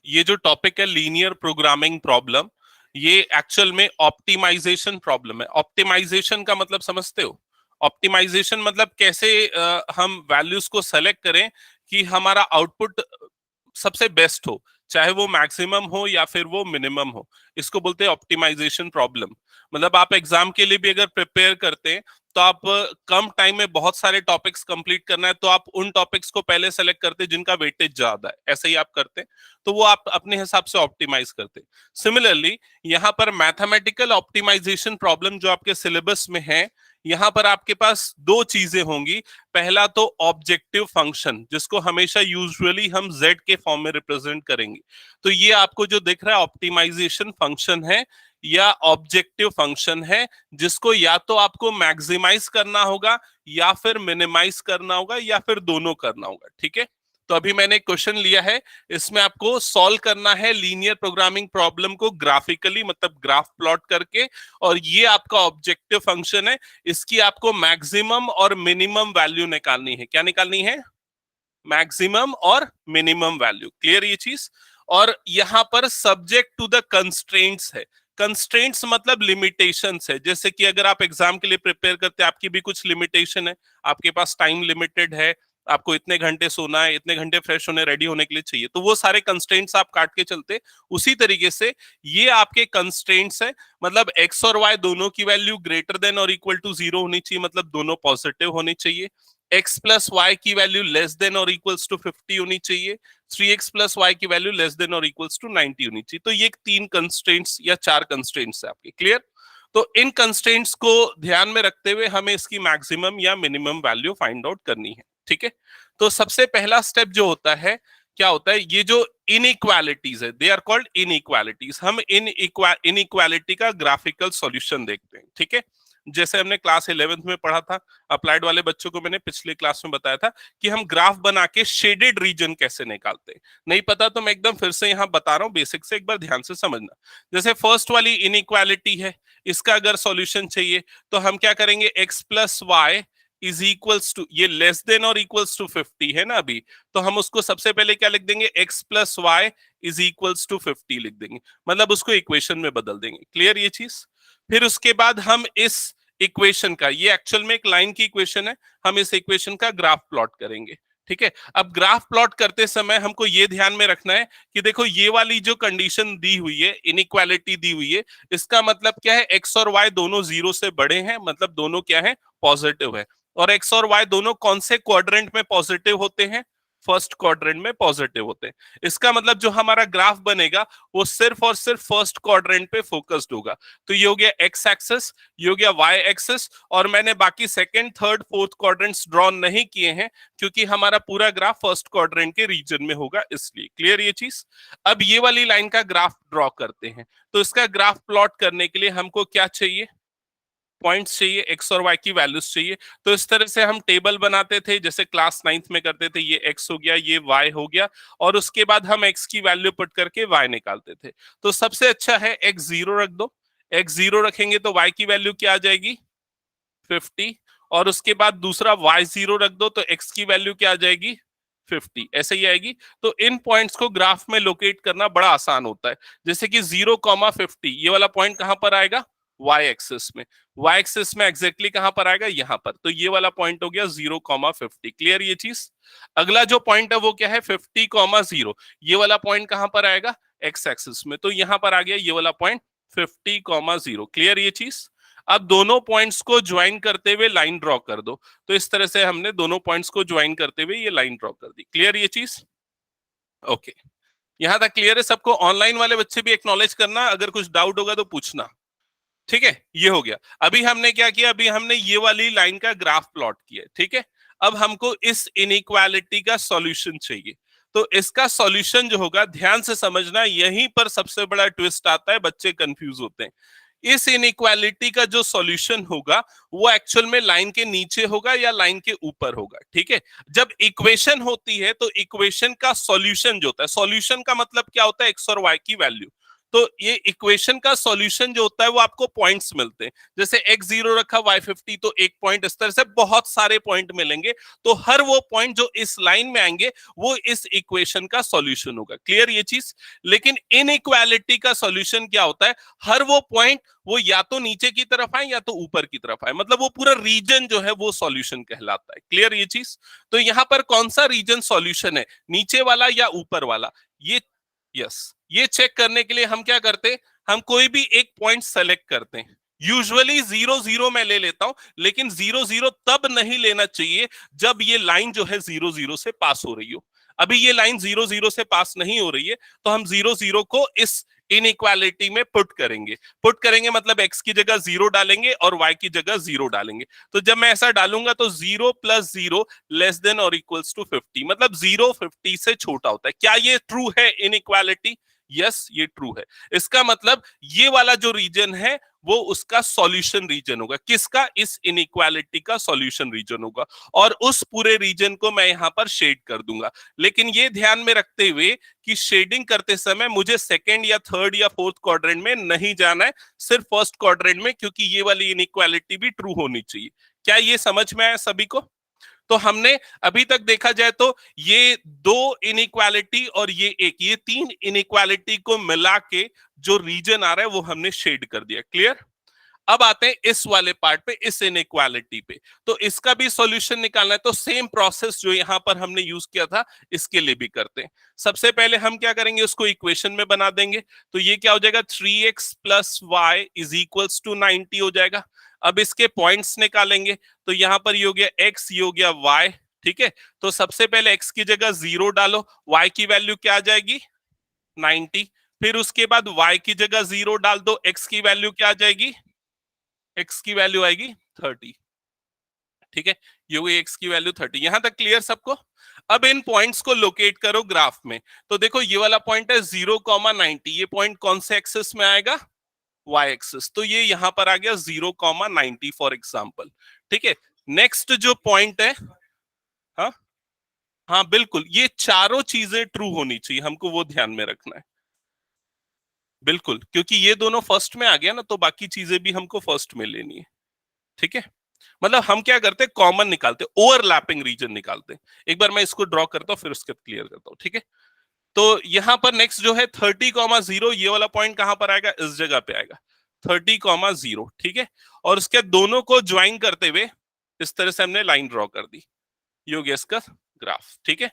ये जो टॉपिक है लीनियर प्रोग्रामिंग प्रॉब्लम, ये एक्चुअल में ऑप्टिमाइजेशन प्रॉब्लम है। ऑप्टिमाइजेशन का मतलब समझते हो? ऑप्टिमाइजेशन मतलब कैसे हम वैल्यूज को सेलेक्ट करें कि हमारा आउटपुट सबसे बेस्ट हो, चाहे वो मैक्सिमम हो या फिर वो मिनिमम हो। इसको बोलते हैं ऑप्टिमाइजेशन प्रॉब्लम। मतलब आप एग्जाम के लिए भी अगर प्रिपेयर करते हैं तो आप कम टाइम में बहुत सारे टॉपिक्स कंप्लीट करना है, तो आप उन टॉपिक्स को पहले सेलेक्ट करते हैं जिनका वेटेज ज्यादा है, ऐसे ही आप करते हैं, तो वो आप अपने हिसाब से ऑप्टिमाइज करते हैं। सिमिलरली यहाँ पर मैथमेटिकल ऑप्टिमाइजेशन प्रॉब्लम जो आपके सिलेबस में है, यहाँ पर आपके पास दो चीजें होंगी। पहला तो ऑब्जेक्टिव फंक्शन, जिसको हमेशा यूजुअली हम z के फॉर्म में रिप्रेजेंट करेंगे। तो ये आपको जो दिख रहा है ऑप्टिमाइजेशन फंक्शन है या ऑब्जेक्टिव फंक्शन है, जिसको या तो आपको मैक्सिमाइज करना होगा या फिर मिनिमाइज करना होगा या फिर दोनों करना होगा। ठीक है, तो अभी मैंने क्वेश्चन लिया है, इसमें आपको सॉल्व करना है लीनियर प्रोग्रामिंग प्रॉब्लम को ग्राफिकली, मतलब ग्राफ प्लॉट करके, और ये आपका ऑब्जेक्टिव फंक्शन है। इसकी आपको मैक्सिमम और मिनिमम वैल्यू निकालनी है। क्या निकालनी है? मैक्सिमम और मिनिमम वैल्यू। क्लियर ये चीज? और यहां पर सब्जेक्ट टू द कंस्ट्रेंट्स है। कंस्ट्रेंट्स मतलब लिमिटेशंस है। जैसे कि अगर आप एग्जाम के लिए प्रिपेयर करते हैं, आपकी भी कुछ लिमिटेशन है, आपके पास टाइम लिमिटेड है, आपको इतने घंटे सोना है, इतने घंटे फ्रेश होने रेडी होने के लिए चाहिए, तो वो सारे कंस्ट्रेंट्स आप काट के चलते। उसी तरीके से ये आपके कंस्ट्रेंट्स है। मतलब एक्स और वाई दोनों की वैल्यू ग्रेटर देन और इक्वल टू 0 होनी चाहिए, मतलब दोनों पॉजिटिव होनी चाहिए। x प्लस वाई की वैल्यू लेस देन और इक्वल्स टू 50 होनी चाहिए। 3x प्लस वाई की वैल्यू लेस देन और इक्वल्स टू 90 होनी चाहिए। तो ये तीन कंस्ट्रेंट्स या चार कंस्ट्रेंट्स है आपके। क्लियर? तो इन कंस्ट्रेंट्स को ध्यान में रखते हुए हमें इसकी मैक्सिमम या मिनिमम वैल्यू फाइंड आउट करनी है। ठीक है, तो सबसे पहला स्टेप जो होता है, क्या होता है, ये जो इनइक्वालिटीज है, दे आर कॉल्ड इनइक्वालिटीज। हम इनइक्वालिटी का ग्राफिकल सॉल्यूशन देखते हैं। ठीक है, जैसे हमने क्लास 11th में पढ़ा था, अप्लाइड वाले बच्चों को मैंने पिछले क्लास में बताया था कि हम ग्राफ बना के शेडेड रीजन कैसे निकालते हैं। नहीं पता तो मैं एकदम फिर से यहाँ बता रहा हूँ, बेसिक से एक बार ध्यान से समझना। जैसे फर्स्ट वाली इनइक्वालिटी है, इसका अगर सॉल्यूशन चाहिए तो हम क्या करेंगे, x plus y is equals to, ये लेस देन और इक्वल्स टू 50 है ना अभी, तो हम उसको सबसे पहले क्या लिख देंगे, x plus y is equals to 50 लिख देंगे, मतलब उसको इक्वेशन में बदल देंगे। क्लियर ये चीज? फिर उसके बाद हम इस इक्वेशन का, ये एक्चुअल में एक लाइन की इक्वेशन है, हम इस इक्वेशन का ग्राफ प्लॉट करेंगे। ठीक है, अब ग्राफ प्लॉट करते समय हमको ये ध्यान में रखना है कि देखो ये वाली जो कंडीशन दी हुई है, इनइक्वालिटी दी हुई है, इसका मतलब क्या है, एक्स और वाई दोनों 0 से बड़े हैं, मतलब दोनों क्या है, पॉजिटिव है। और एक्स और वाई दोनों कौन से क्वाड्रेंट में पॉजिटिव होते हैं? फर्स्ट क्वाड्रेंट में पॉजिटिव होते हैं। इसका मतलब जो हमारा ग्राफ बनेगा वो सिर्फ और सिर्फ फर्स्ट क्वाड्रेंट पे फोकस्ड होगा। तो ये हो गया एक्स एक्सिस, ये हो गया वाई एक्सिस, और मैंने बाकी second, third, fourth quadrants draw नहीं किए हैं क्योंकि हमारा पूरा ग्राफ फर्स्ट क्वाड्रेंट के रीजन में होगा, इसलिए। क्लियर ये चीज? अब ये वाली लाइन का ग्राफ ड्रॉ करते हैं। तो इसका ग्राफ प्लॉट करने के लिए हमको क्या चाहिए, पॉइंट्स चाहिए, एक्स और वाई की वैल्यूज चाहिए। तो इस तरह से हम टेबल बनाते थे, जैसे क्लास 9th में करते थे, ये एक्स हो गया, ये वाई हो गया, और उसके बाद हम एक्स की वैल्यू पुट करके वाई निकालते थे। तो सबसे अच्छा है एक्स 0 रख दो। एक्स 0 रखेंगे तो वाई की वैल्यू क्या आ जाएगी, 50, और उसके बाद दूसरा y 0 रख दो तो x की वैल्यू क्या आ जाएगी, 50, ऐसे ही आएगी। तो इन पॉइंट्स को ग्राफ में लोकेट करना बड़ा आसान होता है। जैसे कि 0,50, ये वाला पॉइंट कहां पर आएगा, y एक्सिस में। y एक्सिस में एग्जैक्टली कहां पर आएगा, यहां पर। तो ये वाला पॉइंट हो गया 0,50। क्लियर ये चीज? अगला जो पॉइंट है वो क्या है, 50,0, ये वाला पॉइंट कहां पर आएगा, x एक्सिस में। तो यहां पर आ गया ये वाला पॉइंट 50,0। क्लियर ये चीज? अब दोनों पॉइंट्स को ज्वाइन करते हुए लाइन ड्रॉ कर दो। तो इस तरह से हमने दोनों पॉइंट्स को ज्वाइन करते हुए ये लाइन ड्रॉ कर दी। क्लियर ये चीज? ओके, यहां तक क्लियर है सबको? ऑनलाइन वाले बच्चे भी एक्नॉलेज करना, अगर कुछ डाउट होगा तो पूछना। ठीक है, ये हो गया। अभी हमने क्या किया, अभी हमने ये वाली लाइन का ग्राफ प्लॉट किया। ठीक है, अब हमको इस इनइक्वालिटी का सॉल्यूशन चाहिए। तो इसका सॉल्यूशन जो होगा, ध्यान से समझना, यहीं पर सबसे बड़ा ट्विस्ट आता है, बच्चे कंफ्यूज होते हैं। इस इनइक्वालिटी का जो सॉल्यूशन होगा वो एक्चुअल में लाइन के नीचे होगा या लाइन के ऊपर होगा। ठीक है, जब इक्वेशन होती है तो इक्वेशन का सॉल्यूशन जो होता है, सॉल्यूशन का मतलब क्या होता है, एक्स और वाई की वैल्यू। तो ये इक्वेशन का सॉल्यूशन जो होता है वो आपको पॉइंट्स मिलते हैं, जैसे x0 रखा y50 तो एक पॉइंट, इस तरह से बहुत सारे पॉइंट मिलेंगे, तो हर वो पॉइंट जो इस लाइन में आएंगे वो इस इक्वेशन का सॉल्यूशन होगा। क्लियर ये चीज? लेकिन इनइक्वालिटी का सॉल्यूशन क्या होता है, हर वो पॉइंट वो या तो नीचे की तरफ आए या तो ऊपर की तरफ आए, मतलब वो पूरा रीजन जो है वो सॉल्यूशन कहलाता है। क्लियर ये चीज? तो यहां पर कौन सा रीजन सॉल्यूशन है, नीचे वाला या ऊपर वाला, ये यस ये चेक करने के लिए हम क्या करते हैं, हम कोई भी एक पॉइंट सेलेक्ट करते हैं। यूजुअली 0 0 मैं ले लेता हूं, लेकिन 0 0 तब नहीं लेना चाहिए जब ये लाइन जो है 0 0 से पास हो रही हो। अभी ये लाइन 0 0 से पास नहीं हो रही है, तो हम 0 0 को इस इनइक्वालिटी में पुट करेंगे मतलब x की जगह 0 डालेंगे और y की जगह 0 डालेंगे। तो जब मैं ऐसा डालूंगा तो 0 + 0 लेस देन और इक्वल्स टू 50, मतलब 0 50 से छोटा होता है। क्या ये ट्रू है इनइक्वालिटी? यस ये ट्रू है। इसका मतलब ये वाला जो रीजन है वो उसका सॉल्यूशन रीजन होगा। किसका? इस इनइक्वालिटी का सॉल्यूशन रीजन होगा, और उस पूरे रीजन को मैं यहां पर शेड कर दूंगा। लेकिन ये ध्यान में रखते हुए कि शेडिंग करते समय मुझे सेकंड या थर्ड या फोर्थ क्वाड्रेंट में नहीं जाना है, सिर्फ फर्स्ट क्वाड्रेंट में, क्योंकि ये वाली इनइक्वालिटी भी ट्रू होनी चाहिए। क्या ये समझ में आया सभी को? तो हमने अभी तक देखा जाए तो ये दो इनइक्वालिटी और ये तीन इनइक्वालिटी को मिला के जो रीजन आ रहा है वो हमने शेड कर दिया। क्लियर? अब आते हैं इस वाले पार्ट पे, इस इनइक्वालिटी पे। तो इसका भी सॉल्यूशन निकालना है, तो सेम प्रोसेस जो यहां पर हमने यूज किया था इसके लिए भी करते हैं। सबसे पहले हम क्या करेंगे, उसको इक्वेशन में बना देंगे। तो ये क्या हो जाएगा, 3x + y = 90 हो जाएगा। अब इसके पॉइंट्स निकालेंगे, तो यहां पर ये हो गया x, ये हो गया y। ठीक है, तो सबसे पहले x की जगह 0 डालो, y की वैल्यू क्या आ जाएगी, 90। फिर उसके बाद y की जगह 0 डाल दो, x की वैल्यू क्या आ जाएगी, x की वैल्यू आएगी 30। ठीक है, ये हुई x की वैल्यू 30। यहां तक क्लियर सबको? अब इन पॉइंट्स को लोकेट करो ग्राफ में। तो देखो ये वाला पॉइंट है 0,90, ये पॉइंट कौन से एक्सिस में आएगा, y एक्सिस। तो ये यहां पर आ गया 0,90 फॉर एग्जांपल। ठीक है, नेक्स्ट जो पॉइंट है, हाँ हाँ बिल्कुल, ये चारों चीजें ट्रू होनी चाहिए, हमको वो ध्यान में रखना है। बिल्कुल, क्योंकि ये दोनों फर्स्ट में आ गया ना, तो बाकी चीजें भी हमको फर्स्ट में लेनी है। ठीक है, मतलब हम क्या करते हैं, कॉमन निकालते, ओवरलैपिंग रीजन निकालते। एक बार मैं इसको ड्रॉ करता हूं फिर उसके बाद क्लियर करता हूं। ठीक है, तो यहां पर नेक्स्ट जो है 30,0, ये वाला पॉइंट कहां पर आएगा, इस जगह पे आएगा 30,0। ठीक है, और उसके दोनों को ज्वाइन करते हुए इस तरह से हमने लाइन ड्रॉ कर दी। ये हो गया इसका ग्राफ। ठीक है,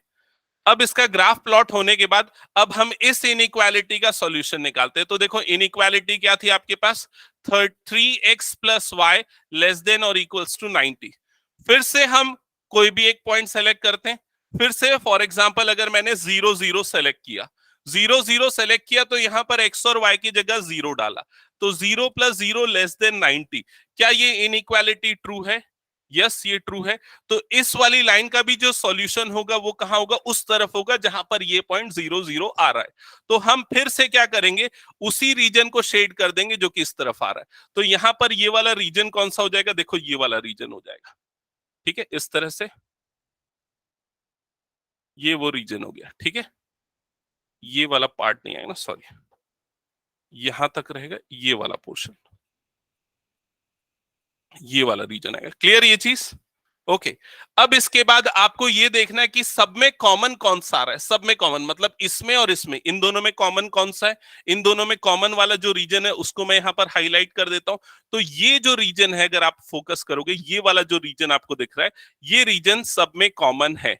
अब इसका ग्राफ प्लॉट होने के बाद अब हम इस इनइक्वालिटी का सॉल्यूशन निकालते हैं। तो देखो इनइक्वालिटी क्या थी आपके पास, 3x + y लेस देन और इक्वल्स टू 90। फिर से हम कोई भी एक पॉइंट सेलेक्ट करते हैं। फिर से फॉर एग्जांपल अगर मैंने 0 0 सेलेक्ट किया, 0 0 सेलेक्ट किया, तो यहां पर x और y की जगह 0 डाला, तो 0 + 0 लेस देन 90। क्या ये इनइक्वालिटी ट्रू है? यस ये ट्रू है। तो इस वाली लाइन का भी जो सॉल्यूशन होगा वो कहां होगा, उस तरफ होगा जहां पर ये पॉइंट 0 0 आ रहा है। तो हम फिर से क्या करेंगे, उसी रीजन को शेड कर देंगे जो कि इस तरफ आ रहा है। तो यहां पर ये वाला रीजन कौन सा हो जाएगा, देखो ये वाला रीजन हो जाएगा। ठीक है, इस तरह से ये वो रीजन हो गया। ठीक है, ये वाला पार्ट नहीं आएगा ना, सॉरी, यहां तक रहेगा ये वाला पोर्शन, ये वाला रीजन आएगा। क्लियर ये चीज? ओके, अब इसके बाद आपको ये देखना है कि सब में कॉमन कौन सा आ रहा है। सब में कॉमन मतलब इसमें और इसमें, इन दोनों में कॉमन कौन सा है। इन दोनों में कॉमन वाला जो रीजन है उसको मैं यहां पर हाईलाइट कर देता हूं। तो ये जो रीजन है, अगर आप फोकस करोगे, ये वाला जो रीजन आपको दिख रहा है, ये रीजन सब में कॉमन है।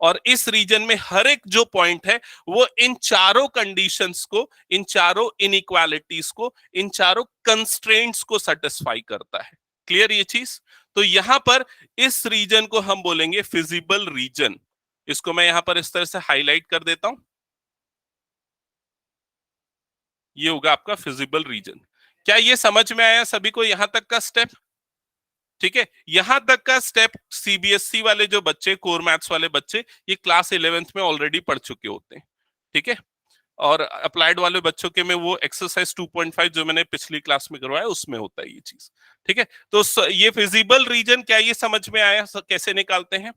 और इस रीजन में हर एक जो पॉइंट है वो इन चारों कंडीशंस को, इन चारों इनइक्वालिटीज को, इन चारों कंस्ट्रेंट्स को सेटिस्फाई करता है। क्लियर ये चीज? तो यहां पर इस रीजन को हम बोलेंगे फिजिबल रीजन। इसको मैं यहां पर इस तरह से हाईलाइट कर देता हूं, ये होगा आपका फिजिबल रीजन। क्या ये समझ में आया सभी को यहां तक का स्टेप? ठीक है, यहां तक का स्टेप सीबीएसई वाले जो बच्चे, कोर मैथ्स वाले बच्चे, ये क्लास 11th में ऑलरेडी पढ़ चुके होते हैं। ठीक है, और अप्लाइड वाले बच्चों के में वो एक्सरसाइज 2.5 जो मैंने पिछली क्लास में करवाया उसमें होता है ये चीज। ठीक है, तो ये फिजिबल रीजन, क्या ये समझ में आया कैसे निकालते हैं?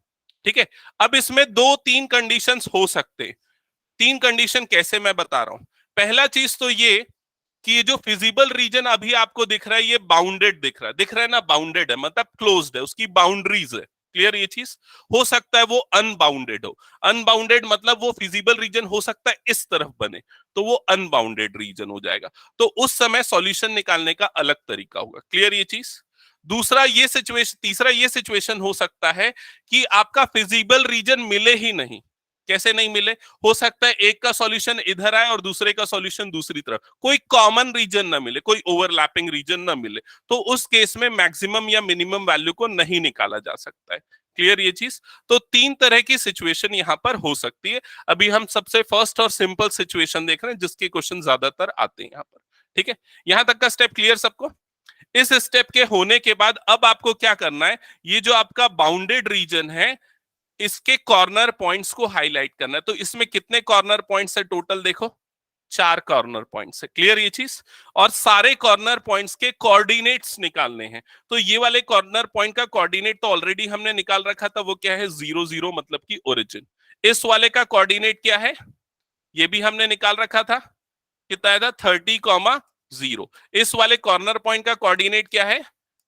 ठीक है, अब इसमें 2 3 कंडीशंस हो सकते हैं। 3 कंडीशन कैसे, मैं बता रहा हूं। पहला चीज तो ये कि ये जो फिजिबल रीजन अभी आपको दिख रहा है ये बाउंडेड दिख रहा है ना, बाउंडेड है मतलब क्लोज्ड है, उसकी बाउंड्रीज है। क्लियर ये चीज? हो सकता है वो अनबाउंडेड हो। अनबाउंडेड मतलब वो फिजिबल रीजन हो सकता है इस तरफ बने, तो वो अनबाउंडेड रीजन हो जाएगा। तो उस समय सॉल्यूशन निकालने का अलग तरीका होगा। क्लियर ये चीज? दूसरा ये सिचुएशन, तीसरा ये सिचुएशन हो सकता है कि आपका फिजिबल रीजन मिले ही नहीं। कैसे नहीं मिले? हो सकता है एक का सॉल्यूशन इधर आए और दूसरे का सॉल्यूशन दूसरी तरफ, कोई कॉमन रीजन ना मिले, कोई ओवरलैपिंग रीजन ना मिले, तो उस केस में मैक्सिमम या मिनिमम वैल्यू को नहीं निकाला जा सकता है। क्लियर ये चीज? तो तीन तरह की सिचुएशन यहां पर हो सकती है। अभी हम सबसे फर्स्ट और सिंपल सिचुएशन देख रहे हैं जिसके क्वेश्चन ज्यादातर आते हैं यहां पर। ठीक है, यहां तक का स्टेप क्लियर सबको? इस स्टेप के होने के बाद अब आपको क्या करना है, ये जो आपका बाउंडेड रीजन है इसके कॉर्नर पॉइंट्स को हाईलाइट करना है। तो इसमें कितने कॉर्नर पॉइंट्स है टोटल? देखो 4 कॉर्नर पॉइंट्स है। क्लियर ये चीज? और सारे कॉर्नर पॉइंट्स के कोऑर्डिनेट्स निकालने हैं। तो ये वाले कॉर्नर पॉइंट का कोऑर्डिनेट तो ऑलरेडी हमने निकाल रखा था, वो क्या है 0 0 मतलब कि ओरिजिन। इस वाले का कोऑर्डिनेट क्या है ये भी हमने निकाल रखा था, कितना आया था 30,0। इस वाले कॉर्नर पॉइंट का कोऑर्डिनेट क्या है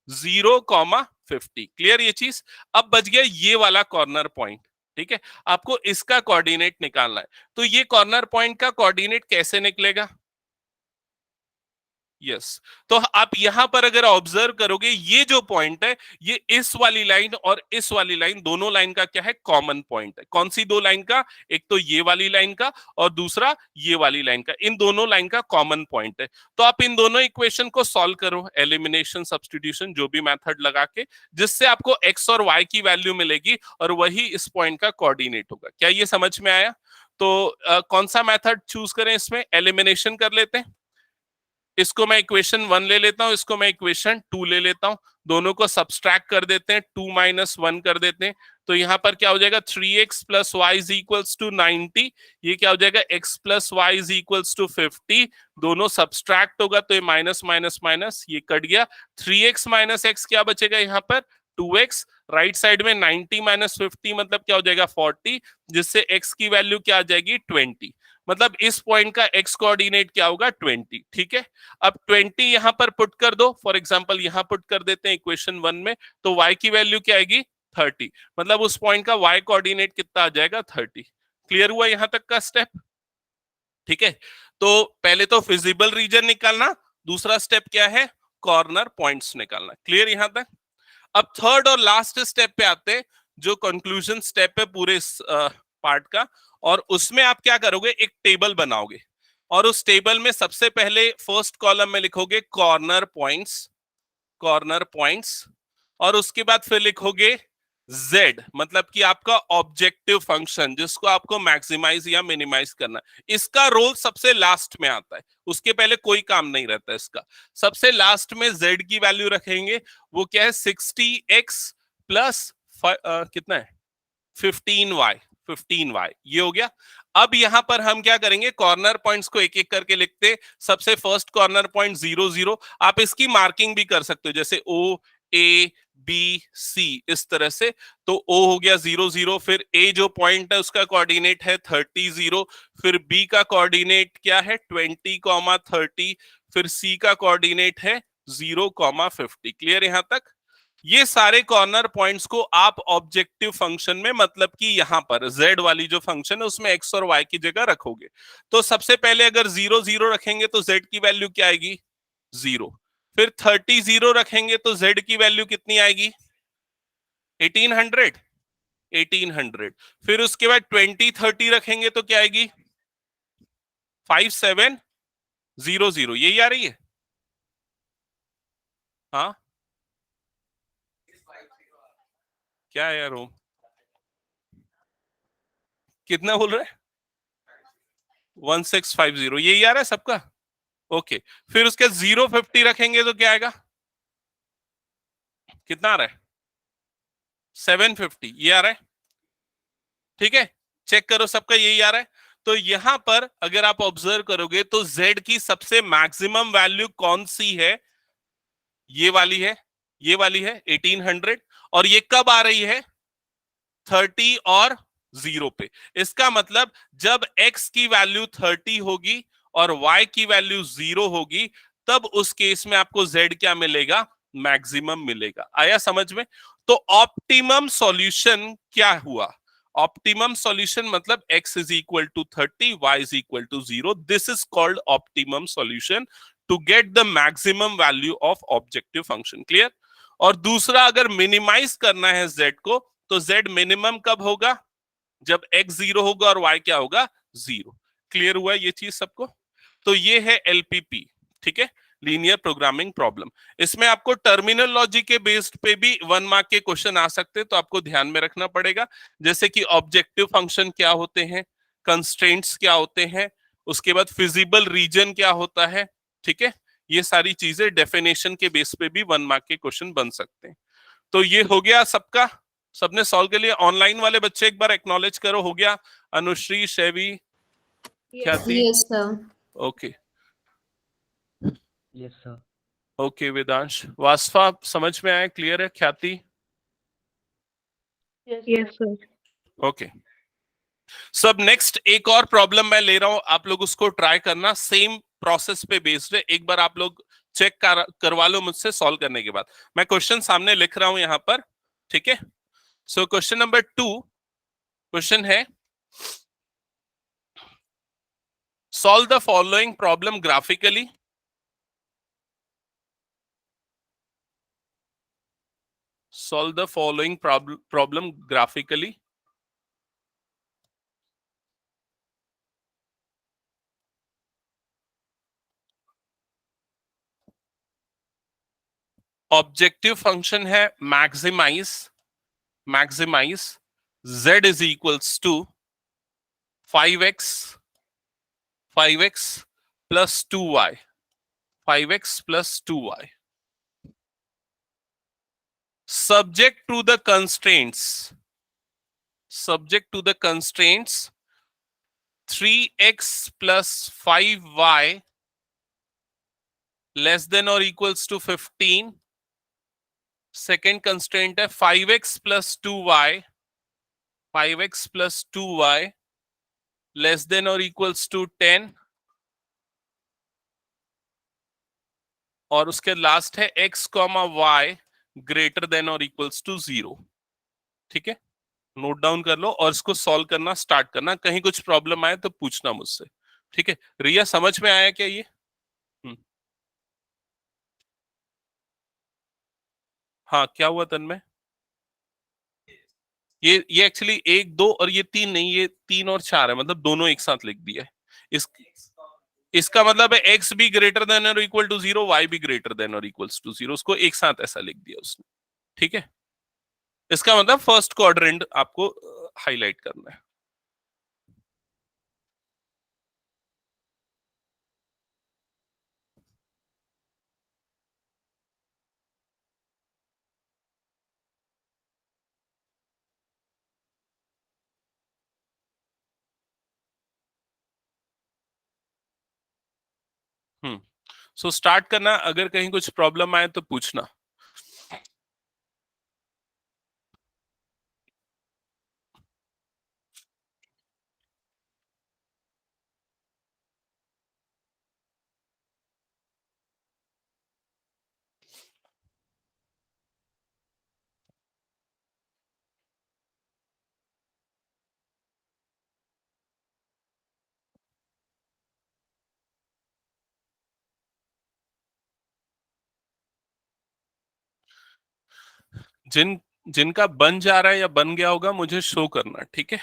0,50। क्लियर ये चीज? अब बच गया ये वाला कॉर्नर पॉइंट। ठीक है, आपको इसका कोऑर्डिनेट निकालना है। तो ये कॉर्नर पॉइंट का कोऑर्डिनेट कैसे निकलेगा? यस तो आप यहां पर अगर ऑब्जर्व करोगे ये जो पॉइंट है ये इस वाली लाइन और इस वाली लाइन दोनों लाइन का क्या है कॉमन पॉइंट है। कौन सी दो लाइन का? एक तो ये वाली लाइन का और दूसरा ये वाली लाइन का, इन दोनों लाइन का कॉमन पॉइंट है। तो आप इन दोनों इक्वेशन को सॉल्व करो, एलिमिनेशन सब्स्टिट्यूशन जो भी मेथड लगा के, जिससे आपको एक्स और वाई की वैल्यू मिलेगी और वही इस पॉइंट का कोऑर्डिनेट होगा। क्या ये समझ में आया? तो कौन सा मेथड चूज करें? इसमें एलिमिनेशन कर लेते हैं। इसको मैं इक्वेशन 1 ले लेता हूं, इसको मैं इक्वेशन 2 ले लेता हूं, दोनों को सब्सट्रैक्ट कर देते हैं, 2 माइनस 1 कर देते हैं। तो यहां पर क्या हो जाएगा 3x plus y is equals to 90। ये क्या हो जाएगा x plus y is equals to 50। दोनों सब्सट्रैक्ट होगा तो ये माइनस माइनस माइनस ये कट गया। 3x माइनस x क्या बचेगा यहाँ पर 2x। राइट साइड में 90 माइनस 50 मतलब क्या हो जाएगा 40, जिससे x की वैल्यू क्या आ जाएगी 20। मतलब इस पॉइंट का x कोऑर्डिनेट क्या होगा 20। ठीक है, अब 20 यहां पर पुट कर दो, फॉर एग्जांपल यहां पुट कर देते हैं इक्वेशन 1 में, तो y की वैल्यू क्या आएगी 30। मतलब उस पॉइंट का y कोऑर्डिनेट कितना आ जाएगा 30। क्लियर हुआ यहां तक का स्टेप? ठीक है, तो पहले तो फिजिबल रीजन निकालना, दूसरा स्टेप क्या है कॉर्नर पॉइंट्स निकालना। क्लियर यहां तक? अब थर्ड और लास्ट स्टेप पे आते हैं, जो कंक्लूजन स्टेप है पूरे इस पार्ट का। और उसमें आप क्या करोगे, एक टेबल बनाओगे और उस टेबल में सबसे पहले फर्स्ट कॉलम में लिखोगे कॉर्नर पॉइंट्स, कॉर्नर पॉइंट्स, और उसके बाद फिर लिखोगे z, मतलब कि आपका ऑब्जेक्टिव फंक्शन जिसको आपको मैक्सिमाइज या मिनिमाइज करना है। इसका रोल सबसे लास्ट में आता है, उसके पहले कोई काम नहीं रहता इसका। सबसे लास्ट में z की वैल्यू रखेंगे, वो क्या है 60x प्लस कितना है 15y, 15y ये हो गया। अब यहां पर हम क्या करेंगे कॉर्नर पॉइंट्स को एक एक करके लिखते। सबसे फर्स्ट कॉर्नर पॉइंट 0 0, आप इसकी मार्किंग भी कर सकते हो जैसे O A B C इस तरह से। तो O हो गया 0 0, फिर A जो पॉइंट है उसका कोऑर्डिनेट है 30 0, फिर B का कोऑर्डिनेट क्या है 20 30, फिर C का कोऑर्डिनेट है 0 50। क्लियर यहां तक? ये सारे कॉर्नर पॉइंट्स को आप ऑब्जेक्टिव फंक्शन में, मतलब कि यहां पर z वाली जो फंक्शन है उसमें x और y की जगह रखोगे। तो सबसे पहले अगर 0 0 रखेंगे तो z की वैल्यू क्या आएगी 0। फिर 30 0 रखेंगे तो z की वैल्यू कितनी आएगी 1800, 1800। फिर उसके बाद 20 30 रखेंगे तो क्या आएगी 5700। यही आ रही है? हाँ क्या है यार, कितना बोल रहे हैं 1650, यही आ रहा है सबका? ओके, फिर उसके 050 रखेंगे तो क्या आएगा, कितना आ रहा है 750, ये आ रहा है? ठीक है, चेक करो सबका यही आ रहा है। तो यहां पर अगर आप ऑब्जर्व करोगे तो z की सबसे मैक्सिमम वैल्यू कौन सी है, ये वाली है, ये वाली है 1800। और ये कब आ रही है 30 और 0 पे। इसका मतलब जब x की वैल्यू 30 होगी और y की वैल्यू 0 होगी, तब उस केस में आपको z क्या मिलेगा? मैक्सिमम मिलेगा। आया समझ में? तो ऑप्टिमम सॉल्यूशन क्या हुआ? ऑप्टिमम सॉल्यूशन मतलब x is equal to 30, y is equal to 0। This is called optimum solution to get the maximum value of objective function. Clear? और दूसरा, अगर मिनिमाइज करना है z को, तो z मिनिमम कब होगा? जब x 0 होगा और y क्या होगा? 0। क्लियर हुआ ये चीज सबको? तो ये है एलपीपी, ठीक है, लीनियर प्रोग्रामिंग प्रॉब्लम। इसमें आपको टर्मिनोलॉजी के बेस्ड पे भी 1 मार्क के क्वेश्चन आ सकते हैं, तो आपको ध्यान में रखना पड़ेगा। जैसे कि ऑब्जेक्टिव फंक्शन क्या होते हैं, कंस्ट्रेंट्स क्या होते हैं, उसके बाद फिजिबल रीजन क्या होता है, ठीक है, ये सारी चीजें डेफिनेशन के बेस पे भी 1 मार्क के क्वेश्चन बन सकते हैं। तो ये हो गया सबका, सबने सॉल्व के लिए। ऑनलाइन वाले बच्चे एक बार एक्नॉलेज करो, हो गया? Anushree, Shaivi, Khyati, yes sir. Okay. Yes sir. Okay Vedansh, Wasfa समझ में आया? क्लियर है? ख्याति? Yes sir. ओके। सब नेक्स्ट एक और प्रॉब्लम मैं ले रहा हूं, आप लोग उसको ट्राई करना, सेम प्रोसेस पे बेस्ड है। एक बार आप लोग चेक करवा लो मुझसे सॉल्व करने के बाद। मैं क्वेश्चन सामने लिख रहा हूं यहां पर, ठीक है? सो क्वेश्चन नंबर 2, क्वेश्चन है solve the following problem graphically. Solve the following problem graphically. Objective function है maximize, maximize z is equals to 5x, 5x plus 2y, 5x plus 2y, subject to the constraints, subject to the constraints 3x plus 5y less than or equals to 15। Second constraint है 5x plus 2y, 5x plus 2y less than और equals to 10। और उसके last है x comma y greater than और equals to 0। ठीक है, note down कर लो और इसको सॉल्व करना स्टार्ट करना। कहीं कुछ प्रॉब्लम आए तो पूछना मुझसे, ठीक है? रिया समझ में आया क्या ये? हाँ, क्या हुआ तन्मय? ये एक्चुअली 1 2 और ये 3 नहीं, ये 3 और 4 है, मतलब दोनों एक साथ लिख दिया है। इस इसका मतलब है x भी ग्रेटर देन और इक्वल टू 0, y भी ग्रेटर देन और इक्वल्स टू 0, उसको एक साथ ऐसा लिख दिया उसने। ठीक है, इसका मतलब फर्स्ट क्वाड्रेंट आपको हाईलाइट करना है। सो स्टार्ट करना, अगर कहीं कुछ प्रॉब्लम आए तो पूछना। जिनका बन जा रहा है या बन गया होगा मुझे शो करना, ठीक है?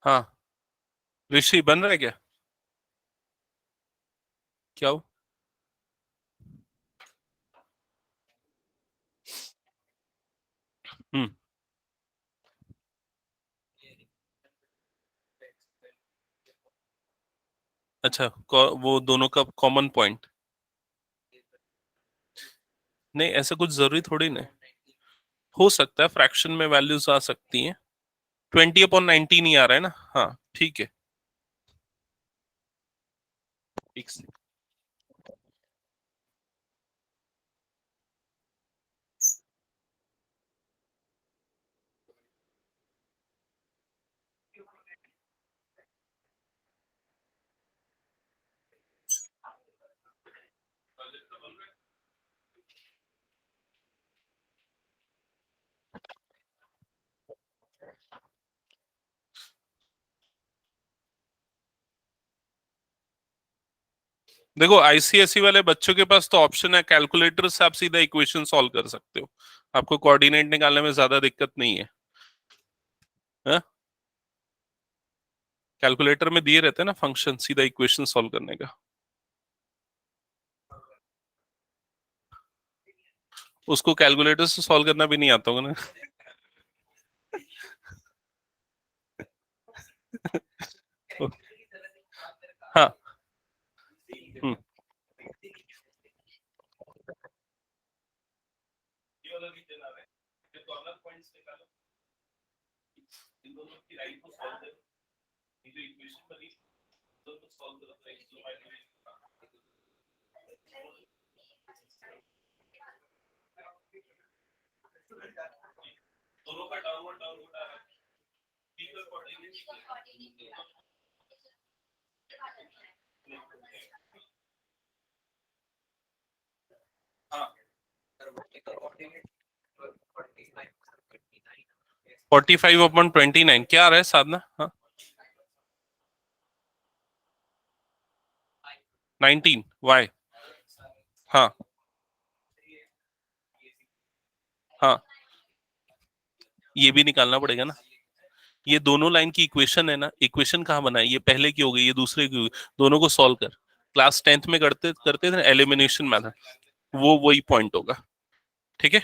हाँ, ऋषि बन रहा है क्या? क्या हो? हम्म। अच्छा, वो दोनों का कॉमन पॉइंट? नहीं, ऐसा कुछ जरूरी थोड़ी नहीं। हो सकता है फ्रैक्शन में वैल्यूज आ सकती हैं। 20/19 ही आ रहा है ना? हाँ, ठीक है। एक से। देखो, आईसीएसई वाले बच्चों के पास तो ऑप्शन है, कैलकुलेटर से आप सीधा इक्वेशन सॉल्व कर सकते हो। आपको कोऑर्डिनेट निकालने में ज्यादा दिक्कत नहीं है। हाँ? कैलकुलेटर में दिए रहते हैं ना फंक्शन, सीधा इक्वेशन सॉल्व करने का। उसको कैलकुलेटर से सॉल्व करना भी नहीं आता होगा ना? हाँ। हम्म। ये वाला रीजन आ रहा है, कॉर्नर पॉइंट्स निकालो, इन दोनों की राइट को सॉल्व करो, ये जो इक्वेशन बनी दोनों सॉल्व करो, तो x दोनों का डाउनवर्ड डाउनवर्ड आ रहा है, b का कोऑर्डिनेट। हाँ, 45/29 क्या आ रहा है साधना? हाँ, 19 y। हाँ। हाँ, ये भी निकालना पड़ेगा ना। ये दोनों लाइन की इक्वेशन है ना, इक्वेशन कहाँ बना है? ये पहले की हो गई, ये दूसरे की हो गई। दोनों को सॉल्व कर। क्लास 10th में करते करते थे ना एलिमिनेशन मेथड, वो वही पॉइंट होगा। ठीक है।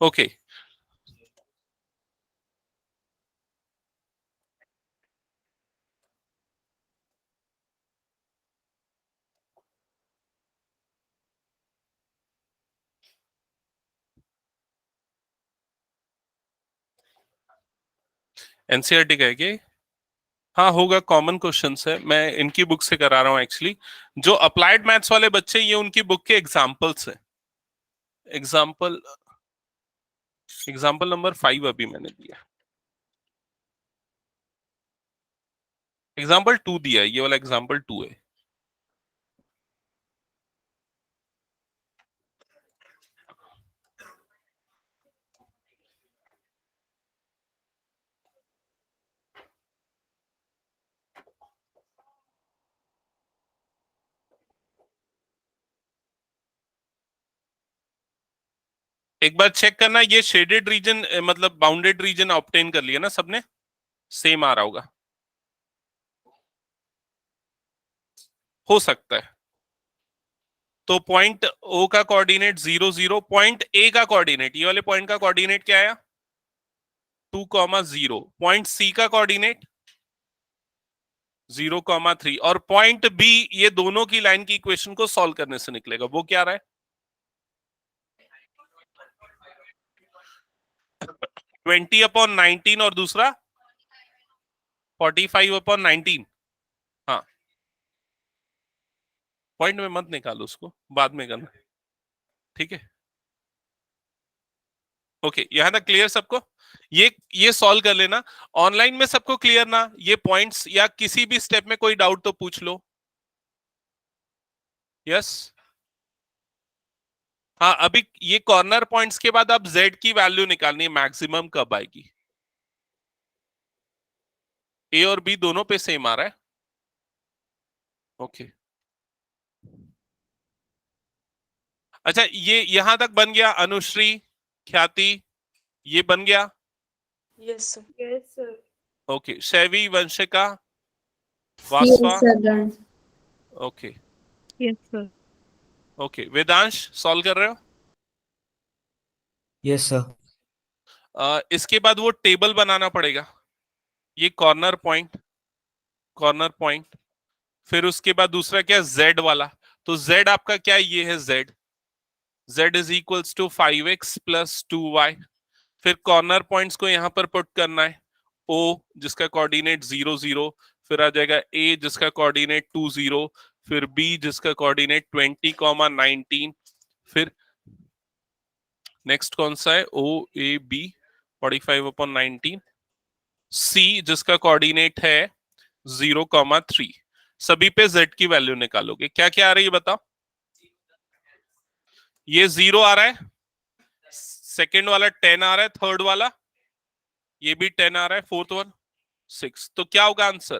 ओके। एनसीईआरटी का है कि? हाँ, होगा, कॉमन क्वेश्चंस है, मैं इनकी बुक से करा रहा हूँ एक्चुअली। जो अप्लाइड मैथ्स वाले बच्चे, ये उनकी बुक के एग्जाम्पल्स है। एग्जाम्पल, एग्जाम्पल नंबर 5 अभी मैंने दिया। एग्जाम्पल 2 दिया है, ये वाला एग्जाम्पल 2 है। एक बार चेक करना, ये शेडेड रीजन मतलब बाउंडेड रीजन ऑब्टेन कर लिया ना सबने? सेम आ रहा होगा। हो सकता है। तो पॉइंट ओ का कोऑर्डिनेट 0 0, पॉइंट ए का कोऑर्डिनेट, ये वाले पॉइंट का कोऑर्डिनेट क्या आया? 2,0। पॉइंट सी का कोऑर्डिनेट 0,3, और पॉइंट बी, ये दोनों की लाइन की इक्वेशन को सॉल्व करने से निकलेगा, वो क्या रहा है? 20/19 और दूसरा 45/19। हाँ, पॉइंट में मत निकालो, उसको बाद में करना। ठीक है। ओके, यहां तक क्लियर सबको? ये सॉल्व कर लेना। ऑनलाइन में सबको क्लियर ना? ये पॉइंट्स या किसी भी स्टेप में कोई डाउट तो पूछ लो। यस। हाँ, अभी ये कॉर्नर पॉइंट्स के बाद अब z की वैल्यू निकालनी है, मैक्सिमम कब आएगी। ए और बी दोनों पे सेम आ रहा है। ओके, अच्छा ये यहां तक बन गया, अनुश्री, ख्याति, ये बन गया। Yes sir. Yes sir. Okay, Shaivi, Vanshika, Yes, Wasva. sir. Done. Okay. Yes sir. Okay, Vedansh solve कर रहे हो? Yes sir. इसके बाद वो टेबल बनाना पड़ेगा, ये कॉर्नर पॉइंट, कॉर्नर पॉइंट, फिर उसके बाद दूसरा क्या, z वाला। तो z आपका क्या है, ये है z, z is equals to 5x plus 2y। फिर कॉर्नर पॉइंट्स को यहां पर पुट करना है, o जिसका कोऑर्डिनेट 0 0, फिर आ जाएगा a जिसका कोऑर्डिनेट 2 0, फिर b जिसका कोऑर्डिनेट 20 19, फिर नेक्स्ट कौन सा है, o a b 45/19, c जिसका कोऑर्डिनेट है 0,3। सभी पे z की वैल्यू निकालोगे, क्या क्या आ रही है बताओ। ये 0 आ रहा है, सेकेंड वाला 10 आ रहा है, थर्ड वाला ये भी 10 आ रहा है, फोर्थ वन 6। तो क्या होगा आंसर,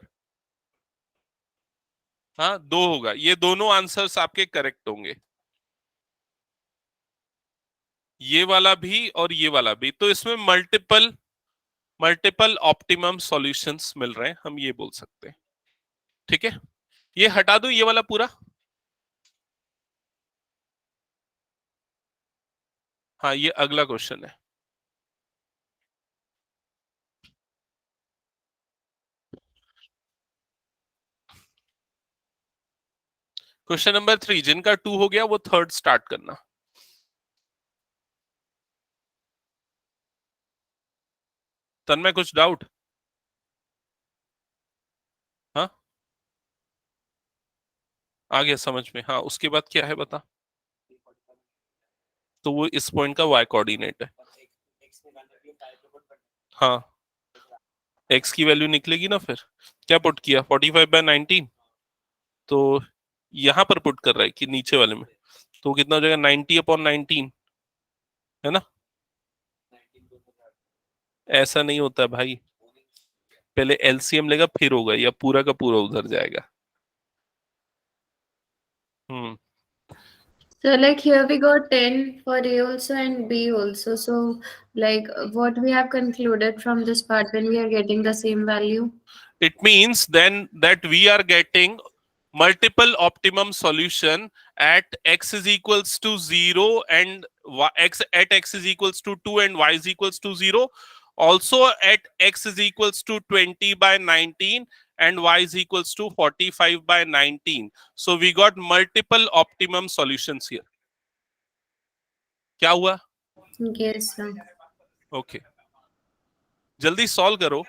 हाँ 2 होगा। ये दोनों आंसर्स आपके करेक्ट होंगे, ये वाला भी और ये वाला भी। तो इसमें मल्टीपल मल्टीपल ऑप्टिमम सॉल्यूशंस मिल रहे हैं, हम ये बोल सकते हैं। ठीक है, ये हटा दो ये वाला पूरा। हाँ, ये अगला क्वेश्चन है। क्वेश्चन नंबर 3, जिनका 2 हो गया वो थर्ड स्टार्ट करना। तन्मय कुछ डाउट? हाँ, आ गया समझ में। हाँ, उसके बाद क्या है बता। तो वो इस पॉइंट का y कोऑर्डिनेट है। हाँ, x की वैल्यू निकलेगी ना, फिर क्या पुट किया, 45/19। तो यहां पर पुट कर रहा है कि नीचे वाले में, तो कितना हो जाएगा, 90/19, है ना। ऐसा नहीं होता भाई, पहले एलसीएम लेगा फिर होगा, या पूरा का पूरा उधर जाएगा। हम्म। So like here we got 10 for A also and B also. So like what we have concluded from this part, when we are getting the same value. It means then that we are getting multiple optimum solution at x is equals to 0 and x at x is equals to 2 and y is equals to 0, also at x is equals to 20/19 and y is equals to 45/19. So we got multiple optimum solutions here. क्या हुआ? Yes, sir. Okay, जल्दी solve करो।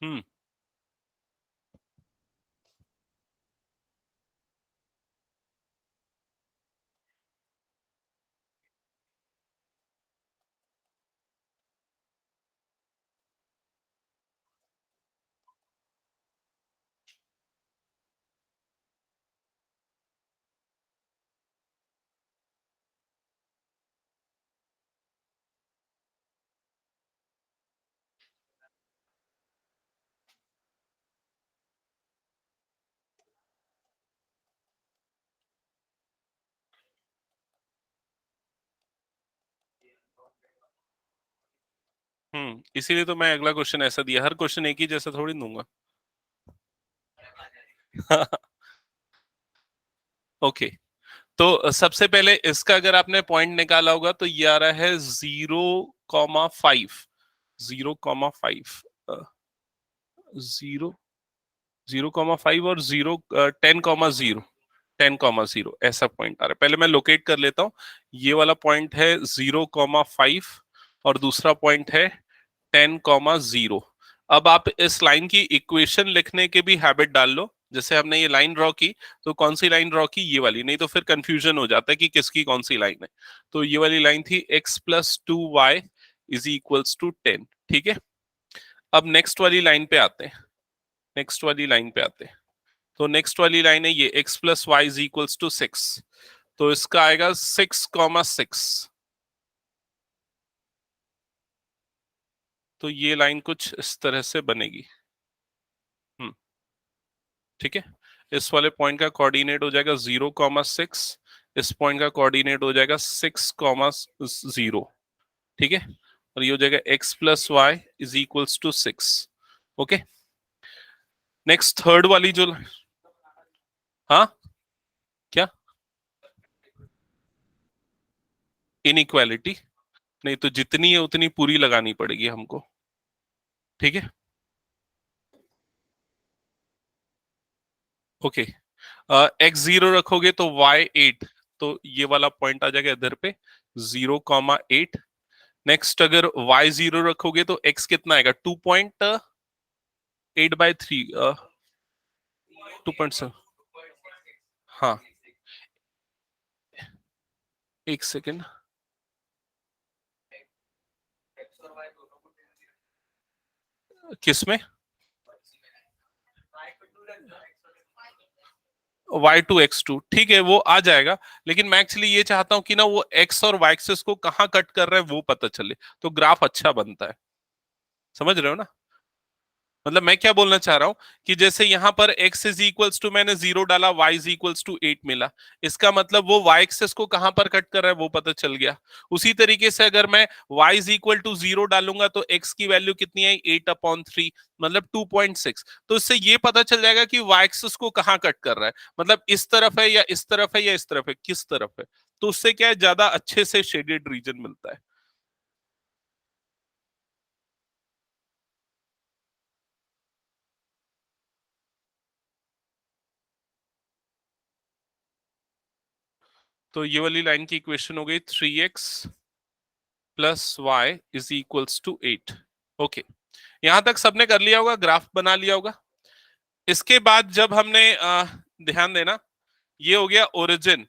हम्म। इसीलिए तो मैं अगला question ऐसा दिया, हर क्वेश्चन एक ही जैसा थोड़ी दूंगा। ओके, तो सबसे पहले इसका अगर आपने पॉइंट निकाला होगा तो ये आ रहा है 0,5, 0,5, 0, 0,5 और 10,0, 10,0 ऐसा पॉइंट आ रहा है। पहले मैं लोकेट कर लेता हूँ। ये वाला पॉइंट है 0,5 और दूसरा पॉइंट है 10,0। अब आप इस लाइन की इक्वेशन लिखने के भी हैबिट डाल लो। जैसे हमने ये लाइन ड्रॉ की, तो कौन सी लाइन ड्रॉ की? ये वाली, नहीं तो फिर कंफ्यूजन हो जाता है कि किसकी कौन सी लाइन है। तो ये वाली लाइन थी x+2y इज इक्वल्स टू 10। ठीक है, अब नेक्स्ट वाली लाइन पे आते हैं, नेक्स्ट वाली लाइन पे आते हैं। तो नेक्स्ट वाली लाइन है ये x+y इज इक्वल्स टू 6, तो इसका आएगा 6,6। तो ये लाइन कुछ इस तरह से बनेगी। हम्म, ठीक है। इस वाले पॉइंट का कोऑर्डिनेट हो जाएगा 0,6, इस पॉइंट का कोऑर्डिनेट हो जाएगा 6,0। ठीक है, और ये हो जाएगा x+y is equals to 6। Okay, next third वाली जो, हाँ क्या, इनइक्वालिटी? नहीं तो जितनी है उतनी पूरी लगानी पड़ेगी हमको। ठीक है, ओके। x0 रखोगे तो y8, तो ये वाला पॉइंट आ जाएगा इधर पे 0,8। नेक्स्ट अगर y0 रखोगे तो x कितना आएगा? 2.8/3, 2.7। हाँ, एक सेकेंड, किसमें? y2 x2, ठीक है वो आ जाएगा। लेकिन मैं एक्चुअली ये चाहता हूं कि ना वो x और y एक्सिस को कहाँ कट कर रहा है वो पता चले, तो ग्राफ अच्छा बनता है। समझ रहे हो ना? मतलब मैं क्या बोलना चाह रहा हूं कि जैसे यहां पर x इज इक्वल्स टू, मैंने 0 डाला, y इज इक्वल्स टू 8 मिला, इसका मतलब वो y एक्सिस को कहां पर कट कर रहा है वो पता चल गया। उसी तरीके से अगर मैं y इज इक्वल टू 0 डालूंगा तो x की वैल्यू कितनी आई? 8/3, मतलब 2.6। तो इससे ये पता चल जाएगा कि y एक्सिस को कहां कट कर रहा है, मतलब इस तरफ है या इस तरफ है या इस तरफ है, किस तरफ है। तो उससे क्या है, ज्यादा अच्छे से शेडेड रीजन मिलता है। तो ये वाली लाइन की इक्वेशन हो गई 3x+y is equals to 8। Okay, यहां तक सबने कर लिया होगा, ग्राफ बना लिया होगा। इसके बाद जब हमने ध्यान देना, ये हो गया ओरिजिन।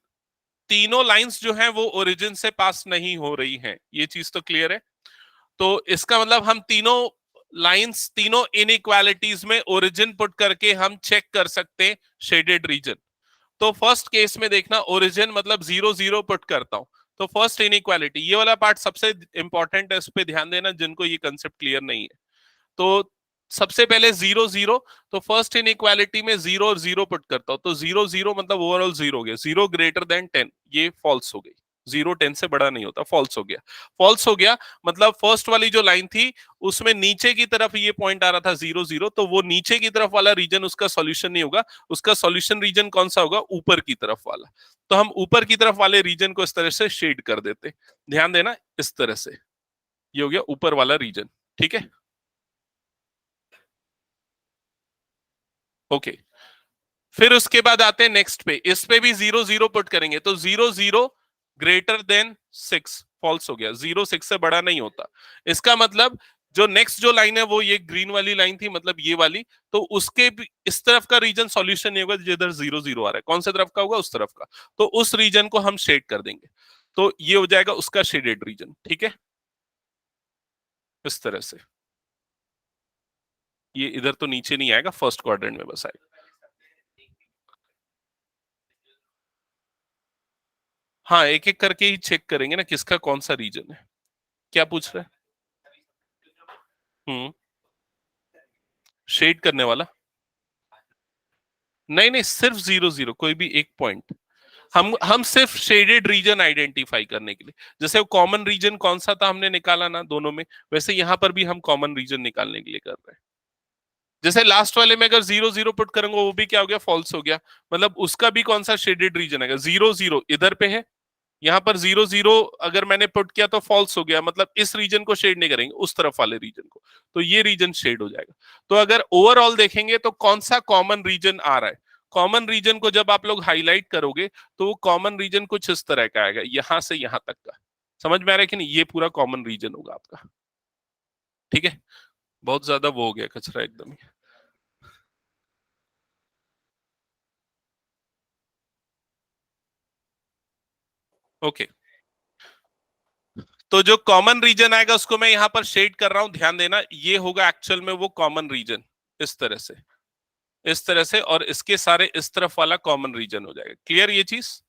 तीनों लाइंस जो हैं वो ओरिजिन से पास नहीं हो रही हैं, ये चीज तो क्लियर है। तो इसका मतलब हम तीनों लाइंस, तीनों इनइक्वालिटीज में ओरिजिन पुट करके हम चेक कर सकते हैं शेडेड रीजन। तो फर्स्ट केस में देखना, ओरिजिन मतलब 0,0 पुट करता हूं, तो फर्स्ट इनइक्वालिटी, ये वाला पार्ट सबसे इंपॉर्टेंट है, इस पे ध्यान देना जिनको ये कंसेप्ट क्लियर नहीं है। तो सबसे पहले 0,0, तो फर्स्ट इनइक्वालिटी में 0 और 0 पुट करता हूं, तो 0,0 मतलब ओवरऑल 0 हो गया, 0 ग्रेटर देन 10, ये फॉल्स हो गई। 0 10 से बड़ा नहीं होता, फॉल्स हो गया। फॉल्स हो गया मतलब फर्स्ट वाली जो लाइन थी उसमें नीचे की तरफ ये पॉइंट आ रहा था 0,0, तो वो नीचे की तरफ वाला रीजन उसका सॉल्यूशन नहीं होगा। उसका सॉल्यूशन रीजन कौन सा होगा? ऊपर की तरफ वाला। तो हम ऊपर की तरफ वाले रीजन को इस तरह से शेड कर देते, ध्यान देना, इस तरह से। ये हो गया ऊपर वाला रीजन। ठीक है, ओके। फिर उसके बाद आते हैं नेक्स्ट पे, इस पे भी 0,0 पुट करेंगे, तो 0,0 ग्रेटर देन 6, फॉल्स हो गया, 0 6 से बड़ा नहीं होता। इसका मतलब जो नेक्स्ट जो लाइन है वो ये ग्रीन वाली लाइन थी, मतलब ये वाली, तो उसके भी इस तरफ का रीजन सॉल्यूशन नहीं होगा जिधर 0,0 आ रहा है। कौन से तरफ का होगा? उस तरफ का। तो उस रीजन को हम शेड कर देंगे, तो ये हो जाएगा उसका शेडेड रीजन। ठीक है, इस तरह से। ये इधर तो नीचे नहीं आएगा, फर्स्ट क्वाड्रेंट में बस आएगा। हाँ, एक एक करके ही चेक करेंगे ना किसका कौन सा रीजन है। क्या पूछ रहे हैं? शेड करने वाला? नहीं नहीं, सिर्फ 0,0, कोई भी एक पॉइंट। हम सिर्फ शेडेड रीजन आइडेंटिफाई करने के लिए, जैसे वो कॉमन रीजन कौन सा था हमने निकाला ना दोनों में, वैसे यहां पर भी हम कॉमन रीजन निकालने के लिए कर रहे हैं। जैसे लास्ट वाले में अगर 0 0 पुट करूंगा वो भी क्या हो गया, फॉल्स हो गया, मतलब उसका भी कौन सा शेडेड रीजन आएगा, 0 0 इधर पे है, यहाँ पर 0 0 अगर मैंने पुट किया तो फॉल्स हो गया, मतलब इस रीजन को शेड नहीं करेंगे, उस तरफ वाले रीजन को, तो ये रीजन शेड हो जाएगा। तो अगर ओवरऑल देखेंगे तो कौन सा कॉमन रीजन आ रहा है, कॉमन रीजन को जब आप लोग हाईलाइट करोगे तो वो कॉमन रीजन कुछ इस तरह का आएगा, यहां से यहां तक का, समझ में आ रहा है कि नहीं, ये पूरा कॉमन रीजन होगा आपका। ठीक है, बहुत ज्यादा वो हो गया कचरा एकदम ही। ओके, तो जो कॉमन रीजन आएगा उसको मैं यहां पर शेड कर रहा हूं, ध्यान देना, ये होगा एक्चुअल में वो कॉमन रीजन, इस तरह से, इस तरह से, और इसके सारे इस तरफ वाला कॉमन रीजन हो जाएगा। क्लियर ये चीज?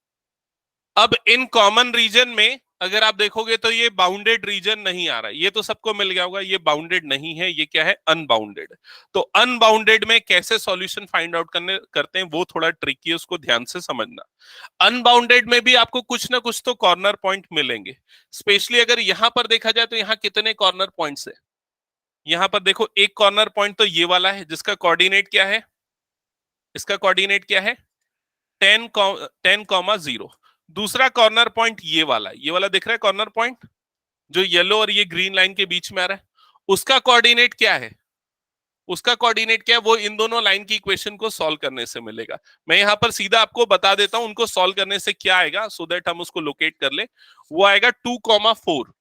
अब इन कॉमन रीजन में अगर आप देखोगे तो ये बाउंडेड रीजन नहीं आ रहा है, ये तो सबको मिल गया होगा, ये बाउंडेड नहीं है, ये क्या है, अनबाउंडेड। तो अनबाउंडेड में कैसे सॉल्यूशन फाइंड आउट करते हैं वो थोड़ा ट्रिकी है, उसको ध्यान से समझना। अनबाउंडेड में भी आपको कुछ ना कुछ तो कॉर्नर पॉइंट मिलेंगे, स्पेशली अगर यहां पर देखा जाए तो यहाँ कितने कॉर्नर पॉइंट्स है, यहां पर देखो एक कॉर्नर पॉइंट तो ये वाला है जिसका कोऑर्डिनेट क्या है, इसका कोऑर्डिनेट क्या है 10,0। दूसरा कॉर्नर पॉइंट ये वाला दिख रहा है कॉर्नर पॉइंट जो येलो और ये ग्रीन लाइन के बीच में आ रहा है, उसका कोऑर्डिनेट क्या है, उसका कोऑर्डिनेट क्या है, वो इन दोनों लाइन की इक्वेशन को सॉल्व करने से मिलेगा। मैं यहां पर सीधा आपको बता देता हूं उनको सॉल्व करने से क्या आएगा, सो दैट हम उसको लोकेट कर ले। वो आएगा 2,4,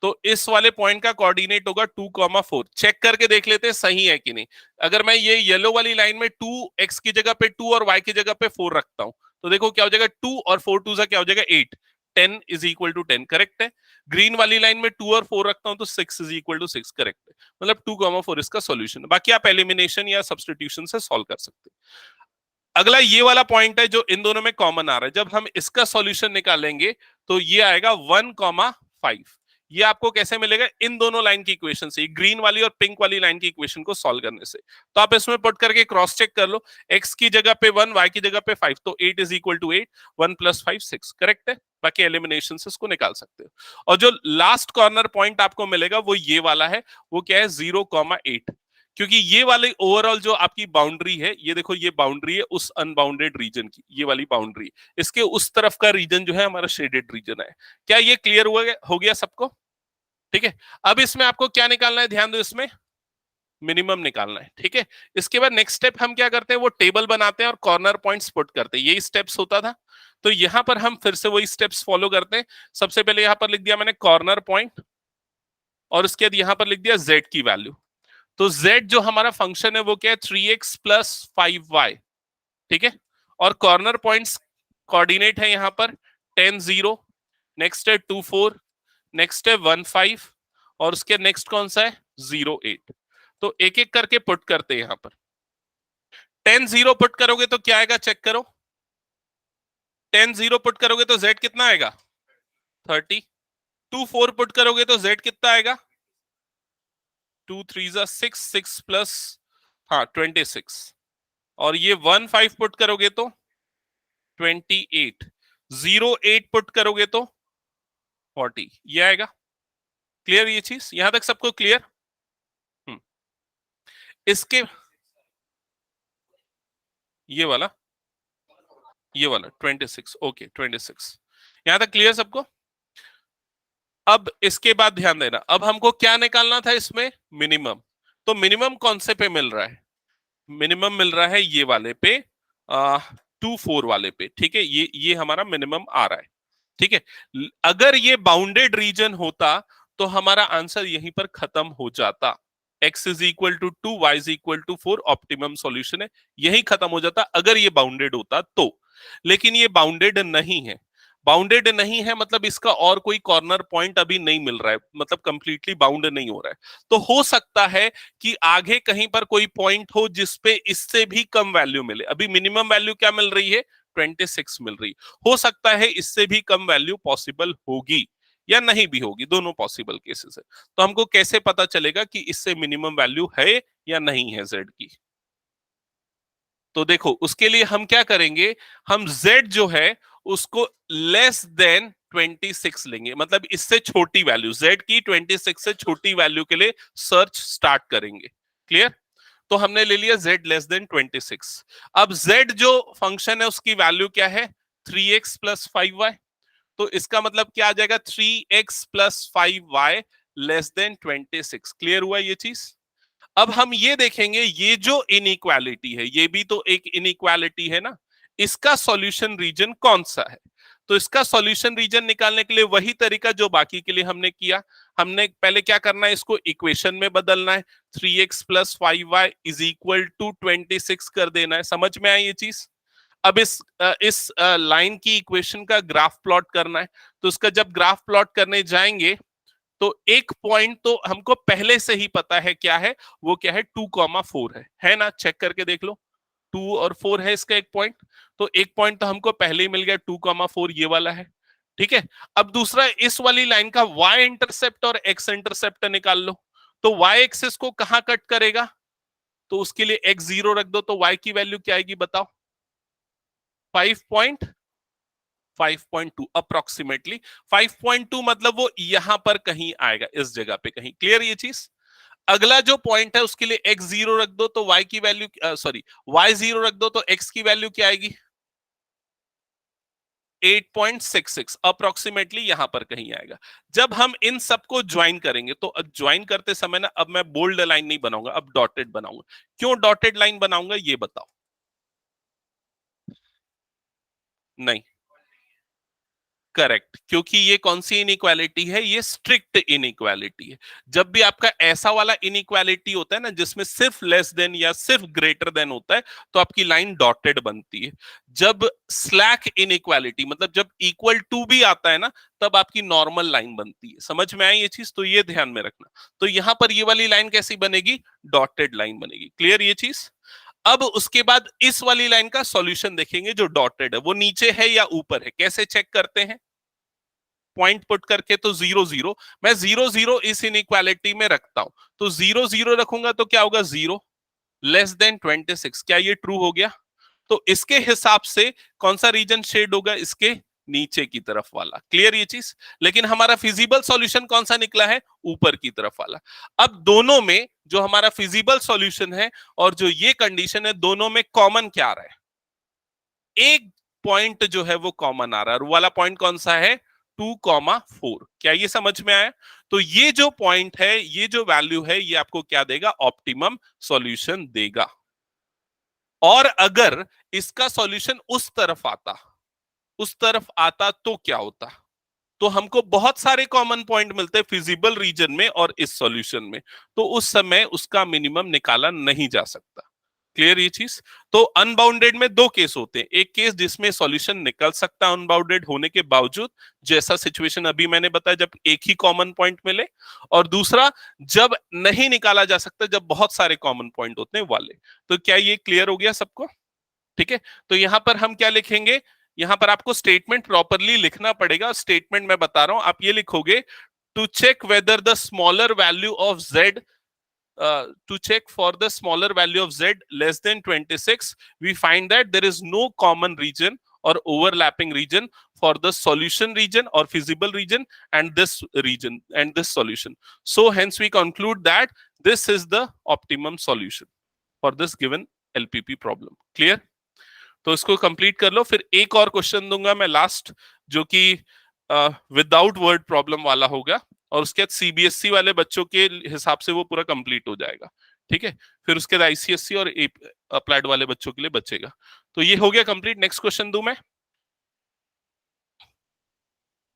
तो इस वाले पॉइंट का कोऑर्डिनेट होगा 2,4। चेक करके देख लेते हैं सही है कि नहीं। अगर मैं ये येलो वाली लाइन में 2x की जगह पे 2 और y की जगह पे 4 रखता हूं तो देखो क्या हो जाएगा, 2 और 4 2 क्या हो जाएगा 8, 10 इज इक्वल टू 10, करेक्ट है। ग्रीन वाली लाइन में 2 और 4 रखता हूं तो 6 इज इक्वल टू 6, करेक्ट है। मतलब 2,4 इसका सॉल्यूशन, बाकी आप एलिमिनेशन या सब्स्टिट्यूशन से सॉल्व कर सकते हैं। अगला ये वाला पॉइंट है जो इन दोनों में कॉमन आ रहा है, जब हम इसका सॉल्यूशन निकालेंगे तो ये आएगा 1,5। ये आपको कैसे मिलेगा, इन दोनों लाइन की इक्वेशन से, ग्रीन वाली और पिंक वाली लाइन की इक्वेशन को सॉल्व करने से। तो आप इसमें पुट करके क्रॉस चेक कर लो, x की जगह पे 1, y की जगह पे 5, तो 8 इज इक्वल टू 8, 1 + 5 6, करेक्ट है। बाकी एलिमिनेशन से इसको निकाल सकते हो। और जो लास्ट कॉर्नर पॉइंट आपको मिलेगा वो ये वाला है, वो क्या है 0,8, क्योंकि ये वाली ओवरऑल जो आपकी बाउंड्री है, ये देखो ये बाउंड्री है उस अनबाउंडेड रीजन की, ये वाली बाउंड्री, इसके उस तरफ का रीजन जो है हमारा शेडेड रीजन है। क्या ये क्लियर हो गया सबको? ठीक है, अब इसमें आपको क्या निकालना है, ध्यान दो, इसमें मिनिमम निकालना है। ठीक है, इसके बाद नेक्स्ट स्टेप हम क्या करते हैं, वो टेबल बनाते हैं और कॉर्नर पॉइंट्स पुट करते हैं, यही स्टेप्स होता था। तो यहां पर हम फिर से वही स्टेप्स फॉलो करते हैं। सबसे पहले यहां पर लिख दिया मैंने कॉर्नर पॉइंट, और उसके बाद यहां पर लिख दिया z की वैल्यू। तो z जो हमारा फंक्शन है वो क्या है 3x + 5y, ठीक है। और कॉर्नर पॉइंट्स कोऑर्डिनेट है यहां पर 10 0, नेक्स्ट है 2 4, नेक्स्ट है 1 5, और उसके नेक्स्ट कौन सा है 0 8। तो एक एक करके पुट करते हैं यहां पर। 10 0 पुट करोगे तो क्या आएगा, चेक करो। 10 0 पुट करोगे तो z कितना आएगा 30। 2 4 पुट करोगे तो z कितना आएगा 2 3 6, 6 प्लस 26। और ये 1 5 पुट करोगे तो 28, 0 8 पुट करोगे तो 40, ये आएगा। क्लियर ये चीज, यहां तक सबको क्लियर? इसके ये वाला 26, ओके 26, यहां तक क्लियर सबको? अब इसके बाद ध्यान देना, अब हमको क्या निकालना था इसमें, मिनिमम। तो मिनिमम कौन से पे मिल रहा है, मिनिमम मिल रहा है ये वाले पे 2 4 वाले पे, ठीक है। ये हमारा मिनिमम आ रहा है, ठीक है। अगर ये बाउंडेड रीजन होता तो हमारा आंसर यहीं पर खत्म हो जाता, x is equal to 2, y is equal to 4, optimum solution है, यही खत्म हो जाता अगर ये बाउंडेड होता तो। लेकिन ये बाउंडेड नहीं है, बाउंडेड नहीं है मतलब इसका और कोई कॉर्नर पॉइंट अभी नहीं मिल रहा है, मतलब कंप्लीटली बाउंड नहीं हो रहा है। तो हो सकता है कि आगे कहीं पर कोई पॉइंट हो जिसपे इससे भी कम वैल्यू मिले। अभी मिनिमम वैल्यू क्या मिल रही है 26 मिल रही, हो सकता है इससे भी कम वैल्यू पॉसिबल होगी या नहीं भी होगी, दोनों पॉसिबल केसेस है। तो हमको कैसे पता चलेगा कि इससे मिनिमम वैल्यू है या नहीं है z की? तो देखो उसके लिए हम क्या करेंगे, हम z जो है उसको लेस देन 26 लेंगे, मतलब इससे छोटी वैल्यू, z की 26 से छोटी वैल्यू के लिए सर्च स्टार्ट करेंगे। क्लियर? तो हमने ले लिया z लेस देन 26। अब z जो फंक्शन है उसकी वैल्यू क्या है? 3x plus 5y। तो इसका मतलब क्या आ जाएगा? 3x plus 5y less than 26। Clear हुआ ये चीज? अब हम ये देखेंगे, ये जो इनइक्वालिटी है, ये भी तो एक इनइक्वालिटी है ना, इसका सॉल्यूशन रीजन कौन सा है? तो इसका सॉल्यूशन रीजन निकालने के लिए वही तरीका जो बाकी के लिए हमने किया। हमने पहले क्या करना है, इसको इक्वेशन में बदलना है। 3x plus 5y is equal to 26 कर देना है। समझ में आई ये चीज? अब इस लाइन की इक्वेशन का ग्राफ प्लॉट करना है। तो उसका जब ग्राफ प्लॉट करने जाएंगे तो एक पॉइंट तो हमको पहले से ही पता है क्या है, वो क्या है? 2,4 है ना? चेक करके देख लो, 2 और 4 है इसका एक पॉइंट। तो एक पॉइंट तो हमको पहले ही मिल गया, 2,4 ये वाला है। ठीक है, अब दूसरा इस वाली लाइन का y इंटरसेप्ट और x इंटरसेप्ट निकाल लो। तो y एक्सिस को कहां कट करेगा? तो उसके लिए x 0 रख दो, तो y की वैल्यू क्या आएगी बताओ? 5.2 अप्रोक्सीमेटली। 5.2 मतलब वो यहां पर कहीं आएगा, इस जगह पे कहीं। क्लियर ये चीज? अगला जो पॉइंट है उसके लिए x 0 रख दो, तो y की वैल्यू सॉरी y 0 रख दो, तो x की वैल्यू क्या आएगी? 8.66 अप्रोक्सीमेटली यहां पर कहीं आएगा। जब हम इन सबको ज्वाइन करेंगे, तो ज्वाइन करते समय ना, अब मैं बोल्ड लाइन नहीं बनाऊंगा, अब डॉटेड बनाऊंगा। क्यों डॉटेड लाइन बनाऊंगा ये बताओ? नहीं, करेक्ट, क्योंकि ये कौन सी इनइक्वालिटी है? ये स्ट्रिक्ट इनइक्वालिटी है। जब भी आपका ऐसा वाला इनइक्वालिटी होता है ना, जिसमें सिर्फ लेस देन या सिर्फ ग्रेटर देन होता है, तो आपकी लाइन डॉटेड बनती है। जब स्लैक इनइक्वालिटी, मतलब जब इक्वल टू भी आता है ना, तब आपकी नॉर्मल लाइन बनती है। समझ में आई ये चीज? तो ये ध्यान में रखना। तो यहां पर ये वाली लाइन कैसी बनेगी? डॉटेड लाइन बनेगी। क्लियर ये चीज? अब उसके बाद इस वाली लाइन का सॉल्यूशन देखेंगे, जो डॉटेड है वो नीचे है या ऊपर है। कैसे चेक करते हैं? पॉइंट पुट करके, तो 0 0, मैं 0 0 इस इनइक्वालिटी में रखता हूं। तो 0 0 रखूंगा तो क्या होगा? 0 लेस देन 26। क्या ये ट्रू हो गया? तो इसके हिसाब से कौन सा रीजन शेड होगा? इसके नीचे की तरफ वाला। क्लियर ये चीज? लेकिन हमारा फिजिबल सॉल्यूशन कौन सा निकला है? ऊपर की तरफ वाला। अब दोनों में जो हमारा फिजिबल सॉल्यूशन है और जो ये कंडीशन है, दोनों में कॉमन क्या आ रहा है? एक पॉइंट जो है वो कॉमन आ रहा है, और वाला पॉइंट कौन सा है? 2,4। क्या ये समझ में आया? तो ये जो पॉइंट है, ये जो वैल्यू है, ये आपको क्या देगा? ऑप्टिमम सॉल्यूशन देगा। और अगर इसका सॉल्यूशन उस तरफ आता तो क्या होता? तो हमको बहुत सारे कॉमन पॉइंट मिलते हैं फिजिबल रीजन में और इस सॉल्यूशन में, तो उस समय उसका मिनिमम निकाला नहीं जा सकता। क्लियर ये चीज? तो अनबाउंडेड में दो केस होते हैं। एक केस जिसमें सॉल्यूशन निकल सकता है अनबाउंडेड होने के बावजूद, जैसा सिचुएशन अभी मैंने बताया, जब एक ही कॉमन पॉइंट मिले। और दूसरा, जब नहीं निकाला जा सकता, जब बहुत सारे कॉमन पॉइंट होते हैं वाले। तो क्या ये क्लियर हो गया सबको? ठीक है, तो यहां पर हम क्या लिखेंगे? यहां पर आपको स्टेटमेंट प्रॉपरली लिखना पड़ेगा। स्टेटमेंट मैं बता रहा हूं, आप ये लिखोगे, to check whether the smaller value of z to check for the smaller value of z less than 26, we find that there is no common region or overlapping region for the solution region or feasible region and this region and this solution. So hence we conclude that this is the optimum solution for this given LPP problem. Clear? तो इसको complete कर लो। फिर एक और question दूंगा मैं last, जो कि विदाउट वर्ड प्रॉब्लम वाला होगा, और उसके बाद सीबीएसई वाले बच्चों के हिसाब से वो पूरा कंप्लीट हो जाएगा। ठीक है, फिर उसके बाद आईसीएसई और अप्लाइड वाले बच्चों के लिए बचेगा। तो ये हो गया कंप्लीट। नेक्स्ट क्वेश्चन दूं मैं?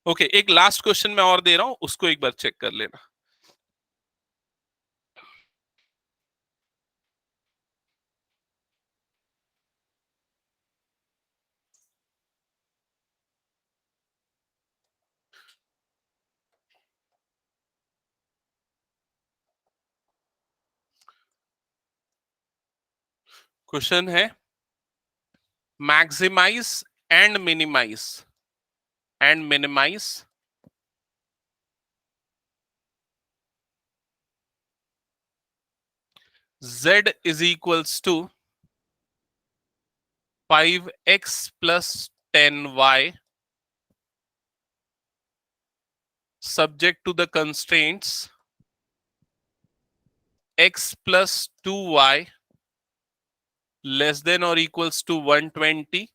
ओके, एक लास्ट क्वेश्चन मैं और दे रहा हूं, उसको एक बार चेक कर लेना। क्वेश्चन है, maximise and minimise z is equals to 5x plus 10y subject to the constraints x plus 2y less than or equals to 120,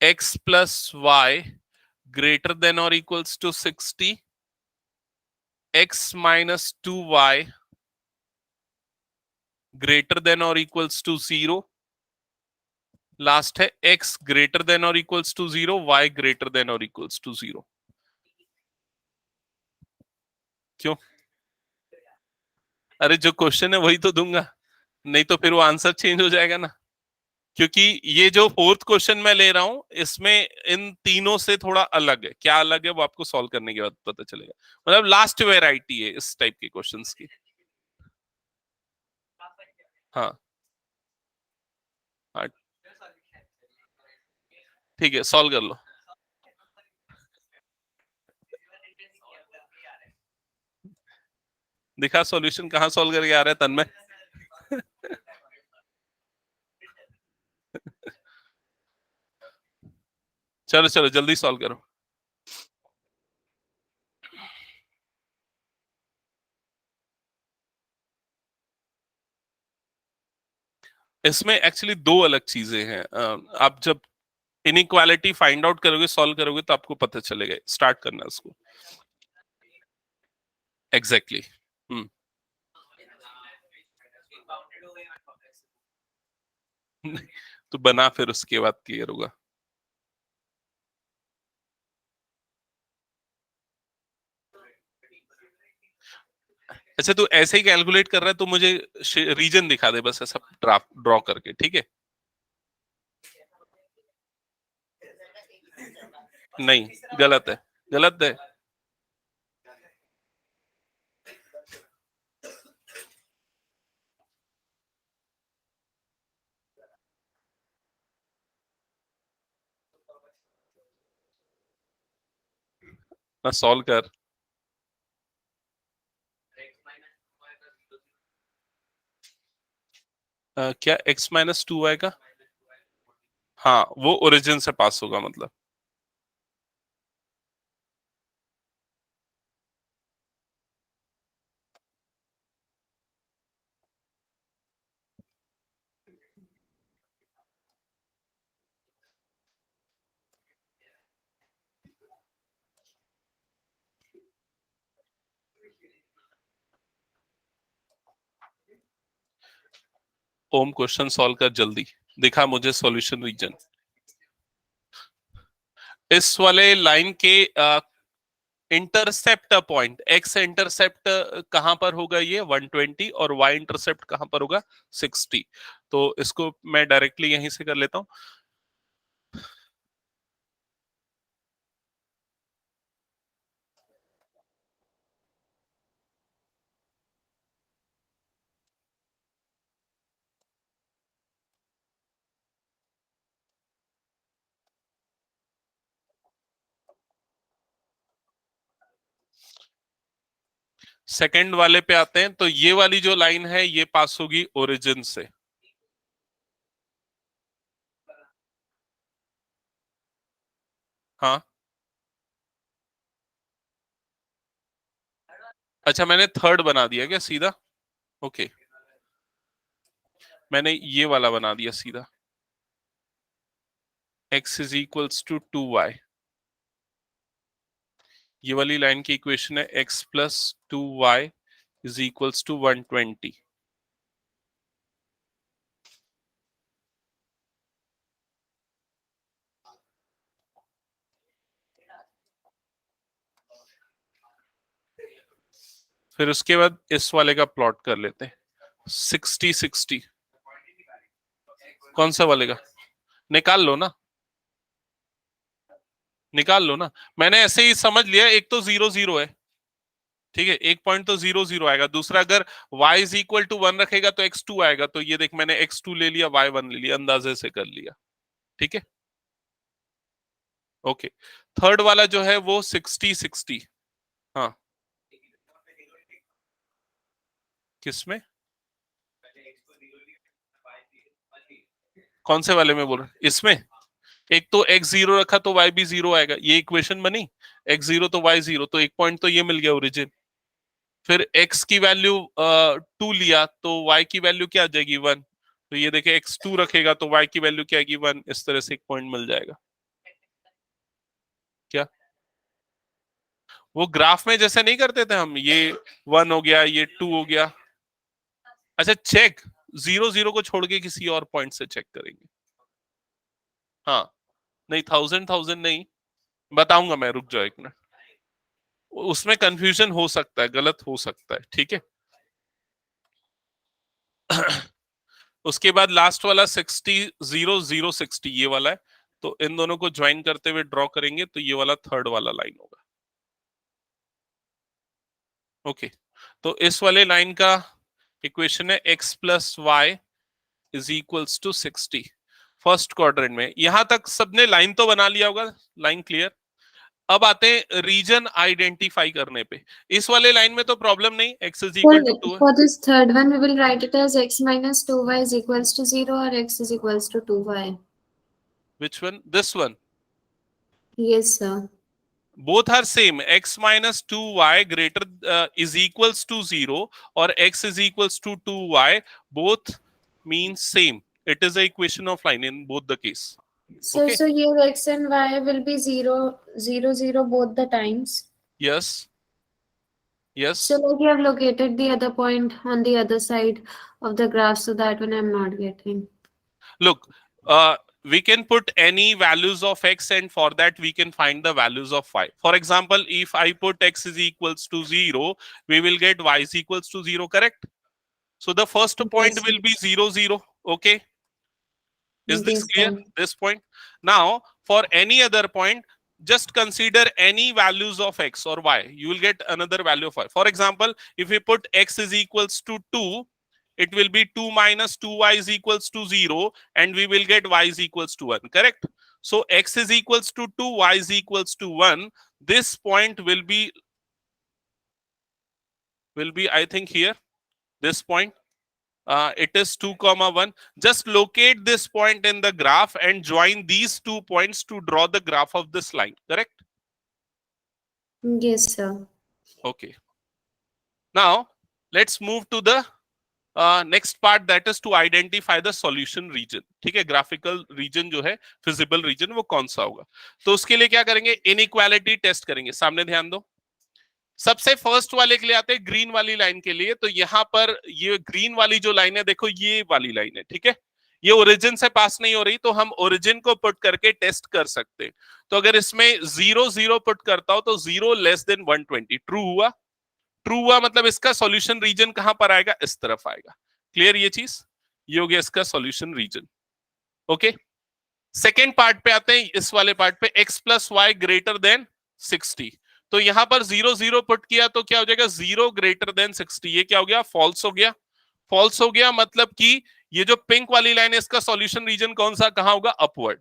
x plus y greater than or equals to 60, x minus 2y greater than or equals to 0, last है x greater than और equals to 0, y greater than और equals to 0। क्यों? अरे जो question है वही तो दूंगा, नहीं तो फिर वो आंसर चेंज हो जाएगा ना। क्योंकि ये जो फोर्थ क्वेश्चन मैं ले रहा हूं इसमें इन तीनों से थोड़ा अलग है। क्या अलग है वो आपको सॉल्व करने के बाद पता चलेगा। मतलब लास्ट वेराइटी है इस टाइप के क्वेश्चंस की। हाँ हाँ ठीक है, सॉल्व कर लो। दिखा सॉल्यूशन कहाँ सॉल्व करके आ रहा है तन्मय। चलो चलो जल्दी सॉल्व करो। इसमें एक्चुअली दो अलग चीजें हैं। आप जब इनइक्वालिटी फाइंड आउट करोगे, सॉल्व करोगे तो आपको पता चलेगा। स्टार्ट करना उसको। एग्जैक्टली तो बना फिर उसके बाद क्लियर होगा। अच्छा तू ऐसे ही कैलकुलेट कर रहा है तो मुझे रीजन दिखा दे बस, ऐसा ड्रॉ करके, ठीक है? नहीं, गलत है, गलत है। ना सॉल्व कर। क्या x माइनस 2 आएगा? हाँ वो ओरिजिन से पास होगा मतलब। ओम क्वेश्चन सॉल्व कर जल्दी, दिखा मुझे सॉल्यूशन रीजन। इस वाले लाइन के इंटरसेप्ट पॉइंट, एक्स इंटरसेप्ट कहां पर होगा? ये 120 और वाई इंटरसेप्ट कहां पर होगा? 60। तो इसको मैं डायरेक्टली यहीं से कर लेता हूं। सेकंड वाले पे आते हैं, तो ये वाली जो लाइन है ये पास होगी ओरिजिन से। हाँ अच्छा मैंने थर्ड बना दिया क्या सीधा? ओके मैंने ये वाला बना दिया सीधा। x is equals to 2y। ये वाली लाइन की इक्वेशन है x plus 2y is equals to 120। फिर उसके बाद इस वाले का प्लॉट कर लेते हैं। 60-60 कौन सा वाले का? निकाल लो ना, निकाल लो ना। मैंने ऐसे ही समझ लिया, एक तो 0-0 है, ठीक है, एक पॉइंट तो 0-0 आएगा। दूसरा अगर y इज इक्वल टू 1 रखेगा तो x2 आएगा। तो ये देख मैंने x2 ले लिया, y1 ले लिया, अंदाजे से कर लिया, ठीक है। ओके थर्ड वाला जो है वो 60-60। हाँ किसमें? कौन से वाले में बोल रहे? इसमें एक तो x 0 रखा तो y भी 0 आएगा, ये इक्वेशन बनी। x 0 तो y 0, तो एक पॉइंट तो ये मिल गया ओरिजिन। फिर x की वैल्यू 2 लिया तो y की वैल्यू क्या आ जाएगी 1। तो ये देखे x 2 रखेगा तो y की वैल्यू क्या आएगी 1। इस तरह से एक पॉइंट मिल जाएगा। क्या वो ग्राफ में जैसे नहीं करते थे हम, ये 1 हो गया, ये 2 हो गया। अच्छा चेक 0 0 को छोड़ के किसी और पॉइंट से चेक करेंगे। हाँ नहीं 1000 नहीं, बताऊंगा मैं, रुक जाओ एक मिनट। उसमें कंफ्यूजन हो सकता है, गलत हो सकता है, ठीक है। उसके बाद लास्ट वाला 60 0 0 60 ये वाला है। तो इन दोनों को ज्वाइन करते हुए ड्रॉ करेंगे तो ये वाला थर्ड वाला लाइन होगा। ओके, तो इस वाले लाइन का इक्वेशन है x plus y is equals to 60 first quadrant में। यहां तक सबने लाइन तो बना लिया होगा, लाइन क्लियर। अब आते हैं रीजन आइडेंटिफाई करने पे। इस वाले लाइन में तो प्रॉब्लम नहीं, x इज इक्वल टू 2 है। For this third one, we will write it as x minus 2y is equals to 0 or x is equals to 2y. Which one? This one. Yes, sir. Both are same. X minus 2y greater is equals to 0 or x is equals to 2y. Both mean same. It is a equation of line in both the case. So, Okay. so here x and y will be 0, 0, 0 both the times. Yes. Yes. So like you have located the other point on the other side of the graph, so that one I'm not getting. Look, we can put any values of x and for that we can find the values of y. For example, if I put x is equals to 0, we will get y is equals to 0, correct? So the first point Yes. will be 0, 0. Okay. Is this Yes, clear? sir. This point. Now, for any other point, just consider any values of x or y. You will get another value of y. For example, if we put x is equals to 2, it will be 2 minus 2y is equals to 0, and we will get y is equals to 1. Correct? So x is equals to 2, y is equals to 1. This point will be I think here, this point. It is 2 comma 1. Just locate this point in the graph and join these 2 points to draw the graph of this line. Correct? Yes, sir. Okay. Now let's move to the next part, that is to identify the solution region. ठीक है, graphical region जो है, feasible region, वो कौन सा होगा। तो उसके लिए क्या करेंगे, inequality test करेंगे। सामने ध्यान दो। सबसे फर्स्ट वाले के लिए आते हैं ग्रीन वाली लाइन के लिए। तो यहां पर ये ग्रीन वाली जो लाइन है, देखो ये वाली लाइन है, ठीक है। ये ओरिजिन से पास नहीं हो रही, तो हम ओरिजिन को पुट करके टेस्ट कर सकते हैं। तो अगर इसमें 0 0 पुट करता हूं तो 0 लेस देन 120 ट्रू हुआ। ट्रू हुआ मतलब इसका सॉल्यूशन रीजन कहां पर आएगा, इस तरफ आएगा। क्लियर ये चीज, ये हो गया इसका solution region. Okay, second part पे आते हैं, इस वाले पार्ट पे, x plus y greater than 60। तो यहां पर 0 0 पुट किया तो क्या हो जाएगा, 0 ग्रेटर देन 60। ये क्या हो गया, फॉल्स हो गया। फॉल्स हो गया मतलब कि ये जो पिंक वाली लाइन है, इसका सॉल्यूशन रीजन कौन सा, कहां होगा, अपवर्ड।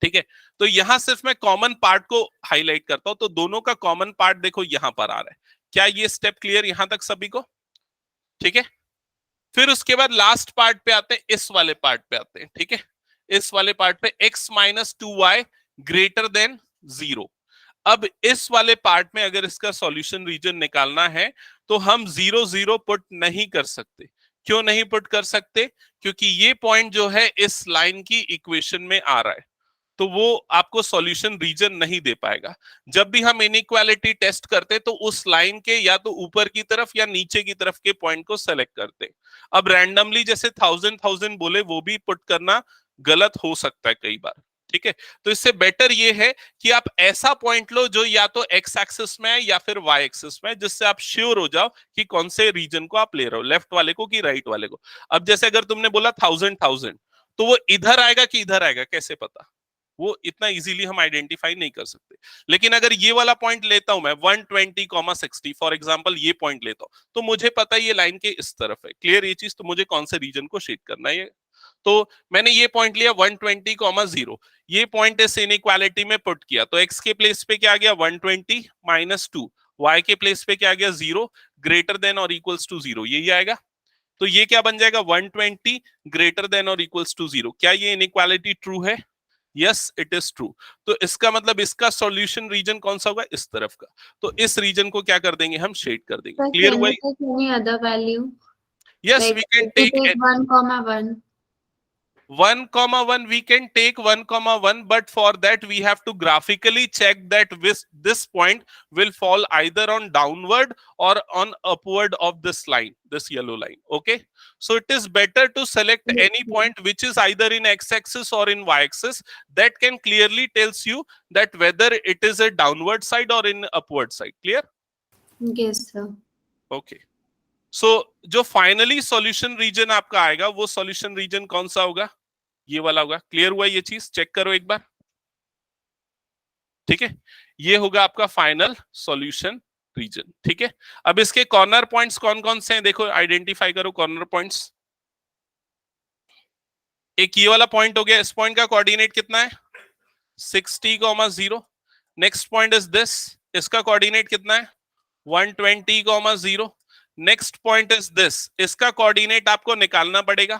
ठीक है, तो यहां सिर्फ मैं कॉमन पार्ट को हाईलाइट करता हूं। तो दोनों का कॉमन पार्ट देखो यहां पर आ रहा है। क्या ये स्टेप क्लियर यहां तक सभी को? ठीक है, फिर उसके बाद लास्ट पार्ट पे आते हैं, इस वाले पार्ट पे आते हैं। ठीक है, इस वाले पार्ट पे x minus 2y greater than 0। अब इस वाले पार्ट में अगर इसका सॉल्यूशन रीजन निकालना है तो हम 0 0 पुट नहीं कर सकते। क्यों नहीं पुट कर सकते? क्योंकि ये पॉइंट जो है इस लाइन की इक्वेशन में आ रहा है, तो वो आपको सॉल्यूशन रीजन नहीं दे पाएगा। जब भी हम इनइक्वालिटी टेस्ट करते तो उस लाइन के या तो ऊपर की तरफ या नीचे की तरफ के पॉइंट को सेलेक्ट करते। अब रैंडमली जैसे 1000 बोले वो भी पुट करना गलत हो सकता है कई बार। ठीक है, तो इससे बेटर ये है कि आप ऐसा पॉइंट लो जो या तो एक्स एक्सिस में है या फिर वाई एक्सिस में, जिससे आप श्योर हो जाओ कि कौन से रीजन को आप ले रहे हो, लेफ्ट वाले को कि राइट वाले को। अब जैसे अगर तुमने बोला 1000 तो वो इधर आएगा कि इधर आएगा, कैसे पता? वो इतना इजीली हम आइडेंटिफाई नहीं कर सकते। लेकिन अगर ये वाला पॉइंट लेता हूं मैं 120,60 फॉर एग्जांपल, ये पॉइंट लेता हूं तो मुझे पता है ये लाइन के इस तरफ है। क्लियर ये चीज? तो मुझे कौन से रीजन को शेड करना है। तो मैंने ये पॉइंट लिया 120,0। ये पॉइंट इस इनइक्वालिटी में पुट किया तो x के प्लेस पे क्या आ गया, 120 माइनस 2। y के प्लेस पे क्या आ गया, 0 ग्रेटर देन और इक्वल्स टू 0, यही आएगा। तो ये क्या बन जाएगा, 120 ग्रेटर देन और इक्वल्स टू 0। क्या ये इनइक्वालिटी ट्रू है? Yes it is true. तो इसका मतलब इसका सॉल्यूशन रीजन कौन सा होगा, इस तरफ का। तो इस रीजन को क्या कर देंगे हम, शेड कर देंगे। But क्लियर can हुआ? we take any other value? Yes Like we can if we take take 1,1. 1,1, we can take 1,1, but for that we have to graphically check that this point will fall either on downward or on upward of this line, this yellow line. Okay, so it is better to select Yes, any sir. point which is either in x-axis or in y-axis. That can clearly tells you that whether it is a downward side or in upward side. Clear? Yes, sir. Okay. So जो finally solution region आपका आएगा वो solution region कौन सा होगा, ये वाला होगा। क्लियर हुआ ये चीज, चेक करो एक बार। ठीक है, ये होगा आपका फाइनल सॉल्यूशन रीजन। ठीक है, अब इसके कॉर्नर पॉइंट्स कौन कौन से हैं, देखो आइडेंटिफाई करो कॉर्नर पॉइंट्स। एक ये वाला पॉइंट हो गया, इस पॉइंट का कोऑर्डिनेट कितना है 60,0। नेक्स्ट पॉइंट इज दिस, इसका कोऑर्डिनेट कितना है 120,0। नेक्स्ट पॉइंट इज दिस, इसका कोऑर्डिनेट आपको निकालना पड़ेगा।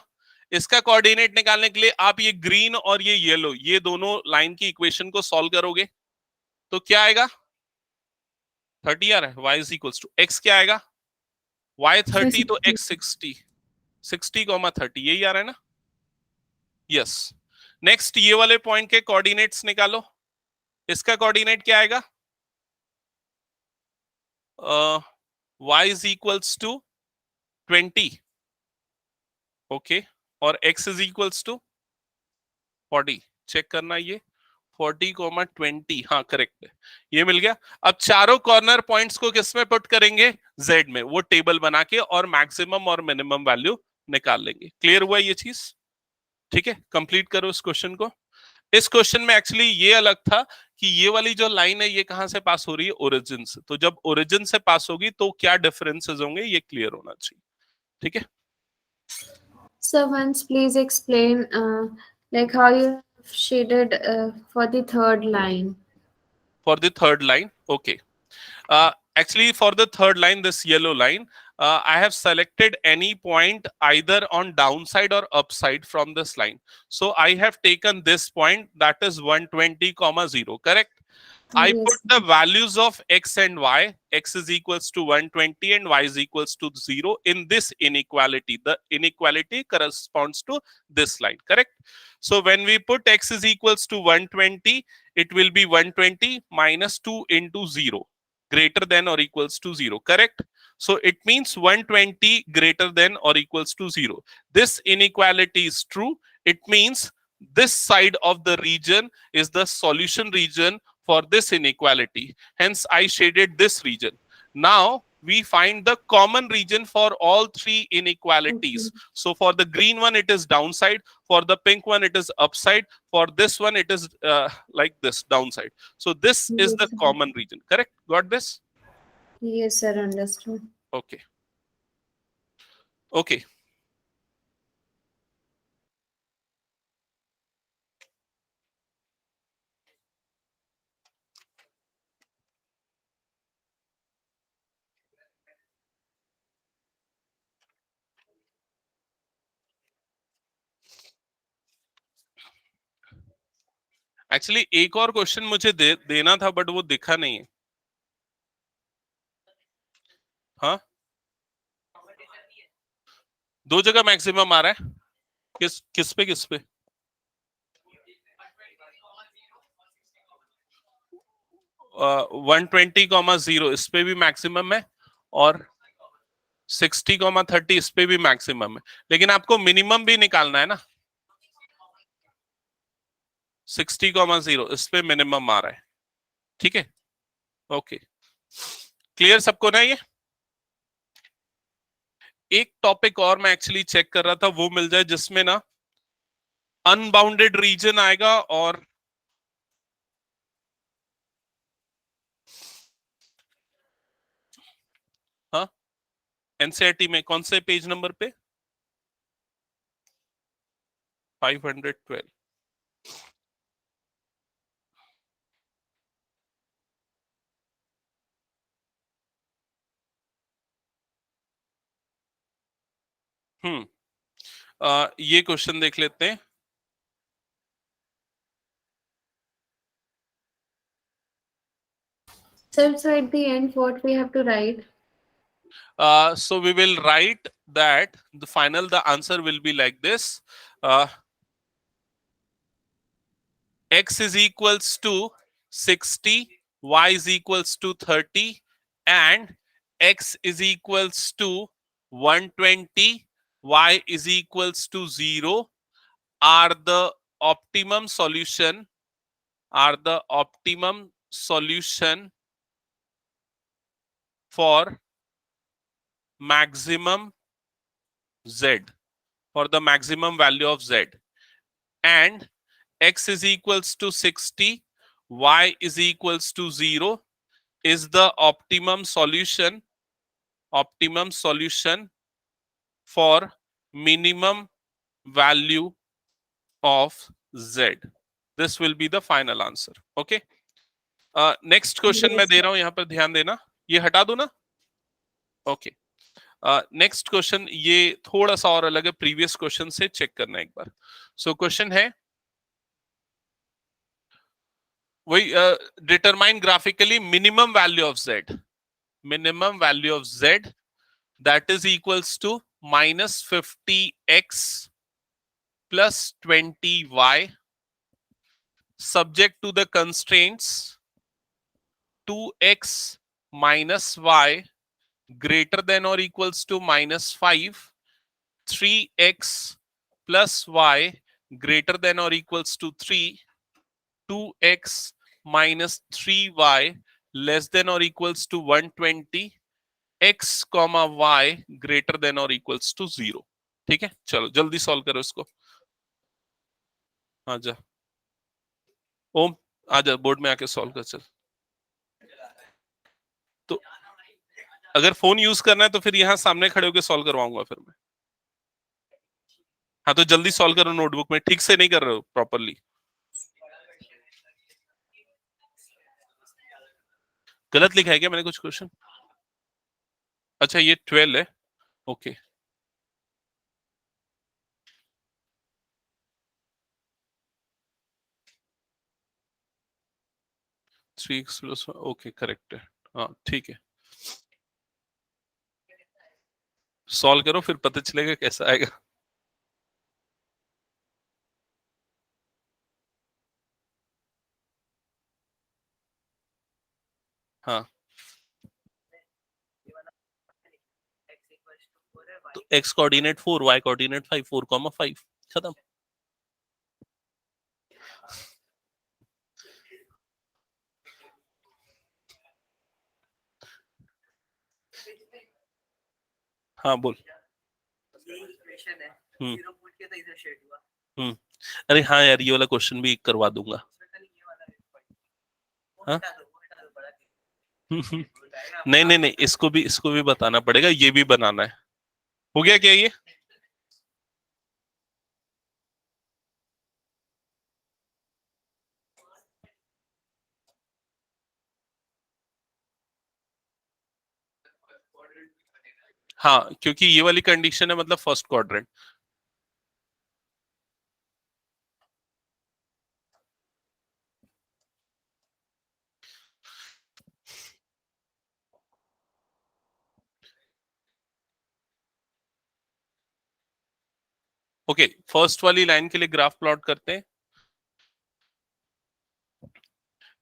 इसका कोऑर्डिनेट निकालने के लिए आप ये ग्रीन और ये येलो, ये दोनों लाइन की इक्वेशन को सॉल्व करोगे तो क्या आएगा 30 आ रहा है, y is equals to x क्या आएगा y 30 तो x 60, 60,30 यही आ रहा है ना। यस, नेक्स्ट ये वाले पॉइंट के कोऑर्डिनेट्स निकालो। इसका कोऑर्डिनेट क्या आएगा y is equals to 20, okay, और x is equals to 40। Check करना ये 40,20, हाँ करेक्ट है, ये मिल गया। अब चारों कॉर्नर पॉइंट्स को किस में पुट करेंगे, z में, वो टेबल बना के, और मैक्सिमम और मिनिमम वैल्यू निकाल लेंगे। क्लियर हुआ ये चीज? ठीक है, कंप्लीट करो इस क्वेश्चन को। इस क्वेश्चन में एक्चुअली ये अलग था कि ये वाली जो लाइन है ये कहां से पास हो रही है, ओरिजिन से। तो जब ओरिजिन से पास होगी तो क्या डिफरेंसेस होंगे ये क्लियर होना चाहिए। ठीक है, So once please explain like how you have shaded for the third line. for the third line, okay. Actually for the third line, this yellow line, I have selected any point either on downside or upside from this line. So I have taken this point, that is 120,0, correct? I Yes. put the values of x and y, x is equals to 120 and y is equals to 0 in this inequality. The inequality corresponds to this line, correct? So when we put x is equals to 120, it will be 120 minus 2 into 0, greater than or equals to 0, correct? So it means 120 greater than or equals to 0. This inequality is true. It means this side of the region is the solution region for this inequality. Hence, I shaded this region. Now, we find the common region for all three inequalities. Okay. So, for the green one, it is downside. For the pink one, it is upside. For this one, it is like this, downside. So, this is the Yes, sir. common region. Correct? Got this? Yes, sir, understood. Okay. Okay. Actually एक और question मुझे देना था but वो दिखा नहीं है। हाँ, दो जगह मैक्सिमम आ रहा है, किस किस पे किस पे? 120,0 इस पे भी मैक्सिमम है और 60,30 इस पे भी मैक्सिमम है, लेकिन आपको मिनिमम भी निकालना है ना। 60,0 इस पे मिनिमम आ रहा है, ठीक है, ओके, क्लियर सबको ना? ये एक टॉपिक और मैं एक्चुअली चेक कर रहा था, वो मिल जाए जिसमें ना अनबाउंडेड रीजन आएगा और हाँ, एनसीईआरटी में कौन से पेज नंबर पे? 512। ये क्वेश्चन देख लेते हैं। So at the end, what we have to write? So we will write that the answer will be like this. X is equals to 60, y is equals to 30, and x is equals to 120, y is equals to 0 are the optimum solution for maximum z, for the maximum value of z, and x is equals to 60, y is equals to 0 is the optimum solution for minimum value of z. This will be the final answer. Okay. Next question मैं Yes, दे रहा हूं, यहां पर ध्यान देना. ये हटा दो ना. ओके. नेक्स्ट क्वेश्चन ये थोड़ा सा और अलग है, प्रीवियस क्वेश्चन से चेक करना एक बार. सो क्वेश्चन है वही, determine graphically minimum value of z that is equals to minus 50x plus 20y subject to the constraints 2x minus y greater than or equals to minus 5, 3x plus y greater than or equals to 3, 2x minus 3y less than or equals to 120, x comma y greater than or equals to 0. ठीक है, चलो जल्दी solve करो इसको. आजा ओम, आजा board में आके सॉल्व कर. चल, तो अगर फोन यूज करना है तो फिर यहाँ सामने खड़े होकर सॉल्व करवाऊंगा फिर मैं. हाँ तो जल्दी सॉल्व करो नोटबुक में, ठीक से नहीं कर रहे हो प्रॉपरली. गलत लिखा है क्या मैंने कुछ क्वेश्चन? अच्छा ये 12 है. Okay. Three x plus, okay correct है. हाँ ठीक है, सॉल्व करो फिर पता चलेगा कैसा आएगा. हाँ तो x कोऑर्डिनेट 4, y कोऑर्डिनेट 5, 4,5 खत्म. हाँ बोल. हम्म. अरे हाँ यार, ये वाला क्वेश्चन भी करवा दूंगा. हाँ नहीं नहीं नहीं, इसको भी बताना पड़ेगा, ये भी बनाना है. हो गया क्या ये? हाँ क्योंकि ये वाली कंडीशन है, मतलब फर्स्ट क्वाड्रेंट. ओके, फर्स्ट वाली लाइन के लिए ग्राफ प्लॉट करते हैं.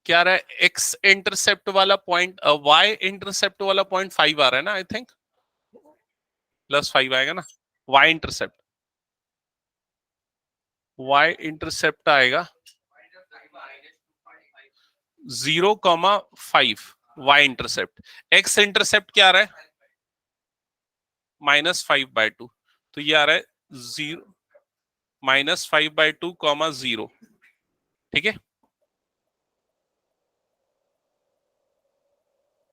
क्या आ रहा है? एक्स इंटरसेप्ट वाला पॉइंट, वाई इंटरसेप्ट वाला पॉइंट 5 आ रहा है ना, आई थिंक +5 आएगा ना. वाई इंटरसेप्ट आएगा 0,5 वाई इंटरसेप्ट. एक्स इंटरसेप्ट क्या आ रहा है? -5/2. तो ये आ रहा है 5/2, 0. ठीक है,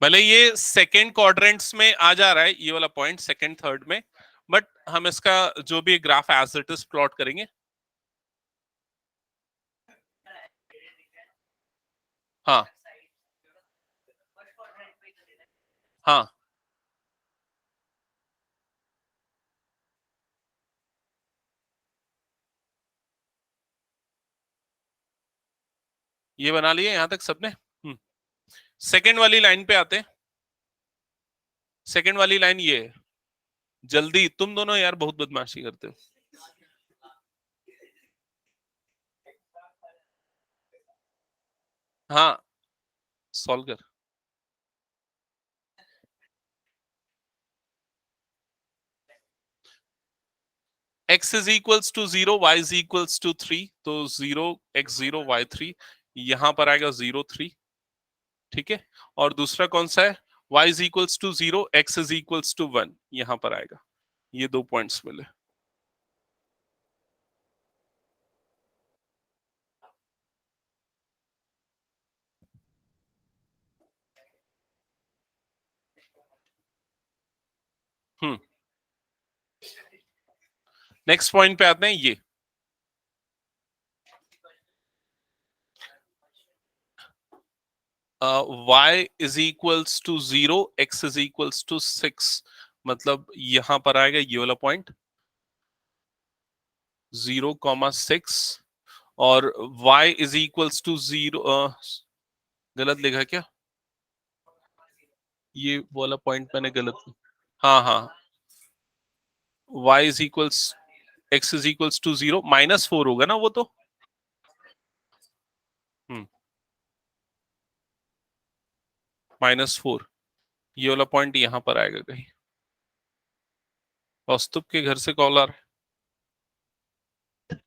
भले ये सेकेंड क्वाड्रेंट्स में आ जा रहा है ये वाला पॉइंट, सेकेंड थर्ड में, बट हम इसका जो भी graph as it is plot करेंगे. हाँ हाँ ये बना लिए यहां तक सबने. सेकेंड वाली लाइन पे आते हैं। सेकेंड वाली लाइन ये है, जल्दी, तुम दोनों यार बहुत बदमाशी करते हो। हाँ सॉल्व कर। x is equals to 0, y is equals to 3, तो 0 x0 y3, यहां पर आएगा 0 3, ठीक है। और दूसरा कौन सा है, y is equals to 0, x is equals to 1, यहां पर आएगा। ये 2 पॉइंट्स मिले। नेक्स्ट पॉइंट पे आते हैं, ये y is equals to 0, x is equals to 6, मतलब यहां पर आएगा ये वाला पॉइंट 0,6, और y इज इक्वल्स टू 0, गलत लिखा क्या, ये वाला पॉइंट मैंने गलत, हाँ हाँ, y is equals x is equals to 0, -4 होगा ना वो तो, -4, ये वाला पॉइंट यहां पर आएगा कहीं। कौस्तुभ के घर से कॉल आ रहा है,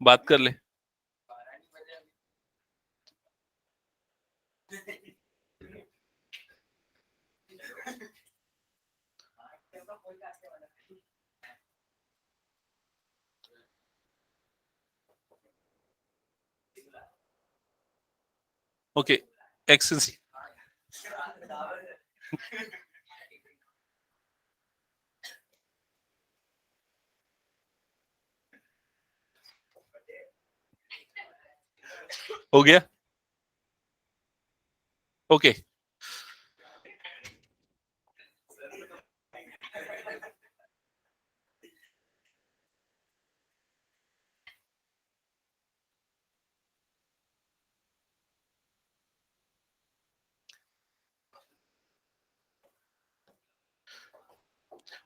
बात कर ले। ओके, x इज हो गया, ओके।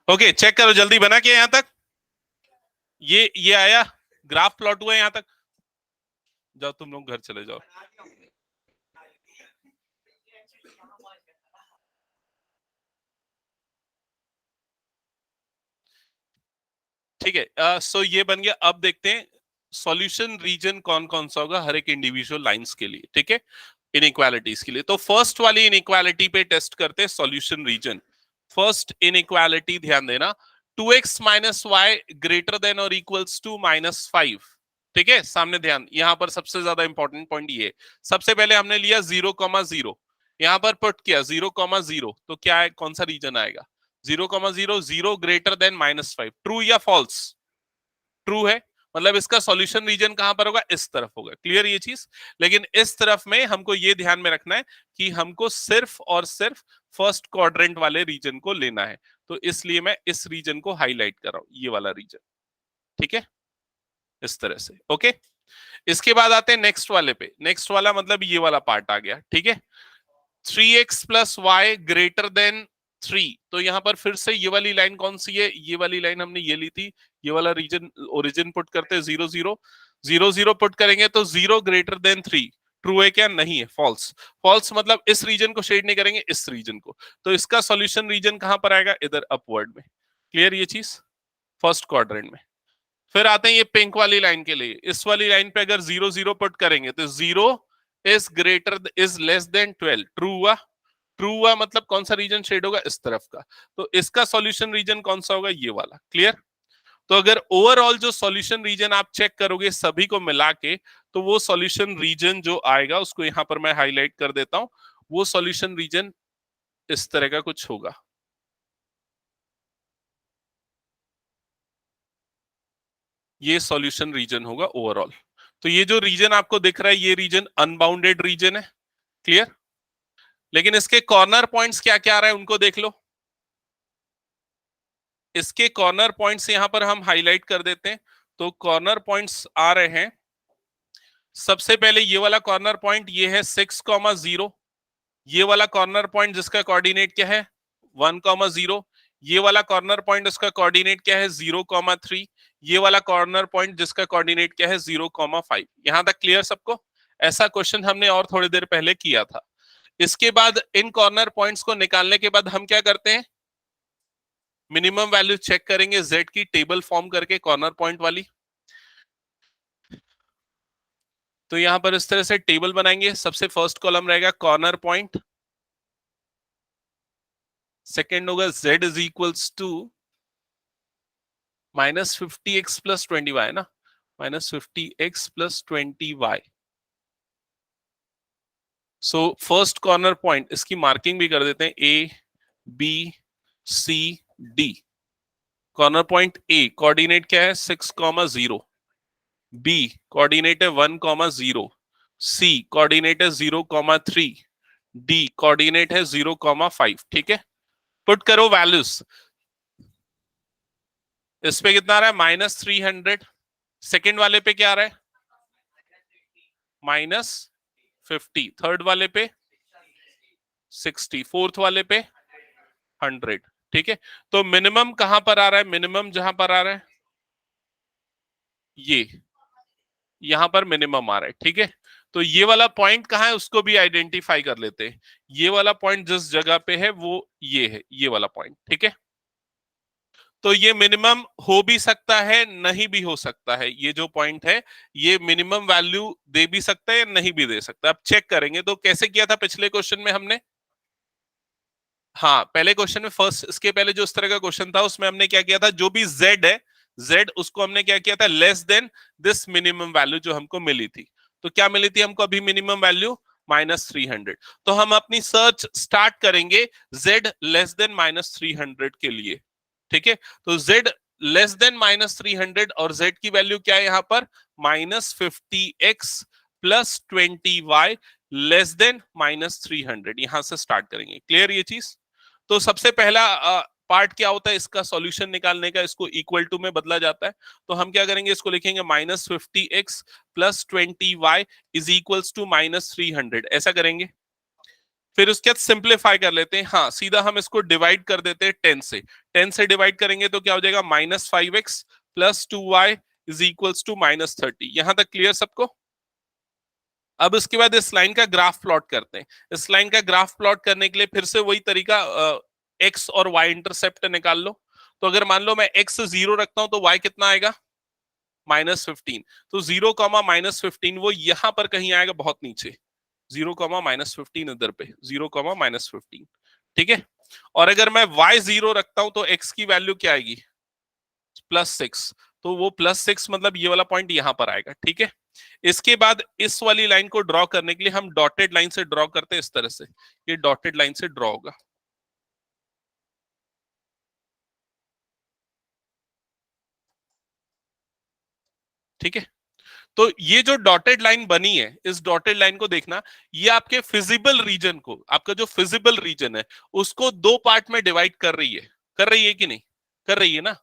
ओके, चेक करो जल्दी, बना के यहां तक, ये आया, ग्राफ प्लॉट हुआ यहां तक, जाओ तुम लोग घर चले जाओ। ठीक है, सो ये बन गया। अब देखते हैं सॉल्यूशन रीजन कौन कौन सा होगा हर एक इंडिविजुअल लाइंस के लिए, ठीक है, इनइक्वालिटीज के लिए। तो फर्स्ट वाली इनइक्वालिटी पे टेस्ट करते हैं सॉल्यूशन रीजन। फर्स्ट इनइक्वालिटी ध्यान देना, 2x minus y greater than और इक्वल्स टू -5, ठीक है। सामने ध्यान, यहां पर सबसे ज्यादा इंपॉर्टेंट पॉइंट ये, सबसे पहले हमने लिया 0,0, यहां पर पुट किया 0,0, तो क्या है, कौन सा रीजन आएगा, 0,0, 0 ग्रेटर देन -5, ट्रू या फॉल्स, ट्रू है, मतलब इसका सॉल्यूशन रीजन कहां पर होगा, इस तरफ होगा, क्लियर ये चीज। लेकिन इस तरफ में हमको ये ध्यान में रखना है कि हमको सिर्फ और सिर्फ फर्स्ट क्वाड्रेंट वाले रीजन को लेना है, तो इसलिए मैं इस रीजन को हाईलाइट कर रहा हूं, ये वाला रीजन, ठीक है, इस तरह से, ओके। इसके बाद आते हैं नेक्स्ट वाले पे, नेक्स्ट वाला मतलब ये वाला पार्ट आ गया, ठीक है। 3x plus y greater then 3, तो यहां पर फिर से ये वाली लाइन कौन सी है, ये वाली लाइन हमने ये ली थी, ये वाला रीजन ओरिजिन पुट करते हैं 0 0 0 0 पुट करेंगे तो 0 ग्रेटर देन 3, ट्रू है क्या, नहीं है, फॉल्स। फॉल्स मतलब इस रीजन को शेड नहीं करेंगे, इस रीजन को, तो इसका सॉल्यूशन रीजन कहां पर आएगा, इधर अपवर्ड में, क्लियर ये चीज, फर्स्ट क्वाड्रेंट में। फिर आते हैं ये पिंक वाली लाइन के लिए, इस वाली लाइन पे अगर 0 0 पुट करेंगे तो 0 इज लेस देन 12, ट्रू हुआ, ट्रू हुआ मतलब कौन सा रीजन शेड होगा, इस तरफ का, तो इसका सॉल्यूशन रीजन कौन सा होगा, ये वाला, क्लियर। तो अगर ओवरऑल जो सॉल्यूशन रीजन आप चेक करोगे सभी को मिला के, तो वो सॉल्यूशन रीजन जो आएगा उसको यहां पर मैं हाईलाइट कर देता हूं, वो सॉल्यूशन रीजन इस तरह का कुछ होगा, ये सॉल्यूशन रीजन होगा ओवरऑल। तो ये जो रीजन आपको दिख रहा है ये रीजन अनबाउंडेड रीजन है, क्लियर। लेकिन इसके कॉर्नर पॉइंट्स क्या क्या आ रहा है उनको देख लो, इसके कॉर्नर पॉइंट्स यहां पर हम हाईलाइट कर देते हैं। तो कॉर्नर पॉइंट्स आ रहे हैं, सबसे पहले ये वाला कॉर्नर पॉइंट ये है 6,0, ये वाला कॉर्नर पॉइंट जिसका कोऑर्डिनेट क्या है 1,0, ये वाला कॉर्नर पॉइंट उसका कोऑर्डिनेट क्या है 0,3, ये वाला कॉर्नर पॉइंट जिसका कोऑर्डिनेट क्या है 0,5। यहां तक क्लियर सबको? ऐसा क्वेश्चन हमने और थोड़ी देर पहले किया था। इसके बाद इन कॉर्नर पॉइंट्स को निकालने के बाद हम क्या करते हैं, मिनिमम वैल्यू चेक करेंगे z की टेबल फॉर्म करके कॉर्नर पॉइंट वाली। तो यहां पर इस तरह से टेबल बनाएंगे। सबसे फर्स्ट कॉलम रहेगा कॉर्नर पॉइंट, सेकेंड होगा z is equals to -50x plus 20y ना, -50x plus 20y। So first corner point, इसकी मार्किंग भी कर देते हैं A B C D। Corner point A coordinate क्या है 6,0, B कोऑर्डिनेट है 1,0, C कोऑर्डिनेट है 0,3, D कोऑर्डिनेट है 0,5। ठीक है, पुट करो वैल्यूज। इस पे कितना आ रहा है -300, सेकेंड वाले पे क्या आ रहा है -50, थर्ड वाले पे 60, फोर्थ वाले पे 100। ठीक है, तो मिनिमम कहां पर आ रहा है, मिनिमम जहां पर आ रहा है ये यहां पर मिनिमम आ रहा है। ठीक है, तो ये वाला पॉइंट कहां है उसको भी आइडेंटिफाई कर लेते हैं। ये वाला पॉइंट जिस जगह पे है वो ये है, ये वाला पॉइंट। ठीक है, तो ये मिनिमम हो भी सकता है नहीं भी हो सकता है। ये जो पॉइंट है ये मिनिमम वैल्यू दे भी सकता है या नहीं भी दे सकता। अब चेक करेंगे तो कैसे किया था पिछले क्वेश्चन में हमने। हाँ, पहले क्वेश्चन में फर्स्ट, इसके पहले जो इस तरह का क्वेश्चन था उसमें हमने क्या किया था, जो भी z है z उसको हमने क्या किया था less than this minimum value जो हमको मिली थी। तो क्या मिली थी हमको अभी मिनिमम वैल्यू -300। तो हम अपनी सर्च स्टार्ट करेंगे z लेस देन -300 के लिए। ठीक है, तो z लेस देन -300 और z की वैल्यू क्या है यहाँ पर -50x plus 20y less than -300। यहां से स्टार्ट करेंगे। क्लियर ये चीज? तो सबसे पहला पार्ट क्या होता है इसका सॉल्यूशन निकालने का, इसको इक्वल टू में बदला जाता है। तो हम क्या करेंगे, इसको लिखेंगे -50x plus 20y is equals to -300, ऐसा करेंगे। फिर उसके बाद सिंप्लीफाई कर लेते हैं। हाँ, सीधा हम इसको डिवाइड कर देते हैं 10 से। 10 से डिवाइड करेंगे तो क्या हो जाएगा -5x plus 2y is equals to -30। यहां तक क्लियर सबको? अब इसके बाद इस लाइन का ग्राफ प्लॉट करते हैं। इस लाइन का ग्राफ प्लॉट करने के लिए फिर से वही तरीका, एक्स और वाई इंटरसेप्ट निकाल लो। तो अगर मान लो मैं एक्स 0 रखता हूं तो वाई कितना आएगा -15। तो 0, -15 वो यहां पर कहीं आएगा बहुत नीचे, 0, -15 इधर पे 0, -15। ठीक है, और अगर मैं y 0 रखता हूं तो x की वैल्यू क्या आएगी +6। तो वो +6 मतलब ये वाला पॉइंट यहां पर आएगा। ठीक है, इसके बाद इस वाली लाइन को ड्रॉ करने के लिए हम डॉटेड लाइन से ड्रॉ करते हैं। इस तरह से ये डॉटेड लाइन से ड्रॉ होगा। ठीक है, तो ये जो डॉटेड लाइन बनी है, इस डॉटेड लाइन को देखना, ये आपके फिजिबल रीजन को, आपका जो फिजिबल रीजन है उसको दो पार्ट में डिवाइड कर रही है कि नहीं, कर रही है ना।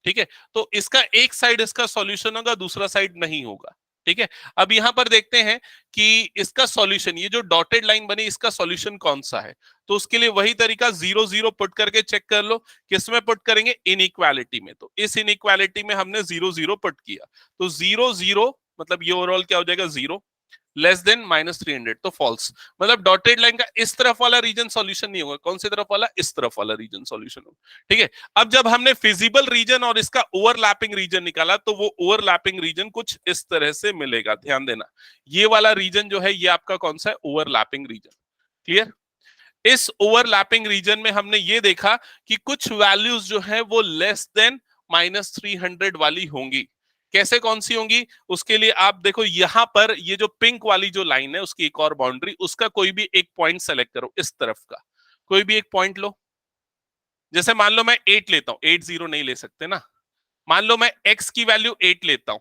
ठीक है, तो इसका एक साइड इसका सॉल्यूशन होगा, दूसरा साइड नहीं होगा। ठीक है, अब यहां पर देखते हैं कि इसका सॉल्यूशन, ये जो डॉटेड लाइन बनी इसका सॉल्यूशन कौन सा है। तो उसके लिए वही तरीका 0 0 पुट करके चेक कर लो। किसमें पुट करेंगे, इनइक्वालिटी में। तो इस इनइक्वालिटी में हमने 0 0 पुट किया, तो 0 0 मतलब ये ओवरऑल क्या हो जाएगा 0 लेस देन -300, तो फॉल्स। मतलब डॉटेड लाइन का इस तरफ वाला रीजन सॉल्यूशन नहीं होगा। कौन सी तरफ वाला, इस तरफ वाला रीजन सॉल्यूशन होगा। ठीक है, अब जब हमने फिजिबल रीजन और इसका ओवरलैपिंग रीजन निकाला तो वो ओवरलैपिंग रीजन कुछ इस तरह से मिलेगा। ध्यान देना, ये वाला रीजन जो है ये आपका कौन सा है, ओवरलैपिंग रीजन। क्लियर? इस ओवरलैपिंग रीजन में हमने ये देखा कि कुछ वैल्यूज जो है वो लेस देन -300 वाली होंगी। कैसे, कौन सी होंगी, उसके लिए आप देखो यहां पर ये जो पिंक वाली जो लाइन है उसकी एक और बाउंड्री, उसका कोई भी एक पॉइंट सेलेक्ट करो, इस तरफ का कोई भी एक पॉइंट लो। जैसे मान लो मैं 8 लेता हूं, 8 0 नहीं ले सकते ना। मान लो मैं x की वैल्यू 8 लेता हूं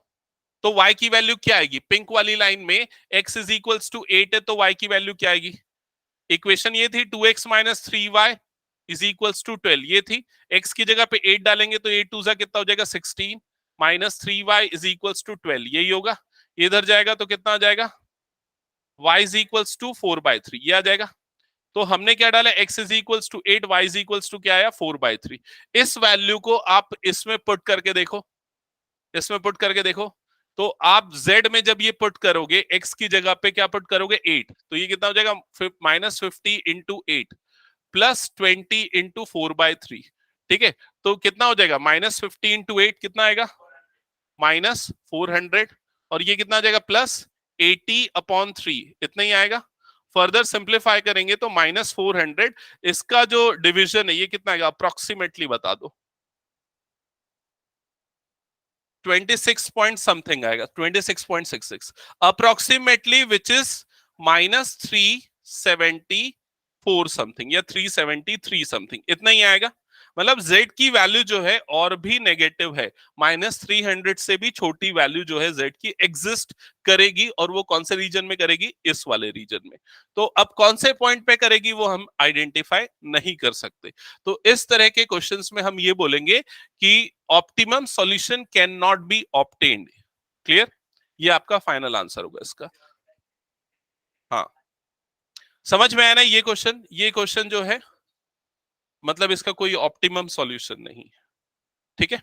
तो y की वैल्यू क्या आएगी, पिंक वाली लाइन में x इज इक्वल्स टू 8 है तो y की वैल्यू क्या आएगी। इक्वेशन ये थी 2x - 3y is equals to 12, ये थी। x की जगह पे 8 डालेंगे तो 8 2 कितना हो जाएगा 16 -3y इज इक्वल्स टू 12, यही होगा। इधर जाएगा तो कितना आ जाएगा y इज इक्वल्स टू 4/3, ये आ जाएगा। तो हमने क्या डाला, x is equals to 8, y is equals to क्या आया 4/3। इस वैल्यू को आप इसमें पुट करके देखो, इसमें पुट करके देखो, तो आप z में जब ये पुट करोगे x की जगह पे क्या पुट करोगे 8, तो ये कितना हो जाएगा -50 इंटू 8 प्लस 20 इंटू 4/3। ठीक है, तो कितना हो जाएगा -50 इंटू 8 कितना आएगा -400, और ये कितना आ जाएगा +80/3, इतना ही आएगा। फर्दर सिंप्लीफाई करेंगे तो -400, इसका जो डिवीजन है ये कितना आएगा अप्रोक्सीमेटली बता दो, 26 पॉइंट समथिंग आएगा, 26.66 अप्रोक्सीमेटली, विच इज -374 समथिंग या 373 समथिंग, इतना ही आएगा। मतलब z की वैल्यू जो है और भी नेगेटिव है, -300 से भी छोटी वैल्यू जो है z की एग्जिस्ट करेगी, और वो कौन से रीजन में करेगी, इस वाले रीजन में। तो अब कौन से पॉइंट पे करेगी वो हम आइडेंटिफाई नहीं कर सकते। तो इस तरह के क्वेश्चंस में हम ये बोलेंगे कि optimum solution can not be obtained. Clear, ये आपका फाइनल आंसर होगा इसका। हाँ, समझ में आया ना ये क्वेश्चन? ये क्वेश्चन जो है मतलब इसका कोई ऑप्टिमम सॉल्यूशन नहीं है। ठीक है,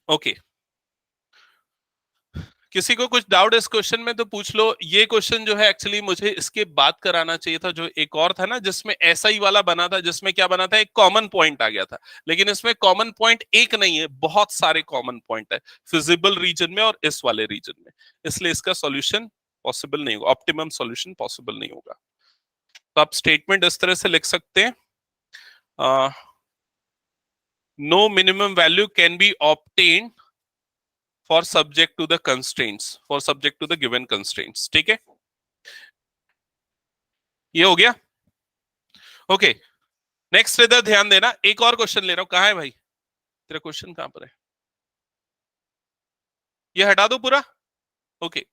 ओके। किसी को कुछ डाउट इस क्वेश्चन में तो पूछ लो। ये क्वेश्चन जो है एक्चुअली मुझे इसके बाद कराना चाहिए था, जो एक और था ना जिसमें ऐसा ही वाला बना था, जिसमें क्या बना था, एक कॉमन पॉइंट आ गया था, लेकिन इसमें कॉमन पॉइंट एक नहीं है, बहुत सारे कॉमन पॉइंट है फिजिबल रीजन में और इस वाले रीजन में, इसलिए इसका सॉल्यूशन पॉसिबल नहीं होगा, ऑप्टिमम सॉल्यूशन पॉसिबल नहीं होगा। तो आप स्टेटमेंट इस तरह से लिख सकते हैं, no minimum value can be obtained for subject to the constraints, for subject to the given constraints। ठीक है, ये हो गया। ओके, नेक्स्ट इधर ध्यान देना, एक और क्वेश्चन ले रहा हूं। कहां है भाई तेरा क्वेश्चन, कहां पर है? ये हटा दो पूरा। ओके,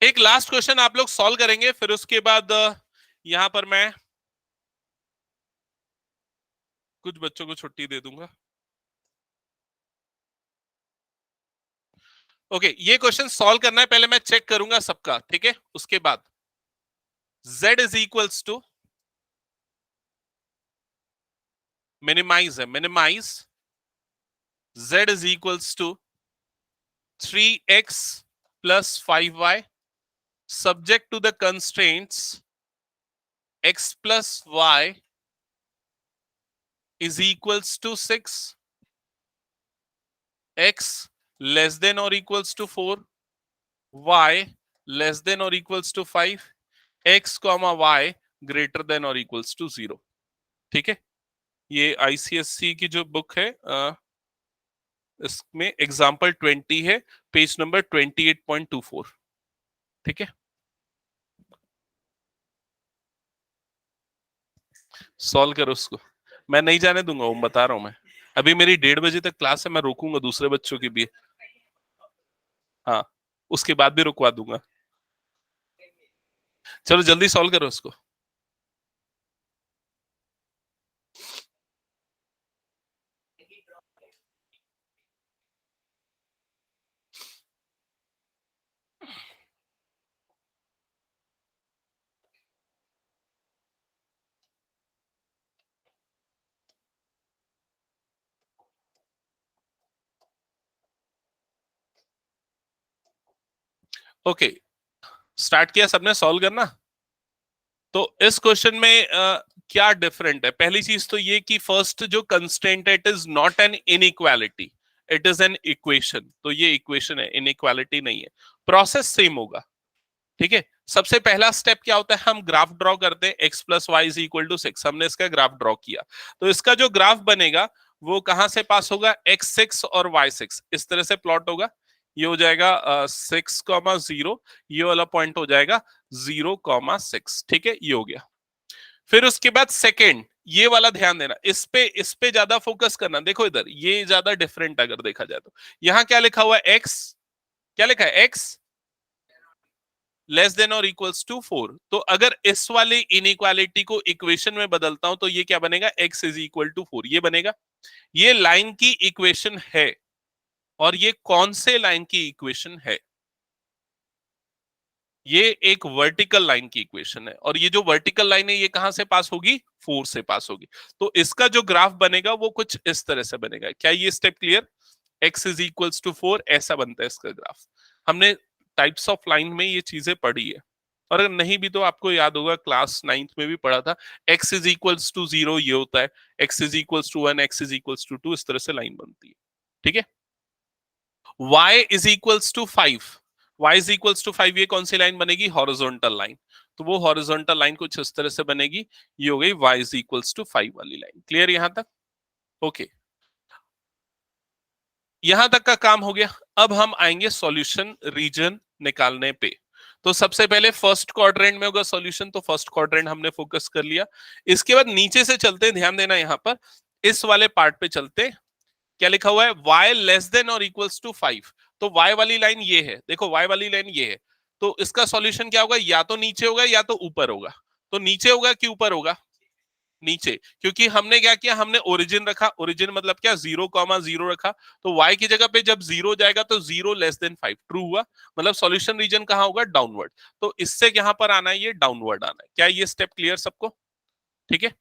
एक लास्ट क्वेश्चन आप लोग सॉल्व करेंगे, फिर उसके बाद यहां पर मैं कुछ बच्चों को छुट्टी दे दूंगा। ओके, ये क्वेश्चन सॉल्व करना है, पहले मैं चेक करूंगा सबका, ठीक है, उसके बाद z is equals to, minimize है, minimize z is equals to 3x plus 5y subject to the constraints x plus y is equals to 6, x less than or equals to 4, y less than or equals to 5, x comma y greater than or equals to 0। ठीक है, ये ICSE की जो book है इसमें example 20 है, page number 28.24। ठीक है, सॉल्व करो उसको, मैं नहीं जाने दूंगा, वो बता रहा हूं मैं। अभी मेरी 1:30 बजे तक क्लास है, मैं रोकूंगा दूसरे बच्चों की भी। हाँ, उसके बाद भी रुकवा दूंगा। चलो जल्दी सॉल्व करो उसको। ओके, स्टार्ट किया सबने सॉल्व करना। तो इस क्वेश्चन में क्या डिफरेंट है? पहली चीज तो ये कि फर्स्ट जो कंस्ट्रेंट है, it is not an inequality, it is an equation. तो ये इक्वेशन है, इनइक्वालिटी नहीं है। प्रोसेस सेम होगा, ठीक है। सबसे पहला स्टेप क्या होता है, हम ग्राफ ड्रॉ करते हैं, x plus y is equal to 6। हमने इसका ग्राफ ड्रॉ किया, तो इसका जो ग्राफ बनेगा वो कहां से पास होगा, x6 और y6, इस तरह से प्लॉट होगा। ये हो जाएगा 6,0, ये वाला पॉइंट हो जाएगा 0,6। ठीक है, ये हो गया। फिर उसके बाद सेकेंड, ये वाला ध्यान देना, इस पे ज्यादा फोकस करना। देखो इधर ये ज्यादा डिफरेंट अगर देखा जाए तो यहां क्या लिखा हुआ है, x क्या लिखा है, x लेस देन और इक्वल्स टू 4। तो अगर इस वाले इनइक्वालिटी को इक्वेशन में बदलता हूं तो ये क्या बनेगा, x इज इक्वल टू 4, ये बनेगा। ये लाइन की इक्वेशन है, और ये कौन से लाइन की इक्वेशन है? ये एक वर्टिकल लाइन की इक्वेशन है, और ये जो वर्टिकल लाइन है ये कहां से पास होगी? 4 से पास होगी। तो इसका जो ग्राफ बनेगा वो कुछ इस तरह से बनेगा। क्या ये step clear? x is equals to 4, ऐसा बनता है इसका ग्राफ। हमने टाइप्स ऑफ लाइन में ये चीजें पढ़ी है, और अगर नहीं भी तो आपको याद होगा क्लास 9th में भी पढ़ा था। x इज इक्वल्स टू 0 ये होता है, x is equals to 1, x is equals to 2, इस तरह से लाइन बनती है। ठीक है। y is equals to 5, y is equals to 5 ये कौन सी लाइन बनेगी? Horizontal line. तो वो हॉरिजॉन्टल लाइन कुछ इस तरह से बनेगी, ये हो गई y इज इक्वल्स टू 5 वाली लाइन। क्लियर यहां तक? ओके, यहां तक का काम हो गया। अब हम आएंगे सॉल्यूशन रीजन निकालने पे। तो सबसे पहले फर्स्ट क्वाड्रेंट में होगा सॉल्यूशन, तो फर्स्ट क्वाड्रेंट हमने फोकस कर लिया। इसके बाद नीचे से चलते हैं, ध्यान देना यहां पर, इस वाले पार्ट पे चलते। क्या लिखा हुआ है? y लेस देन और इक्वल्स टू 5। तो y वाली लाइन ये है, देखो y वाली लाइन ये है। तो इसका सॉल्यूशन क्या होगा? या तो नीचे होगा या तो ऊपर होगा। तो नीचे होगा कि ऊपर होगा? नीचे, क्योंकि हमने क्या किया, हमने ओरिजिन रखा। ओरिजिन मतलब क्या? 0,0 रखा। तो y की जगह पे जब 0 जाएगा तो 0 लेस देन 5 ट्रू हुआ, मतलब सॉल्यूशन रीजन कहां होगा? डाउनवर्ड। तो इससे यहां पर आना है, ये डाउनवर्ड आना है। क्या ये स्टेप क्लियर सबको? ठीक है।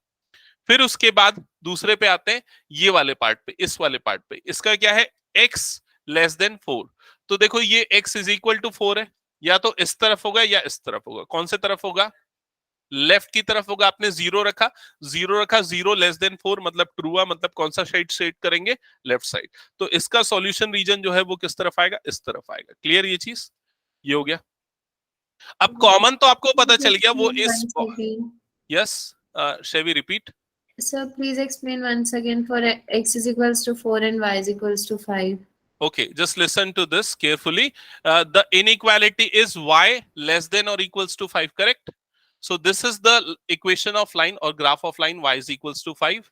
फिर उसके बाद दूसरे पे आते हैं, ये वाले पार्ट पे, इस वाले पार्ट पे। इसका क्या है? x less than 4। तो देखो ये x इज इक्वल टू 4 है, या तो इस तरफ होगा या इस तरफ होगा। कौन से तरफ होगा? लेफ्ट की तरफ होगा। आपने 0 रखा, 0 रखा, 0 लेस देन 4 मतलब ट्रू हुआ, मतलब कौन सा साइड सेट करेंगे? Left side. तो इसका सॉल्यूशन रीजन जो है वो किस तरफ आएगा? इस तरफ आएगा। क्लियर ये चीज? ये हो गया। अब कॉमन तो आपको पता चल गया, वो इस, Once again. Yes, shall we repeat? Sir, please explain once again for x is equals to 4 and y is equals to 5. Okay, just listen to this carefully. The inequality is y less than or equals to 5, correct? So this is the equation of line or graph of line y is equals to 5.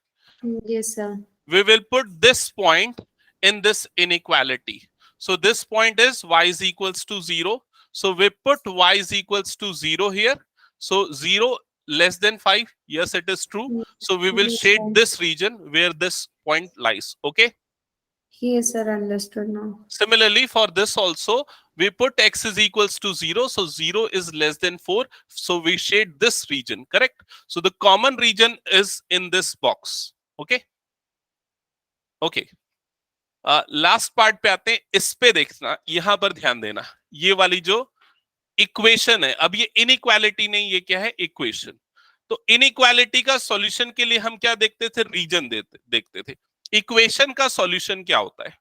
Yes, sir. We will put this point in this inequality. So this point is y is equals to 0. So we put y is equals to 0 here. So 0 less than 5. Yes, it is true. So we will Yes, shade sir. this region where this point lies. Okay. Yes, sir. Understood now. Similarly, for this also, we put x is equals to 0. So 0 is less than 4. So we shade this region, correct? So the common region is in this box. Okay. Okay. Last part पे आते हैं। इस पे देखना, यहां पर ध्यान देना, ये वाली जो इक्वेशन है, अब ये इनइक्वालिटी नहीं, ये क्या है? इक्वेशन। तो इनइक्वालिटी का सॉल्यूशन के लिए हम क्या देखते थे? रीजन देखते थे। इक्वेशन का सॉल्यूशन क्या होता है?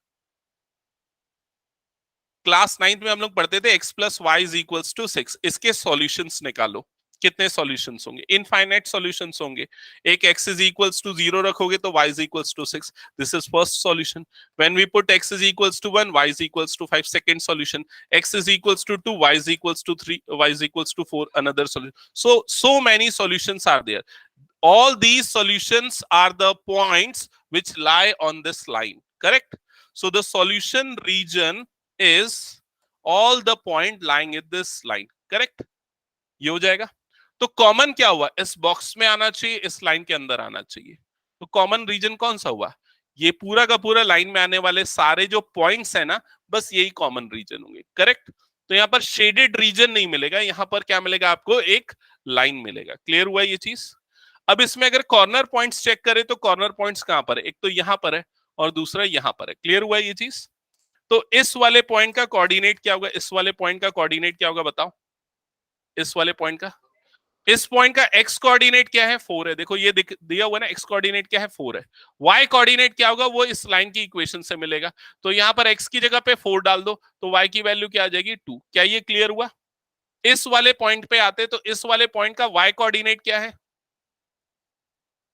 क्लास 9th में हम लोग पढ़ते थे x plus y is equals to 6। इसके सॉल्यूशंस निकालो। कितने सॉल्यूशंस होंगे? इनफाइनाइट सॉल्यूशंस होंगे। एक x इज इक्वल्स टू 0 रखोगे तो y is equals to 6। This is first solution. When we put x is equals to 1, y is equals to 5, second solution. x is equals to 2, y is equals to 3, y is equals to 4, another solution. So many solutions are there. All these solutions are the points which lie on this line, correct? So the solution region is all the point lying in this line, correct? ये हो जाएगा। तो common क्या हुआ? इस box में आना चाहिए, इस लाइन के अंदर आना चाहिए। तो कॉमन रीजन कौन सा हुआ? ये पूरा का पूरा लाइन में आने वाले सारे जो पॉइंट्स है ना, बस यही कॉमन रीजन होंगे, करेक्ट? तो यहाँ पर शेडेड रीजन नहीं मिलेगा, यहाँ पर क्या मिलेगा आपको? एक लाइन मिलेगा। क्लियर हुआ ये चीज? अब इसमें अगर कॉर्नर पॉइंट्स चेक करें तो कॉर्नर पॉइंट्स कहां पर है? एक तो यहां पर है और दूसरा यहां पर है। क्लियर हुआ ये चीज? तो इस वाले पॉइंट का कोऑर्डिनेट क्या होगा? इस वाले पॉइंट का कोऑर्डिनेट क्या होगा बताओ? इस वाले पॉइंट का, इस पॉइंट का एक्स कोऑर्डिनेट क्या है? 4 है। देखो ये दिया हुआ ना, एक्स कोऑर्डिनेट क्या है? 4 है। वाई कोऑर्डिनेट क्या होगा? वो इस लाइन की इक्वेशन से मिलेगा। तो यहां पर एक्स की जगह पे 4 डाल दो तो वाई की वैल्यू क्या आ जाएगी? 2। क्या ये क्लियर हुआ? इस वाले पॉइंट पे आते तो इस वाले पॉइंट का वाई कोऑर्डिनेट क्या है?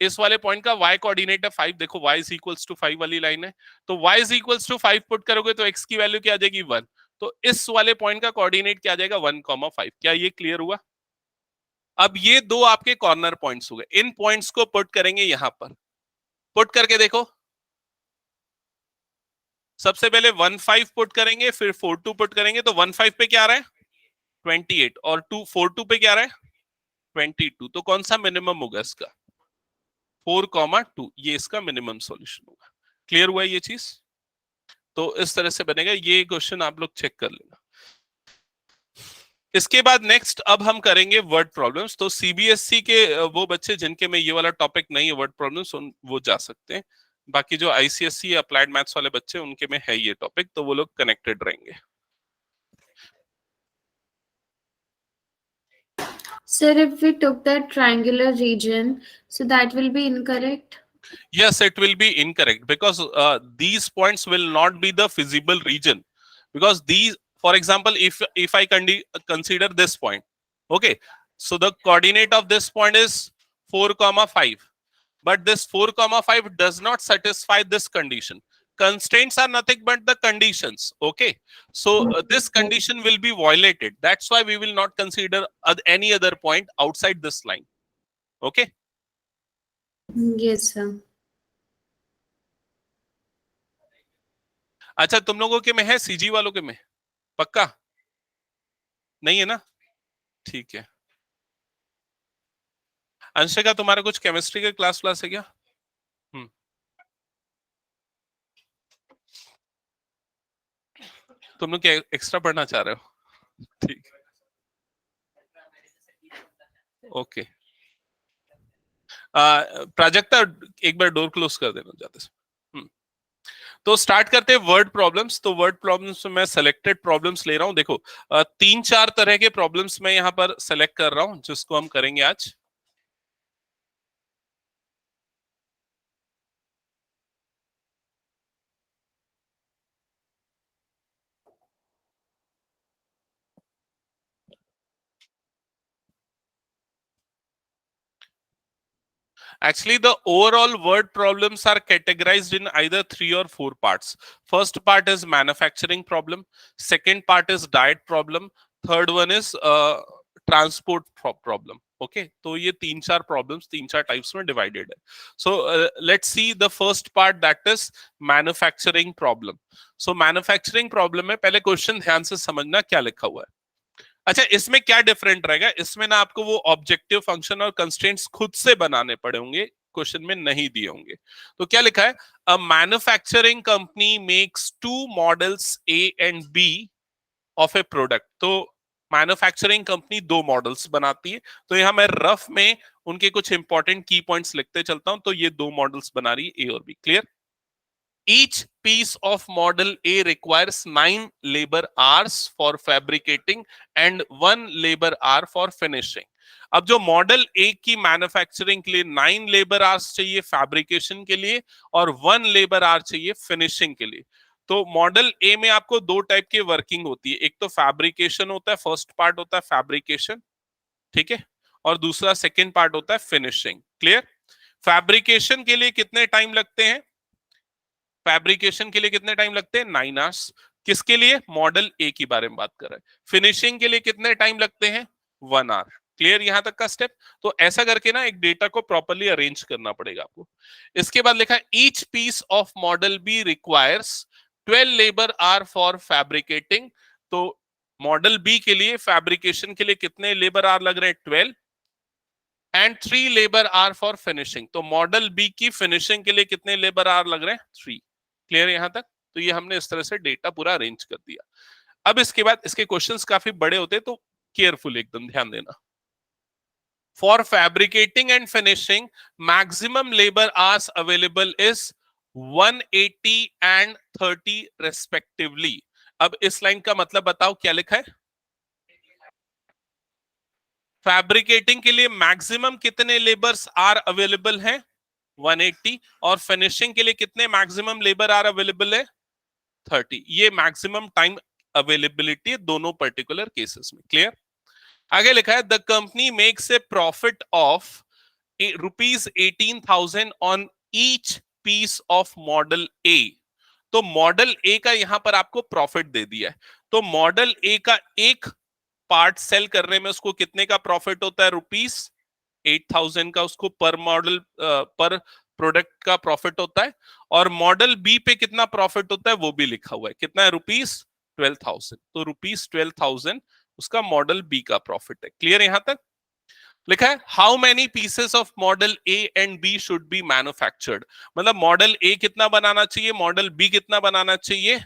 इस वाले पॉइंट का y कोऑर्डिनेट है 5। देखो y इज इक्वल्स टू 5 वाली लाइन है। तो y is equals to 5 put करोगे तो x की वैल्यू क्या आ जाएगी? 1। तो इस वाले पॉइंट का कोऑर्डिनेट क्या आ जाएगा? 1,5। क्या ये क्लियर हुआ? अब ये दो आपके कॉर्नर पॉइंट्स हो गए। इन पॉइंट्स को पुट करेंगे यहां पर। पुट करके देखो, सबसे पहले 1,5 पुट करेंगे, फिर 4,2 पुट करेंगे। तो 1,5 पे क्या आ रहा है? 28, और 4,2 पे क्या आ रहा है? 22। तो कौन सा मिनिमम होगा इसका? 4,2। ये इसका मिनिमम सॉल्यूशन होगा। क्लियर हुआ ये चीज? तो इस तरह से बनेगा। ये क्वेश्चन आप लोग चेक कर लेना। इसके बाद नेक्स्ट अब हम करेंगे वर्ड प्रॉब्लम्स। तो सीबीएसई के वो बच्चे जिनके में ये वाला टॉपिक नहीं है वर्ड प्रॉब्लम्स, वो जा सकते हैं। बाकी जो आईसीएसई अप्लाइड मैथ्स वाले बच्चे उनके में है ये टॉपिक, तो वो लोग कनेक्टेड रहेंगे। Sir, if we took that triangular region, so that will be incorrect. Yes, it will be incorrect because these points will not be the feasible region, because these, for example, if I consider this point, okay, so the coordinate of this point is 4,5, but this 4,5 does not satisfy this condition. Constraints are nothing but the conditions, okay? So this condition will be violated. That's why we will not consider any other point outside this line, okay? Yes, sir. अच्छा, तुम लोगों के में है, CG वालों के में पक्का नहीं है ना? ठीक है। अंशिका, तुम्हारा कुछ केमिस्ट्री के क्लास है क्या? तुम लोग क्या एक्स्ट्रा पढ़ना चाह रहे हो? ठीक, ओके। प्राजक्ता, एक बार डोर क्लोज कर देना जाते से। तो स्टार्ट करते हैं वर्ड प्रॉब्लम्स। तो वर्ड प्रॉब्लम्स में मैं सेलेक्टेड प्रॉब्लम्स ले रहा हूं। देखो 3-4 तरह के प्रॉब्लम्स मैं यहाँ पर सेलेक्ट कर रहा हूं जिसको हम करेंगे आज। Actually, the overall word problems are categorized in either 3 or 4 parts. First part is manufacturing problem. Second part is diet problem. Third one is transport problem. Okay, तो ये 3-4 problems 3-4 types में divided है. So let's see the first part, that is manufacturing problem. So manufacturing problem में पहले question ध्यान से समझना क्या लिखा हुआ है। अच्छा, इसमें क्या डिफरेंट रहेगा, इसमें ना आपको वो ऑब्जेक्टिव फंक्शन और कंस्ट्रेंट्स खुद से बनाने पड़े होंगे, क्वेश्चन में नहीं दिए होंगे। तो क्या लिखा है, a manufacturing company makes 2 models A and B of a product. तो मैन्युफैक्चरिंग कंपनी 2 मॉडल्स बनाती है। तो यहां मैं रफ में उनके कुछ इंपॉर्टेंट की पॉइंट्स लिखते चलता हूं। तो ये 2 मॉडल्स बना रही है, ए और B. Clear? Each piece of model A requires 9 labor hours for fabricating and 1 labor hour for finishing. अब जो मॉडल ए की मैन्युफैक्चरिंग के लिए 9 लेबर आवर्स चाहिए फैब्रिकेशन के लिए और 1 लेबर आवर चाहिए फिनिशिंग के लिए। तो मॉडल ए में आपको 2 टाइप की वर्किंग होती है, एक तो फैब्रिकेशन होता है, फर्स्ट पार्ट होता है फैब्रिकेशन, ठीक है, और दूसरा सेकेंड पार्ट होता है फिनिशिंग। क्लियर? फैब्रिकेशन के लिए कितने टाइम लगते हैं? फैब्रिकेशन के लिए कितने टाइम लगते हैं? 9 आवर्स। किसके लिए? मॉडल ए की बारे में बात कर रहे हैं। फिनिशिंग के लिए कितने टाइम लगते हैं? 1 आवर। क्लियर यहां तक का स्टेप? तो ऐसा करके ना एक डेटा को प्रॉपर्ली अरेंज करना पड़ेगा आपको। इसके बाद लिखा है each piece of model B requires 12 labour hour for fabricating. तो मॉडल बी के लिए फैब्रिकेशन के लिए कितने लेबर आवर लग रहे हैं? 12 and 3 labour hour for finishing. तो मॉडल बी की फिनिशिंग के लिए कितने लेबर आवर लग रहे हैं? 3। क्लियर यहां तक? तो ये हमने इस तरह से डेटा पूरा अरेंज कर दिया। अब इसके बाद इसके क्वेश्चंस काफी बड़े होते हैं, तो केयरफुल एकदम ध्यान देना। For fabricating and finishing maximum labour hours available is 180 and 30 respectively. अब इस लाइन का मतलब बताओ क्या लिखा है? फैब्रिकेटिंग के लिए मैक्सिमम कितने लेबर्स आर अवेलेबल हैं? 180। और फिनिशिंग के लिए कितने मैक्सिमम लेबर आर अवेलेबल है? 30। ये मैक्सिमम टाइम अवेलेबिलिटी है दोनों पर्टिकुलर केसेस में। क्लियर? आगे लिखा है the company makes a profit of ₹18,000 on each piece of model A. तो मॉडल ए का यहां पर आपको प्रॉफिट दे दिया है। तो मॉडल ए का एक पार्ट सेल करने में उसको कितने का प्रॉफिट होता है? ₹8,000 का उसको पर मॉडल पर प्रोडक्ट का प्रॉफिट होता है। और मॉडल बी पे कितना प्रॉफिट होता है वो भी लिखा हुआ है, कितना है? ₹12,000। तो ₹12,000 उसका मॉडल बी का प्रॉफिट है। क्लियर यहां तक? लिखा है how many pieces of model A and B should be manufactured. मतलब मॉडल ए कितना बनाना चाहिए, मॉडल बी कितना बनाना चाहिए?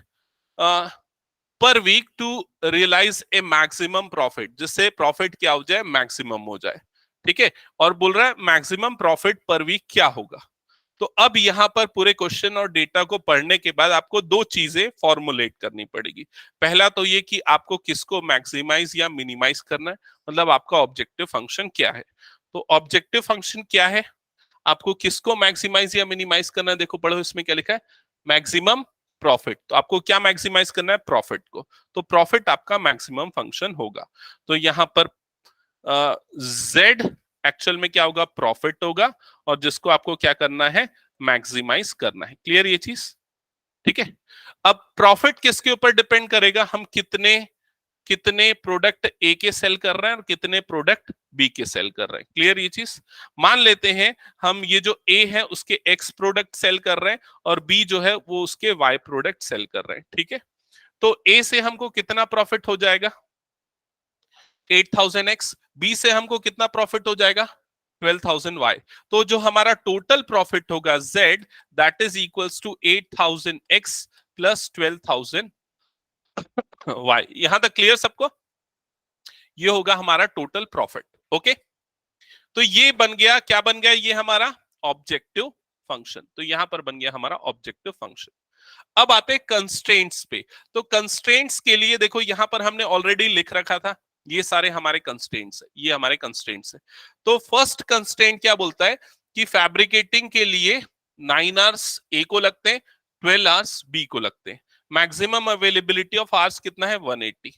Per week to realise a maximum profit, जिससे प्रॉफिट क्या हो जाए, मैक्सिमम हो जाए। ठीक है, और बोल रहा है मैक्सिमम प्रॉफिट पर वीक क्या होगा। तो अब यहां पर पूरे क्वेश्चन और डेटा को पढ़ने के बाद आपको दो चीजें फॉर्मुलेट करनी पड़ेगी। पहला तो ये कि आपको किसको मैक्सिमाइज या मिनिमाइज करना है, मतलब आपका ऑब्जेक्टिव फंक्शन क्या है। तो ऑब्जेक्टिव फंक्शन क्या है, आपको किसको मैक्सिमाइज या मिनिमाइज करना है। देखो पढ़ो इसमें क्या लिखा है, मैक्सिमम प्रॉफिट। तो आपको क्या मैक्सिमाइज करना है, प्रॉफिट को। तो प्रॉफिट आपका मैक्सिमम फंक्शन होगा। तो यहां पर जेड एक्चुअल में क्या होगा, प्रॉफिट होगा, और जिसको आपको क्या करना है, मैक्सिमाइज करना है। क्लियर ये चीज, ठीक है। अब प्रॉफिट किसके ऊपर डिपेंड करेगा, हम कितने कितने प्रोडक्ट ए के सेल कर रहे हैं और कितने प्रोडक्ट बी के सेल कर रहे हैं। क्लियर ये चीज। मान लेते हैं हम ये जो ए है उसके एक्स प्रोडक्ट सेल कर रहे हैं और बी जो है वो उसके वाई प्रोडक्ट सेल कर रहे हैं। ठीक है, तो ए से हमको कितना प्रॉफिट हो जाएगा, 8000x। बी से हमको कितना प्रॉफिट हो जाएगा, 12,000y। तो जो हमारा टोटल प्रॉफिट होगा z, that is equals to 8000x plus 12,000y। यहां तक क्लियर सबको, ये होगा हमारा टोटल प्रॉफिट। ओके, तो ये बन गया, क्या बन गया, ये हमारा ऑब्जेक्टिव फंक्शन। तो यहां पर बन गया हमारा ऑब्जेक्टिव फंक्शन। अब आते हैं कंस्ट्रेंट्स पे। तो कंस्ट्रेंट्स के लिए देखो यहां पर हमने ऑलरेडी लिख रखा था, ये सारे हमारे कंस्ट्रेंट्स है, ये हमारे कंस्ट्रेंट्स है। तो फर्स्ट कंस्ट्रेंट क्या बोलता है कि फैब्रिकेटिंग के लिए 9 आवर्स ए को लगते हैं, 12 आवर्स बी को लगते हैं। मैक्सिमम अवेलेबिलिटी ऑफ आवर्स कितना है, 180।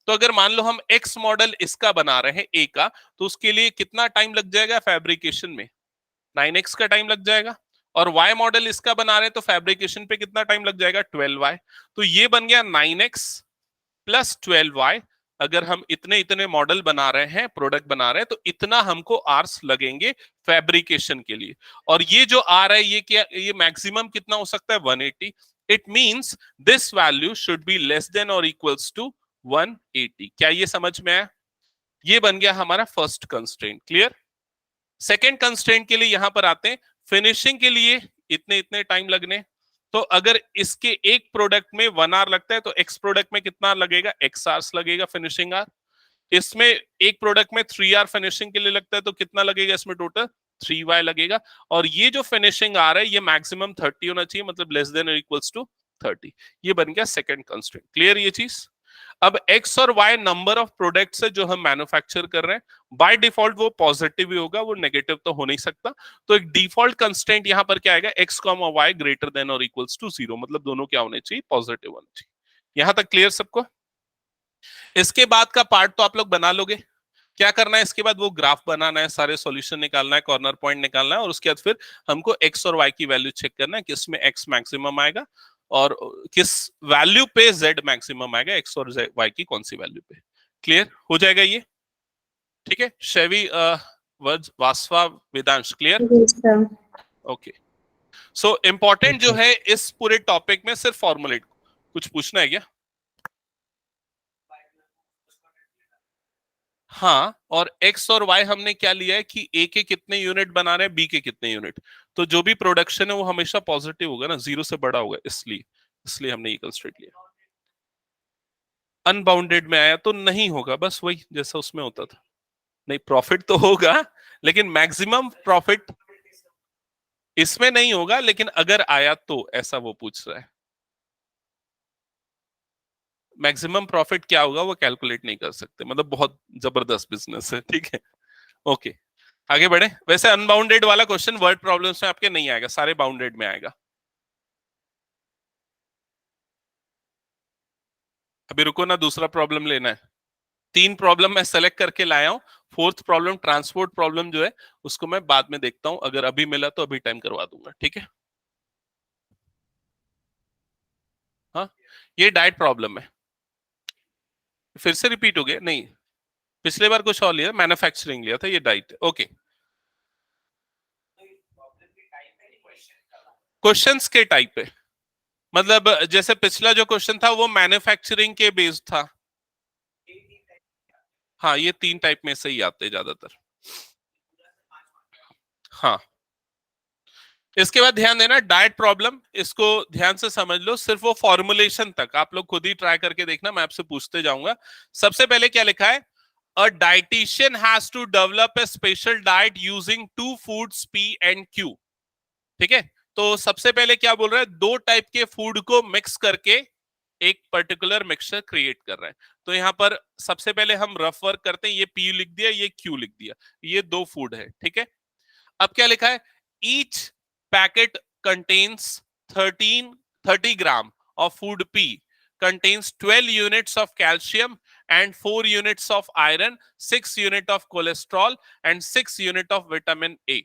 तो अगर मान लो हम एक्स मॉडल इसका बना रहे हैं ए का, तो उसके लिए कितना टाइम लग जाएगा फैब्रिकेशन में, 9x का टाइम लग जाएगा। और y मॉडल इसका बना रहे हैं तो फैब्रिकेशन पे कितना टाइम लग जाएगा, 12y। तो ये बन गया 9x प्लस 12y। अगर हम इतने इतने मॉडल बना रहे हैं, प्रोडक्ट बना रहे हैं, तो इतना हमको आर्स लगेंगे फैब्रिकेशन के लिए। और ये जो आर है ये क्या, ये मैक्सिमम कितना हो सकता है, 180। It means this value should be less than और इक्वल्स टू 180। क्या ये समझ में आया, ये बन गया हमारा first constraint. Clear. Second constraint के लिए यहां पर आते हैं, फिनिशिंग के लिए इतने इतने टाइम लगने। तो अगर इसके एक प्रोडक्ट में 1 आवर लगता है तो एक्स प्रोडक्ट में कितना लगेगा, एक्स आवर्स लगेगा फिनिशिंग आवर। इसमें एक प्रोडक्ट में 3 आवर फिनिशिंग के लिए लगता है तो कितना लगेगा इसमें टोटल, 3y लगेगा। और ये जो फिनिशिंग आ रहा है ये मैक्सिमम 30 होना चाहिए, मतलब लेस देन और इक्वल्स टू 30। ये बन गया सेकंड कंस्ट्रेंट। क्लियर ये चीज। अब x और y नंबर ऑफ प्रोडक्ट्स है जो हम मैन्युफैक्चर कर रहे हैं। बाय डिफॉल्ट वो पॉजिटिव ही होगा, वो नेगेटिव तो हो नहीं सकता। तो एक डिफॉल्ट कंस्ट्रेंट यहां पर क्या आएगा, x, y ग्रेटर देन और इक्वल्स टू 0, मतलब दोनों क्या होने चाहिए, पॉजिटिव होने चाहिए। यहां तक क्लियर सबको। इसके बाद का पार्ट तो आप लोग बना लोगे। क्या करना है इसके बाद, वो ग्राफ बनाना है, सारे सॉल्यूशन निकालना है, कॉर्नर पॉइंट निकालना है, और उसके बाद फिर हमको x और y की वैल्यू चेक करना है, किसमें x मैक्सिमम आएगा और किस वैल्यू पे z मैक्सिमम आएगा, x और y की कौन सी वैल्यू पे। क्लियर हो जाएगा ये, ठीक है। Shaivi, Wasva, Vedansh, clear. Yes, sir. Okay, so important जो है इस पूरे टॉपिक में सिर्फ फॉर्मुलेट। कुछ पूछना है क्या? हाँ, और x और y हमने क्या लिया है कि a के कितने यूनिट बना रहे हैं, b के कितने यूनिट। तो जो भी प्रोडक्शन है वो हमेशा पॉजिटिव होगा ना, 0 से बड़ा होगा, इसलिए इसलिए हमने ये कंस्ट्रेंट लिया। अनबाउंडेड में आया तो नहीं होगा, बस वही जैसा उसमें होता था। नहीं, प्रॉफिट तो होगा लेकिन मैक्सिमम प्रॉफिट इसमें नहीं होगा, लेकिन अगर आया तो, ऐसा वो पूछ रहा है। मैक्सिमम प्रॉफिट क्या होगा वो कैलकुलेट नहीं कर सकते, मतलब बहुत जबरदस्त बिजनेस है, ठीक है। ओके, आगे बढ़े। वैसे अनबाउंडेड वाला क्वेश्चन वर्ड प्रॉब्लम्स में आपके नहीं आएगा, सारे बाउंडेड में आएगा। अभी रुको ना, दूसरा प्रॉब्लम लेना है। 3 प्रॉब्लम मैं सेलेक्ट करके लाया हूं। फोर्थ प्रॉब्लम, ट्रांसपोर्ट प्रॉब्लम जो है उसको मैं बाद में देखता हूं, अगर अभी मिला तो अभी टाइम करवा दूंगा, ठीक है। हाँ, ये डाइट प्रॉब्लम है, फिर से रिपीट हो गया नहीं, पिछले बार कुछ और लिया, मैन्युफैक्चरिंग लिया था, ये डाइट। ओके, क्वेश्चंस के टाइप पे, मतलब जैसे पिछला जो क्वेश्चन था वो मैन्युफैक्चरिंग के बेस्ड था। हाँ, ये 3 टाइप में से ही आते हैं ज्यादातर। हाँ, इसके बाद ध्यान देना डाइट प्रॉब्लम, इसको ध्यान से समझ लो, सिर्फ वो फॉर्मुलेशन तक आप लोग खुद ही ट्राई करके देखना, मैं आपसे पूछते जाऊंगा। सबसे पहले क्या लिखा है, a dietician has to develop a special diet using two foods P and Q। ठीक है, तो सबसे पहले क्या बोल रहा है, दो टाइप के फूड को मिक्स करके एक पर्टिकुलर मिक्सचर क्रिएट कर रहा है। तो यहां पर सबसे पहले हम रफ वर्क करते हैं, ये P लिख दिया, ये Q लिख दिया, ये दो फूड है। ठीक है, अब क्या लिखा है, each packet contains 30 gram of food P contains 12 units of calcium and 4 units of iron, 6 unit of cholesterol and 6 unit of vitamin A।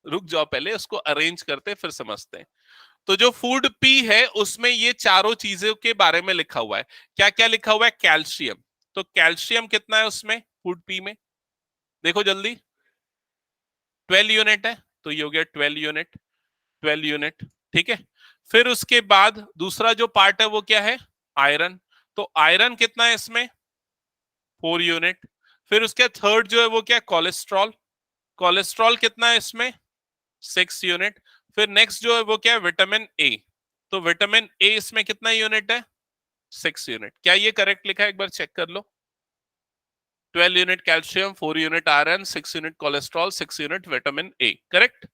रुक जाओ, पहले उसको अरेंज करते फिर समझते हैं। तो जो फूड P है उसमें ये चारों चीजों के बारे में लिखा हुआ है। क्या क्या लिखा हुआ है, कैल्शियम, तो कैल्शियम कितना है उसमें फूड P में, देखो जल्दी, 12 यूनिट है, तो ये हो गया 12 यूनिट, 12 यूनिट। ठीक है, फिर उसके बाद दूसरा जो पार्ट है वो क्या है, आयरन, तो आयरन कितना है इसमें, 4 यूनिट। फिर उसके थर्ड जो है वो क्या है, कोलेस्ट्रॉल, कोलेस्ट्रॉल कितना है इसमें, 6 यूनिट। फिर नेक्स्ट जो है वो क्या है, विटामिन ए, तो विटामिन ए इसमें कितना यूनिट है, 6 यूनिट। क्या ये करेक्ट लिखा है, एक बार चेक कर लो, 12 unit calcium, 4 unit iron, 6 unit cholesterol, 6 unit vitamin A, correct.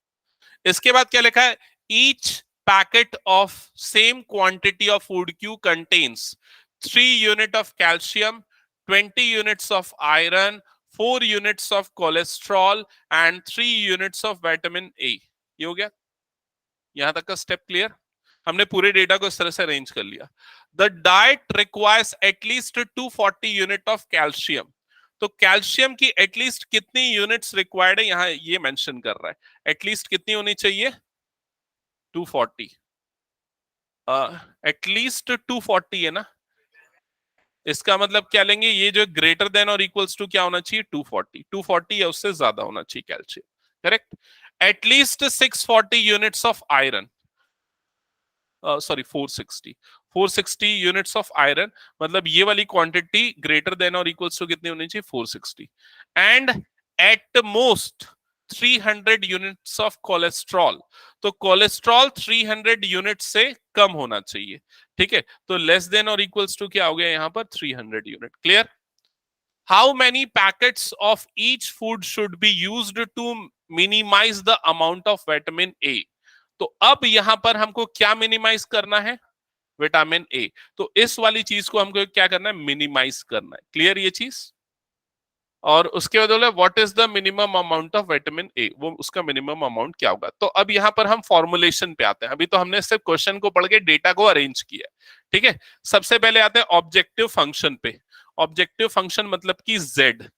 इसके बाद क्या लिखा है, each packet of same quantity of food Q contains 3 unit of calcium, 20 units of iron, 4 units of cholesterol and 3 units of vitamin ए। ये हो गया, यहां तक का स्टेप क्लियर। हमने पूरे डेटा को इस तरह से अरेंज कर लिया। The diet requires at least 240 unit of calcium, तो कैल्शियम की एटलीस्ट कितनी यूनिट्स रिक्वायर्ड है, यहां ये मेंशन कर रहा है, एटलीस्ट कितनी होनी चाहिए, 240, एटलीस्ट 240 है ना, इसका मतलब क्या लेंगे, ये जो ग्रेटर देन और इक्वल्स टू क्या होना चाहिए, 240, 240 या उससे ज्यादा होना चाहिए calcium, correct. At least 640 units of iron, sorry 460 units of iron, मतलब ये वाली क्वांटिटी ग्रेटर देन और इक्वल्स टू कितनी होनी चाहिए, 460। And at most 300 units of cholesterol, तो कोलेस्ट्रॉल 300 यूनिट से कम होना चाहिए। ठीक है, तो लेस देन और इक्वल्स टू क्या हो गया यहां पर, 300 unit, clear. How many packets of each food should be used to minimise the amount of vitamin A, तो अब यहां पर हमको क्या मिनिमाइज करना है, विटामिन ए, तो इस वाली चीज को हमको क्या करना है, मिनिमाइज करना है, क्लियर ये चीज। और उसके बाद बोला what is the minimum amount of vitamin ए, वो उसका मिनिमम अमाउंट क्या होगा। तो अब यहां पर हम फॉर्मुलेशन पे आते हैं, अभी तो हमने सिर्फ क्वेश्चन को पढ़ के डेटा को अरेंज किया। ठीक है, सबसे पहले आते हैं ऑब्जेक्टिव फंक्शन पे। ऑब्जेक्टिव फंक्शन मतलब कि z,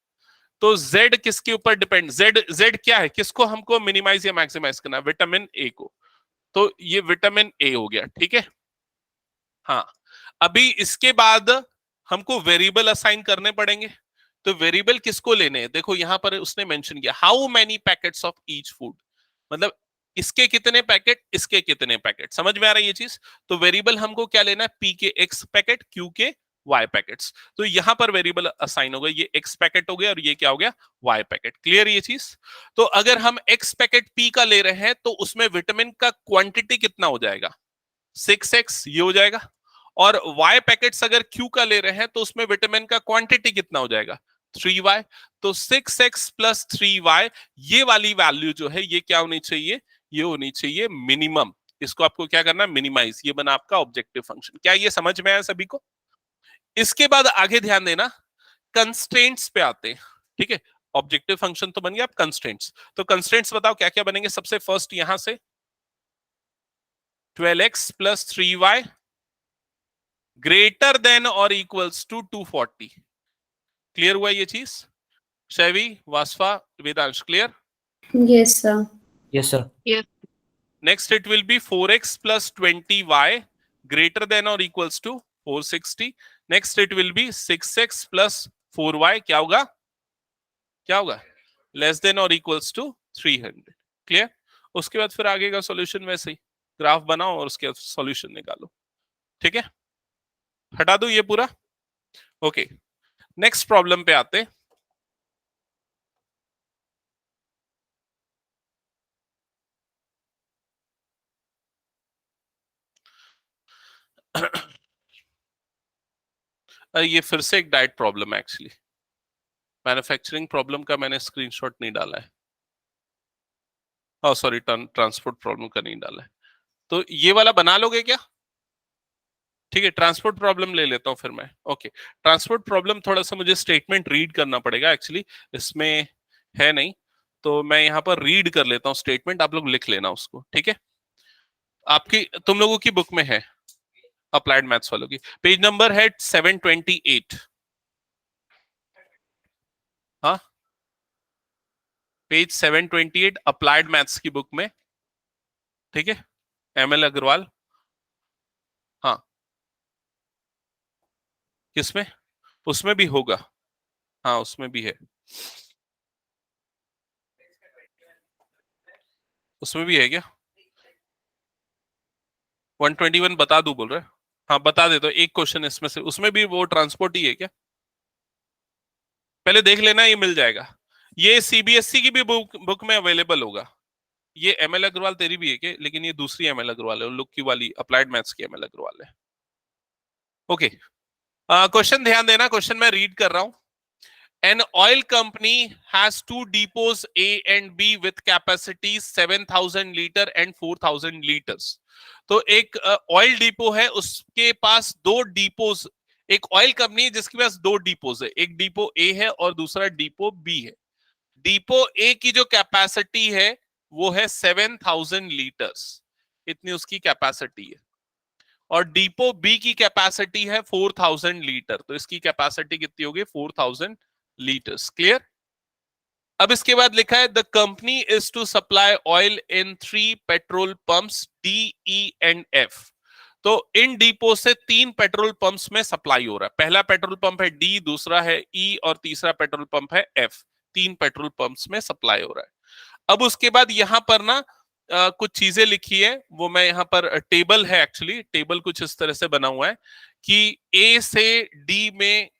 तो z किसके ऊपर डिपेंड, z क्या है, किसको हमको मिनिमाइज या मैक्सिमाइज करना है, विटामिन ए को, तो ये विटामिन ए हो गया। ठीक है, हाँ, अभी इसके बाद हमको वेरिएबल असाइन करने पड़ेंगे, तो वेरिएबल किसको लेने हैं, देखो यहां पर उसने मेंशन किया how many packets of each food, मतलब इसके कितने पैकेट, इसके कितने पैकेट, समझ में आ रहा है ये चीज। तो वेरिएबल हमको क्या लेना है, पी के एक्स पैकेट, क्यू के वाई पैकेट्स, तो यहां पर वेरिएबल असाइन हो गया, ये एक्स पैकेट हो गया और ये क्या हो गया, वाई पैकेट, क्लियर ये चीज। तो अगर हम एक्स पैकेट पी का ले रहे हैं तो उसमें विटामिन का क्वांटिटी कितना हो जाएगा, 6x, ये हो जाएगा। और y पैकेट्स अगर Q का ले रहे हैं तो उसमें विटामिन का क्वांटिटी कितना हो जाएगा, 3y, तो 6x प्लस 3y, ये वाली वैल्यू जो है ये क्या होनी चाहिए, ये होनी चाहिए मिनिमम। इसको आपको क्या करना है, मिनिमाइज, ये बना आपका ऑब्जेक्टिव फंक्शन। क्या ये समझ में आया सभी को। इसके बाद आगे ध्यान देना, कंस्ट्रेंट्स पे आते हैं। ठीक है, ऑब्जेक्टिव फंक्शन तो बन गया, अब कंस्ट्रेंट्स, तो कंस्ट्रेंट्स बताओ क्या क्या बनेंगे। सबसे फर्स्ट यहां से 12x plus 3y greater than और इक्वल्स टू 240, क्लियर हुआ ये चीज, Shaivi, Wasfa, Vedansh, clear. Yes, sir. Yes, sir. Next it will be 4x plus 20y greater than और equals to 460। Next it will be 6x plus 4y, क्या होगा, क्या होगा, less than और इक्वल्स टू 300, क्लियर। उसके बाद फिर आगे का सॉल्यूशन वैसे ही ग्राफ बनाओ और उसके बाद सॉल्यूशन निकालो। ठीक है, हटा दो ये पूरा। ओके, नेक्स्ट प्रॉब्लम पे आते। ये फिर से एक डाइट प्रॉब्लम है एक्चुअली, मैन्युफैक्चरिंग प्रॉब्लम का मैंने स्क्रीनशॉट नहीं डाला है, सॉरी ट्रांसपोर्ट प्रॉब्लम का नहीं डाला है। तो ये वाला बना लोगे क्या? ठीक है, ट्रांसपोर्ट प्रॉब्लम ले लेता हूं फिर मैं। ओके, ट्रांसपोर्ट प्रॉब्लम थोड़ा सा मुझे स्टेटमेंट रीड करना पड़ेगा एक्चुअली, इसमें है नहीं, तो मैं यहाँ पर रीड कर लेता हूँ स्टेटमेंट, आप लोग लिख लेना उसको, ठीक है? आपकी तुम लोगों की बुक में है, अप्लाइड मैथ्स वालों की, पेज नंबर है 728। हाँ, पेज 728 अप्लाइड मैथ्स की बुक में, ठीक है, एमएल अग्रवाल। हाँ, किसमें? उसमें भी होगा, हाँ उसमें भी है, उसमें भी है क्या? 121 बता दूं बोल रहे? हाँ बता दे, तो एक क्वेश्चन इसमें से, उसमें भी वो ट्रांसपोर्ट ही है क्या? पहले देख लेना, ये मिल जाएगा, ये सीबीएसई की भी बुक में अवेलेबल होगा। ये एमएल अग्रवाल तेरी भी है क्या? लेकिन ये दूसरी एमएल अग्रवाल है, लुक की वाली अप्लाइड मैथ्स की एमएल अग्रवाल है। ओके, क्वेश्चन ध्यान देना, क्वेश्चन मैं रीड कर रहा हूं। An oil company has two depots A and B with capacities 7,000 liter and 4,000 liters. तो एक ऑयल डिपो है, उसके पास दो डिपोज, एक ऑयल कंपनी है जिसके पास दो डिपोज है, एक डिपो ए है और दूसरा डिपो बी है। डिपो ए की जो कैपेसिटी है वो है 7,000 लीटर्स, इतनी उसकी कैपेसिटी है, और डिपो बी की कैपेसिटी है 4,000 लीटर, तो इसकी कैपेसिटी कितनी होगी? 4,000 लीटर्स। क्लियर? अब इसके बाद लिखा है the company is to supply oil in 3 petrol pumps D, E and F. तो इन डिपो से 3 पेट्रोल पंप्स में सप्लाई हो रहा है, पहला पेट्रोल पंप है डी, दूसरा है ई और तीसरा पेट्रोल पंप है एफ, 3 पेट्रोल पंप्स में सप्लाई हो रहा है। अब उसके बाद यहां पर ना कुछ चीजें लिखी है, वो मैं यहाँ पर टेबल है एक्चुअली, टेबल कुछ इस तरह से बना हुआ है कि ए से डी में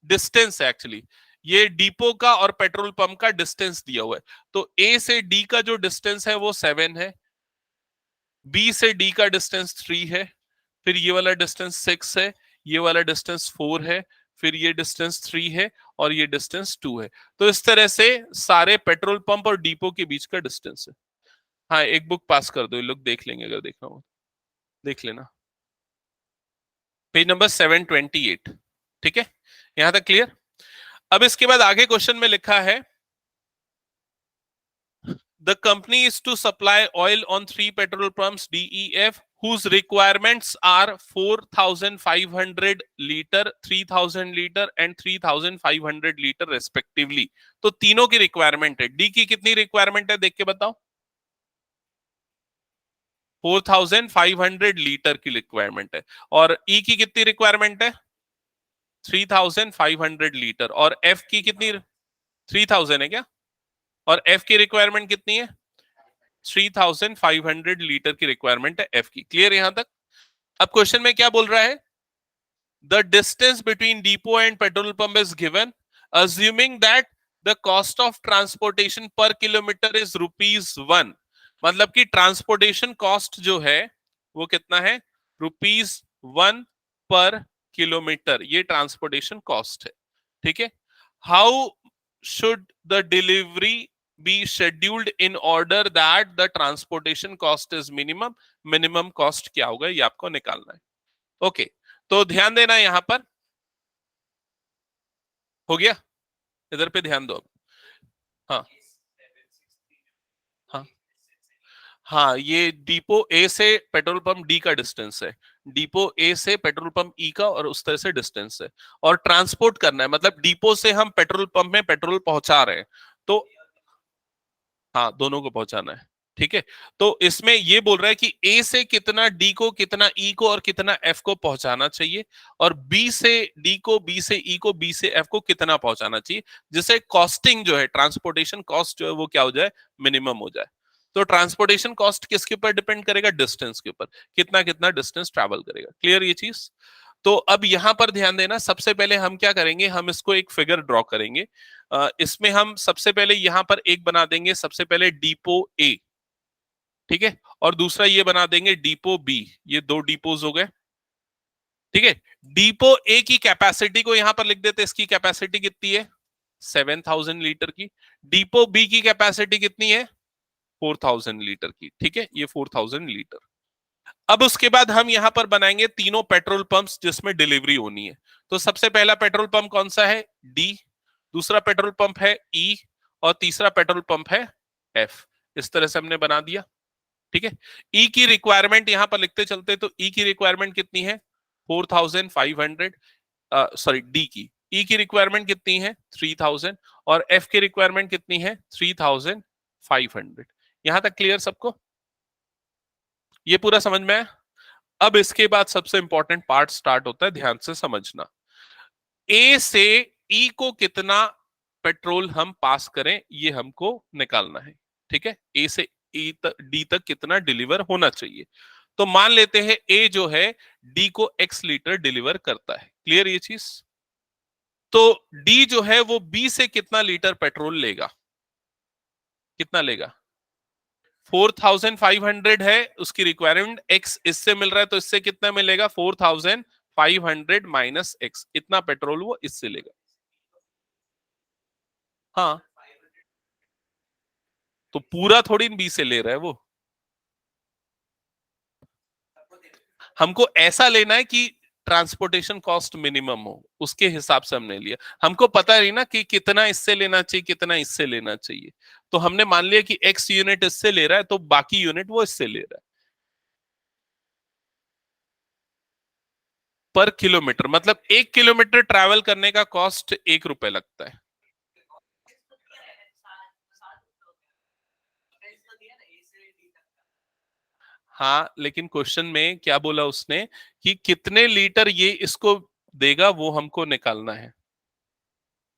डिस्टेंस है एक्चुअली, ये डिपो का और पेट्रोल पंप का डिस्टेंस दिया हुआ है। तो ए से डी का जो डिस्टेंस है वो 7 है, बी से डी का डिस्टेंस 3 है, फिर ये वाला डिस्टेंस 6 है, ये वाला डिस्टेंस 4 है, फिर ये डिस्टेंस 3 है और ये डिस्टेंस 2 है। तो इस तरह से सारे पेट्रोल पंप और डिपो के बीच का डिस्टेंस है। हाँ, एक बुक पास कर दो, ये लोग देख लेंगे, अगर देखना हो देख लेना, पेज नंबर 728, ठीक है, यहां तक क्लियर? अब इसके बाद आगे क्वेश्चन में लिखा है the company is to supply oil on 3 petrol pumps DEF whose requirements are 4,500 litre, 3,000 litre and 3,500 litre respectively. तो तीनों की रिक्वायरमेंट है। डी की कितनी रिक्वायरमेंट है देख के बताओ? 4,500 लीटर की रिक्वायरमेंट है, और ई की कितनी रिक्वायरमेंट है? 3,500 लीटर, और एफ की कितनी? 3,000 है क्या? और एफ की रिक्वायरमेंट कितनी है? 3,500 लीटर की रिक्वायरमेंट है एफ की। क्लियर यहां तक? अब क्वेश्चन में क्या बोल रहा है? The distance between depot and petrol pump is given assuming that the cost of transportation पर किलोमीटर इज ₹1। मतलब कि ट्रांसपोर्टेशन कॉस्ट जो है वो कितना है? ₹1 पर किलोमीटर, ये ट्रांसपोर्टेशन कॉस्ट है, ठीक है। How should the delivery be scheduled in order that the transportation cost is minimum? Minimum cost क्या होगा ये आपको निकालना है। ओके, तो ध्यान देना यहां पर, हो गया? इधर पे ध्यान दो अब। हाँ हाँ हाँ, ये डिपो ए से पेट्रोल पंप डी का डिस्टेंस है, डिपो ए से पेट्रोल पंप ई का, और उस तरह से डिस्टेंस है, और ट्रांसपोर्ट करना है, मतलब डिपो से हम पेट्रोल पंप में पेट्रोल पहुंचा रहे हैं, तो हाँ दोनों को पहुंचाना है, ठीक है। तो इसमें ये बोल रहा है कि ए से कितना डी को, कितना ई को और कितना एफ को पहुंचाना चाहिए, और बी से डी को, बी से ई को, बी से एफ को कितना पहुंचाना चाहिए, जिससे कॉस्टिंग जो है, ट्रांसपोर्टेशन कॉस्ट जो है वो क्या हो जाए? मिनिमम हो जाए। तो ट्रांसपोर्टेशन कॉस्ट किसके ऊपर डिपेंड करेगा? डिस्टेंस के ऊपर, कितना कितना डिस्टेंस ट्रैवल करेगा। क्लियर ये चीज? तो अब यहां पर ध्यान देना, सबसे पहले हम क्या करेंगे, हम इसको एक फिगर ड्रॉ करेंगे। इसमें हम सबसे पहले यहां पर एक बना देंगे, सबसे पहले डिपो ए, ठीक है, और दूसरा ये बना देंगे डिपो बी, ये दो डिपोज हो गए। ठीक है, डिपो ए की कैपेसिटी को यहां पर लिख देते, इसकी कैपेसिटी कितनी है 7000 लीटर की। डिपो बी की कैपेसिटी कितनी है 4000 लीटर की। ठीक है, ये 4000 लीटर। अब उसके बाद हम यहां पर बनाएंगे तीनों पेट्रोल पंप्स जिसमें डिलीवरी होनी है। तो सबसे पहला पेट्रोल पंप कौन सा है डी, दूसरा पेट्रोल पंप है ई, और तीसरा पेट्रोल पंप है एफ। इस तरह से हमने बना दिया। ठीक है, ई की रिक्वायरमेंट यहां पर लिखते चलते, तो ई की रिक्वायरमेंट कितनी है 4500, सॉरी डी की, ई की रिक्वायरमेंट कितनी है 3000, और एफ की रिक्वायरमेंट कितनी है 3500। यहां तक क्लियर सबको, ये पूरा समझ में आया। अब इसके बाद सबसे इंपॉर्टेंट पार्ट स्टार्ट होता है, ध्यान से समझना। ए से ई को कितना पेट्रोल हम पास करें ये हमको निकालना है। ठीक है, ए से ई तक डी तक कितना डिलीवर होना चाहिए। तो मान लेते हैं ए जो है डी को x लीटर डिलीवर करता है। क्लियर ये चीज। तो डी जो है वो बी से कितना लीटर पेट्रोल लेगा, कितना लेगा 4500 है उसकी रिक्वायरमेंट, x इससे मिल रहा है तो इससे कितना मिलेगा 4500 माइनस x, इतना पेट्रोल वो इससे लेगा। हाँ, तो पूरा थोड़ी बी से ले रहा है वो, हमको ऐसा लेना है कि ट्रांसपोर्टेशन कॉस्ट मिनिमम हो, उसके हिसाब से हमने लिया। हमको पता नहीं ना कि कितना इससे लेना चाहिए कितना इससे लेना चाहिए, तो हमने मान लिया कि x यूनिट इससे ले रहा है तो बाकी यूनिट वो इससे ले रहा है। पर किलोमीटर मतलब 1 किलोमीटर ट्रैवल करने का कॉस्ट 1 रुपए लगता है। हाँ, लेकिन क्वेश्चन में क्या बोला उसने कि कितने लीटर ये इसको देगा वो हमको निकालना है।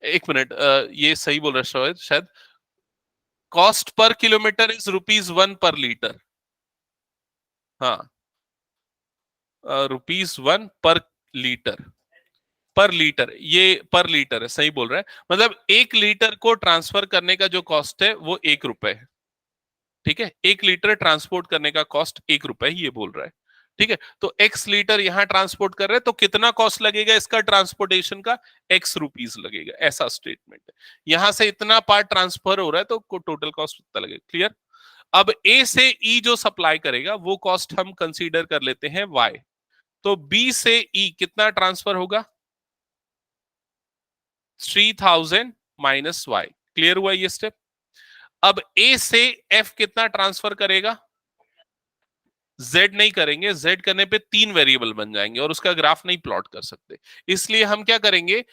एक मिनट, ये सही बोल रहा है शायद, कॉस्ट पर किलोमीटर इज ₹1 पर लीटर। हाँ, ₹1 पर लीटर, पर लीटर, ये पर लीटर है, सही बोल रहा है। मतलब 1 लीटर को ट्रांसफर करने का जो कॉस्ट है वो 1 रुपए है। ठीक है, 1 लीटर ट्रांसपोर्ट करने का कॉस्ट 1 रुपए ये बोल रहा है। ठीक है, तो x लीटर यहां ट्रांसपोर्ट कर रहे हैं तो कितना कॉस्ट लगेगा इसका ट्रांसपोर्टेशन का, x रुपीस लगेगा, ऐसा स्टेटमेंट है। यहां से इतना पार्ट ट्रांसफर हो रहा है तो टोटल कॉस्ट कितना लगेगा। क्लियर। अब a से e जो सप्लाई करेगा वो कॉस्ट हम कंसीडर कर लेते हैं y। तो b से e कितना ट्रांसफर होगा 3000 माइनस y। क्लियर हुआ ये स्टेप। अब a से f कितना ट्रांसफर करेगा, z नहीं करेंगे, z करने पे 3 वेरिएबल बन जाएंगे और उसका ग्राफ नहीं प्लॉट कर सकते। इसलिए हम क्या करेंगे,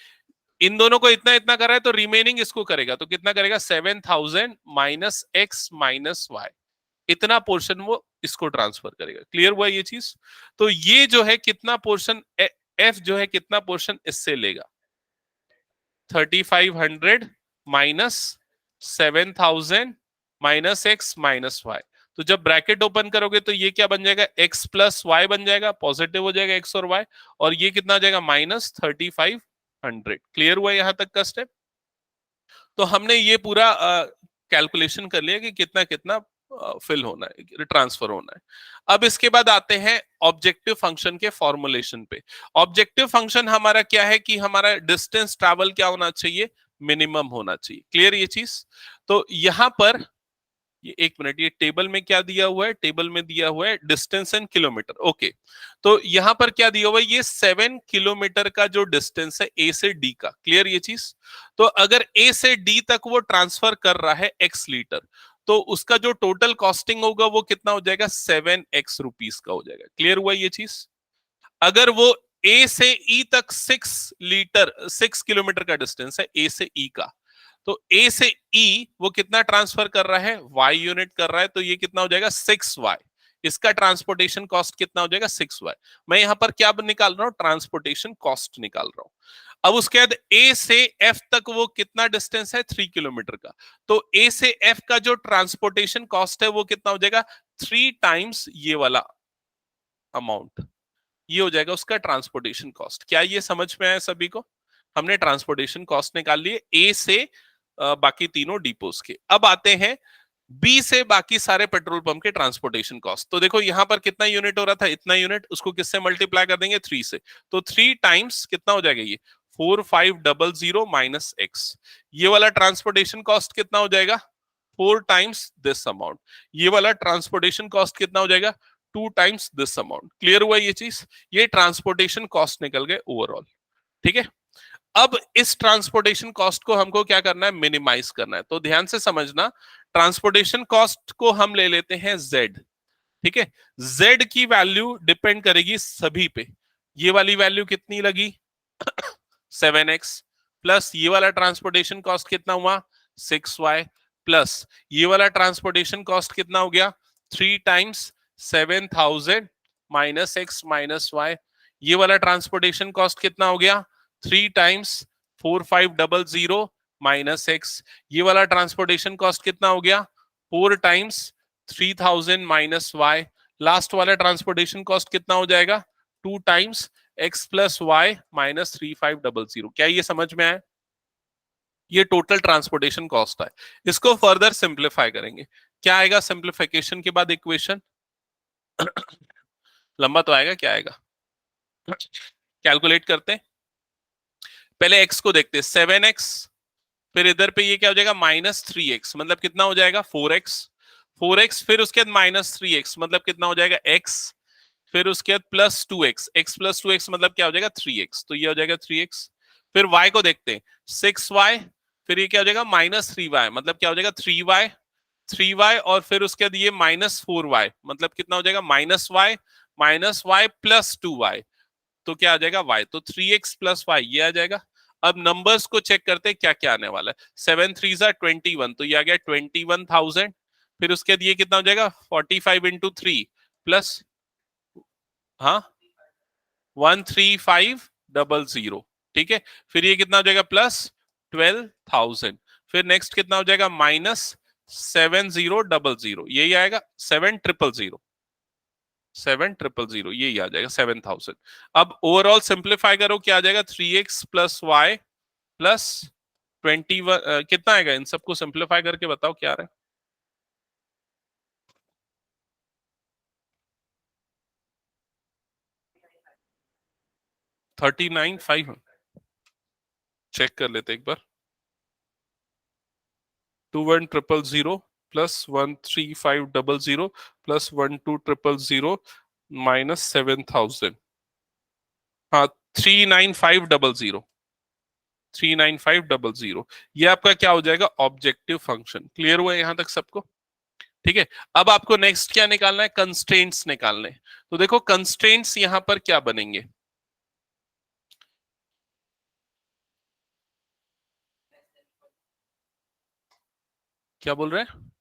इन दोनों को इतना इतना कर रहा है तो रिमेनिंग इसको करेगा, तो कितना करेगा 7000 माइनस x माइनस y, इतना पोर्शन वो इसको ट्रांसफर करेगा। क्लियर हुआ ये चीज। तो ये जो है कितना पोर्शन f जो है कितना पोर्शन इससे लेगा 3500 minus 7000 minus x minus y। तो जब ब्रैकेट ओपन करोगे तो ये क्या बन जाएगा x प्लस वाई बन जाएगा, पॉजिटिव हो जाएगा x और y, और ये कितना आ जाएगा -3500। क्लियर हुआ यहां तक का स्टेप। तो हमने ये पूरा कैलकुलेशन कर लिया कि कितना कितना फिल होना है, ट्रांसफर होना है। अब इसके बाद आते हैं ऑब्जेक्टिव फंक्शन के फॉर्मुलेशन पे। ऑब्जेक्टिव फंक्शन हमारा क्या है कि हमारा डिस्टेंस ट्रैवल क्या होना चाहिए, मिनिमम होना चाहिए। क्लियर ये चीज। तो यहां पर ये एक मिनट, ये टेबल में क्या दिया हुआ है, टेबल में दिया हुआ है डिस्टेंस इन किलोमीटर। ओके, तो यहां पर क्या दिया हुआ है, ये 7 किलोमीटर का जो डिस्टेंस है ए से डी का। क्लियर ये चीज। तो अगर ए से डी तक वो ट्रांसफर कर रहा है x लीटर, तो उसका जो टोटल कॉस्टिंग होगा वो कितना हो जाएगा 7x रुपीस का हो जाएगा। क्लियर हुआ ये चीज। अगर वो ए से ई तक 6 किलोमीटर का डिस्टेंस है ए से ई का, तो ए से ई वो कितना ट्रांसफर कर रहा है y यूनिट कर रहा है, तो ये कितना हो जाएगा 6y। इसका ट्रांसपोर्टेशन कॉस्ट कितना हो जाएगा 6y। मैं यहां पर क्या निकाल रहा हूं, ट्रांसपोर्टेशन कॉस्ट निकाल रहा हूं। अब उसके बाद ए से एफ तक वो कितना डिस्टेंस है 3 किलोमीटर का, तो ए से एफ का जो ट्रांसपोर्टेशन कॉस्ट है वो कितना हो जाएगा 3 टाइम्स ये वाला अमाउंट, ये हो जाएगा उसका ट्रांसपोर्टेशन कॉस्ट। क्या ये समझ में आया सभी को। हमने ट्रांसपोर्टेशन कॉस्ट निकाल लिए ए से बाकी तीनों डिपोज के। अब आते हैं बी से बाकी सारे पेट्रोल पंप के ट्रांसपोर्टेशन कॉस्ट। तो देखो यहां पर कितना यूनिट हो रहा था, इतना यूनिट, उसको किससे मल्टीप्लाई कर देंगे, 3 से। तो 3 टाइम्स कितना हो जाएगा, ये 4500 माइनस एक्स। ये वाला ट्रांसपोर्टेशन कॉस्ट कितना हो जाएगा, 4 टाइम्स दिस अमाउंट। ये वाला ट्रांसपोर्टेशन कॉस्ट कितना हो जाएगा, 2 टाइम्स दिस अमाउंट। क्लियर हुआ ये चीज, ये ट्रांसपोर्टेशन कॉस्ट निकल गए ओवरऑल। ठीक है, अब इस ट्रांसपोर्टेशन कॉस्ट को हमको क्या करना है, मिनिमाइज करना है। तो ध्यान से समझना, ट्रांसपोर्टेशन कॉस्ट को हम ले लेते हैं z। ठीक है, z की वैल्यू डिपेंड करेगी सभी पे। ये वाली वैल्यू कितनी लगी 7x, प्लस ये वाला ट्रांसपोर्टेशन कॉस्ट कितना हुआ 6y, प्लस ये वाला ट्रांसपोर्टेशन कॉस्ट कितना हो गया 3 times 7000 minus x minus y। ये वाला ट्रांसपोर्टेशन कॉस्ट कितना हो गया 3 टाइम्स 4500 माइनस एक्स। ये वाला ट्रांसपोर्टेशन कॉस्ट कितना हो गया 4 टाइम्स 3000 माइनस वाई। लास्ट वाला ट्रांसपोर्टेशन कॉस्ट कितना हो जाएगा 2 times x plus y minus 3500। क्या ये समझ में आया, ये टोटल ट्रांसपोर्टेशन कॉस्ट है। इसको फर्दर सिंप्लीफाई करेंगे, क्या आएगा सिंप्लीफिकेशन के बाद इक्वेशन लंबा तो आएगा, क्या आएगा कैलकुलेट करते हैं। पहले x को देखते हैं 7x, फिर इधर पे ये क्या हो जाएगा माइनस 3x, मतलब कितना हो जाएगा 4x, फिर उसके बाद माइनस 3x मतलब कितना हो जाएगा x, फिर उसके बाद plus 2x, x plus 2x मतलब क्या हो जाएगा 3x, तो ये हो जाएगा 3x। फिर y को देखते हैं 6y, फिर ये क्या हो जाएगा माइनस 3y मतलब क्या हो जाएगा 3y, और फिर उसके बाद ये माइनस 4y मतलब कितना हो जाएगा माइनस y प्लस 2y, तो क्या आ जाएगा y, तो 3x प्लस y ये आ जाएगा। अब नंबर्स को चेक करते हैं क्या क्या आने वाला है। 7 3 21, तो ये आ गया 21,000। फिर उसके बाद ये कितना हो जाएगा 45 इंटू 3 प्लस 13500। ठीक है, फिर ये कितना हो जाएगा प्लस 12,000। फिर नेक्स्ट कितना हो जाएगा माइनस 7000, यही आएगा 7,000 यही आ जाएगा 7,000। अब ओवरऑल सिंप्लीफाई करो, क्या आ जाएगा 3x प्लस वाई प्लस 21, कितना आएगा, इन सबको सिंप्लीफाई करके बताओ क्या आ रहा है। $39,500 चेक कर लेते एक बार। 21,000 प्लस 13500 प्लस 12,000 माइनस 7,000, हाँ 39500 ये आपका क्या हो जाएगा ऑब्जेक्टिव फंक्शन। क्लियर हुआ यहां तक सबको, ठीक है। अब आपको नेक्स्ट क्या निकालना है, कंस्ट्रेंट्स निकालने। तो देखो कंस्ट्रेंट्स यहां पर क्या बनेंगे, क्या बोल रहे हैं,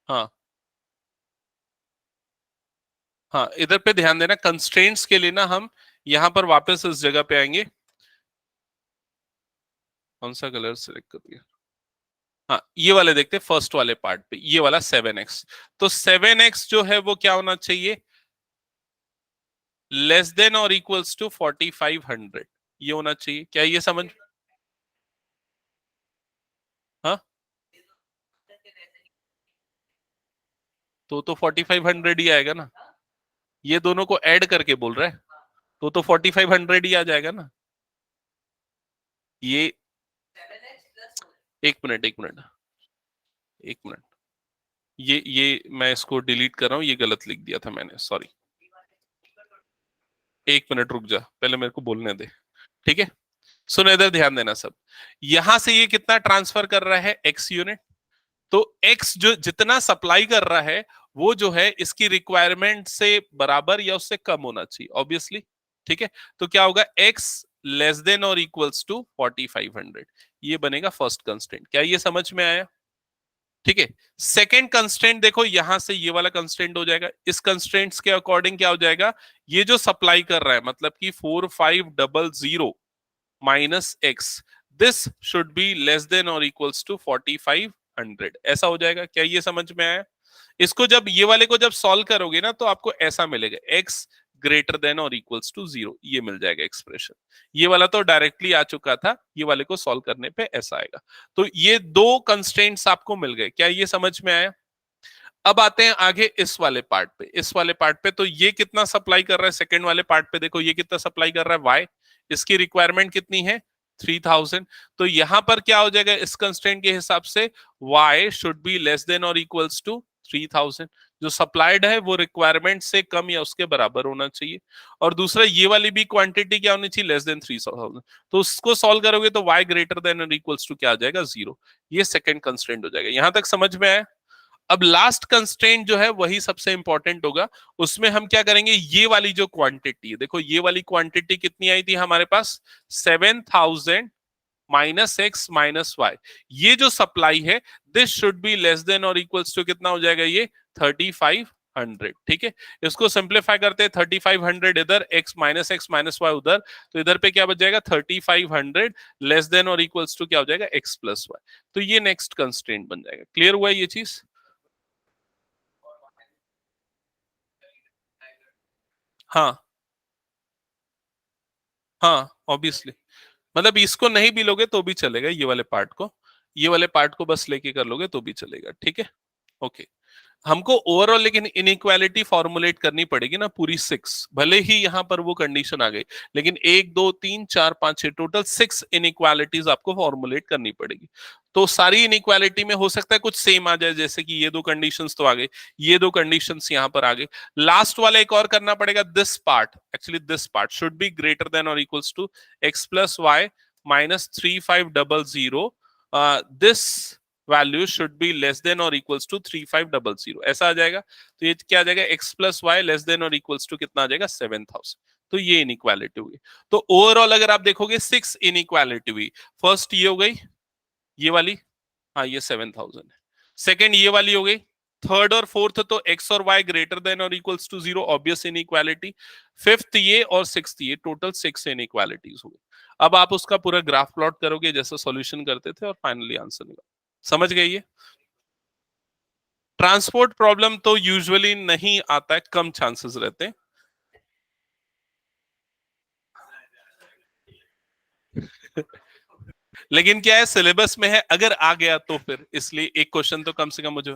हाँ हाँ इधर पे ध्यान देना, कंस्ट्रेंट्स के लिए ना हम यहां पर वापस इस जगह पे आएंगे। कौन सा कलर सिलेक्ट कर दिया, हाँ ये वाले देखते हैं फर्स्ट वाले पार्ट पे, ये वाला 7x। तो 7x जो है वो क्या होना चाहिए, लेस देन और इक्वल्स टू 4500, ये होना चाहिए। क्या ये समझ, हाँ तो 4500 ही आएगा ना, ये दोनों को ऐड करके बोल रहा है, तो 4500 ही आ जाएगा ना। ये एक मिनट ये मैं इसको डिलीट कर रहा हूं, ये गलत लिख दिया था मैंने, सॉरी। एक मिनट रुक जा, पहले मेरे को बोलने दे, ठीक है। सुनो इधर ध्यान देना सब, यहां से ये कितना ट्रांसफर कर रहा है x यूनिट, तो x जो जितना सप्लाई कर रहा है वो जो है इसकी रिक्वायरमेंट से बराबर या उससे कम होना चाहिए ऑब्वियसली, ठीक है। तो क्या होगा x लेस देन और इक्वल्स टू 4500, ये बनेगा फर्स्ट कंस्ट्रेंट। क्या ये समझ में आया, ठीक है। सेकेंड कंस्ट्रेंट देखो, यहां से ये वाला कंस्ट्रेंट हो जाएगा, इस कंस्ट्रेंट्स के अकॉर्डिंग क्या हो जाएगा, ये जो सप्लाई कर रहा है मतलब कि 4500 minus x, this should be less than और इक्वल्स टू 4500, ऐसा हो जाएगा। क्या ये समझ में आया, इसको जब ये वाले को जब सॉल्व करोगे ना तो आपको ऐसा मिलेगा x ग्रेटर देन और इक्वल्स टू 0, ये मिल जाएगा एक्सप्रेशन। ये वाला तो डायरेक्टली आ चुका था, ये वाले को सॉल्व करने पे ऐसा आएगा। तो ये दो कंस्ट्रेंट्स आपको मिल गए, क्या ये समझ में आया? अब आते हैं आगे इस वाले पार्ट पे। इस वाले पार्ट पे तो ये कितना सप्लाई कर रहा है, सेकंड वाले पार्ट पे देखो ये कितना सप्लाई कर रहा है, y, इसकी रिक्वायरमेंट कितनी है 3000। तो यहां पर क्या हो जाएगा इस कंस्ट्रेंट के हिसाब से, y should be less than और इक्वल्स टू 3000। जो सप्लाइड है वो रिक्वायरमेंट से कम या उसके बराबर होना चाहिए। और दूसरा ये वाली भी क्वांटिटी क्या होनी चाहिए, लेस देन 3000। तो उसको सॉल्व करोगे तो y ग्रेटर देन और इक्वल्स टू क्या आ जाएगा, 0। ये सेकंड कंस्ट्रेंट हो जाएगा। यहां तक समझ में आया? अब लास्ट कंस्ट्रेंट जो है वही सबसे इंपॉर्टेंट होगा। उसमें हम क्या करेंगे, ये वाली जो क्वांटिटी है, देखो ये वाली क्वांटिटी कितनी आई थी हमारे पास, 7000 माइनस एक्स माइनस वाई। ये जो सप्लाई है this should be less than और इक्वल्स टू कितना हो जाएगा, ये 3500। ठीक है, इसको सिंप्लीफाई करते हैं, 3500 इधर, एक्स माइनस वाई उधर, तो इधर पे क्या बच जाएगा 3500 लेस देन और इक्वल्स टू क्या हो जाएगा, एक्स प्लस वाई। तो ये नेक्स्ट कंस्ट्रेंट बन जाएगा। क्लियर हुआ ये चीज? हाँ हाँ ऑब्वियसली, मतलब इसको नहीं भी लोगे तो भी चलेगा, ये वाले पार्ट को, ये वाले पार्ट को बस लेके कर लोगे तो भी चलेगा। ठीक है, ओके। हमको ओवरऑल लेकिन इनइक्वालिटी फॉर्मुलेट करनी पड़ेगी ना पूरी 6, भले ही यहां पर वो कंडीशन आ गई, लेकिन 1 2 3 4 5 6 टोटल 6 इनइक्वालिटीज आपको फॉर्मुलेट करनी पड़ेगी। तो सारी इनइक्वालिटी में हो सकता है कुछ सेम आ जाए, जैसे कि ये दो कंडीशंस तो आ गई, ये दो कंडीशंस यहां पर आ गई। लास्ट वाला एक और करना पड़ेगा, this part, actually this part should be greater than और equals to x plus y minus 3500। This value should be less than और इक्वल्स टू 3500, ऐसा आ जाएगा। तो ये क्या आ जाएगा, x plus y less than और इक्वल्स टू कितना आ जाएगा, 7000। तो ये इनइक्वालिटी हुई। तो ओवरऑल अगर आप देखोगे 6 इनइक्वालिटी हुई। फर्स्ट ये हो गई, ये वाली, हाँ ये 7000 है। सेकेंड ये वाली हो गई। थर्ड और फोर्थ तो एक्स और वाई ग्रेटर देन और equals to 0, obvious inequality. Fifth ये और सिक्स्थ ये, टोटल 6 इनइक्वालिटीज हो गई। अब आप उसका पूरा ग्राफ प्लॉट करोगे जैसे सॉल्यूशन करते थे और फाइनली आंसर निकाल। समझ गए ये? ट्रांसपोर्ट प्रॉब्लम तो यूजुअली नहीं आता है, कम चांसेस रहते हैं। लेकिन क्या है, सिलेबस में है, अगर आ गया तो फिर इसलिए एक क्वेश्चन तो कम से कम मुझे,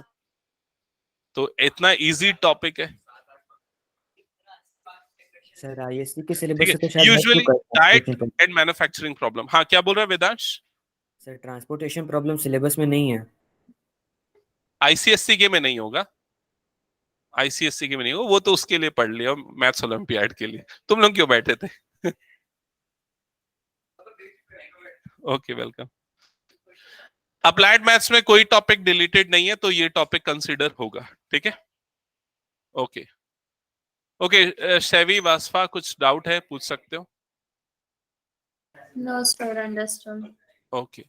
तो इतना इजी टॉपिक है। सर आईएससी के सिलेबस ठीक से तो है, शायद हट यूजुअली चुका है diet transportation and manufacturing problem. हाँ क्या बोल रहा है Vedansh? Sir transportation problem syllabus में नहीं है। आईसीएससी के में नहीं होगा, आईसीएससी के में नहीं होगा, वो तो उसके लिए पढ़ लिया मैथ्स ओलंपियाड के लिए। तुम लोग क्यों बैठे थे? Okay welcome. अप्लाइड मैथ्स में कोई टॉपिक डिलीटेड नहीं है, तो ये टॉपिक कंसीडर होगा। ठीक है, ओके ओके। शैवी वासफा कुछ डाउट है, पूछ सकते हो। No, sir, understood. ओके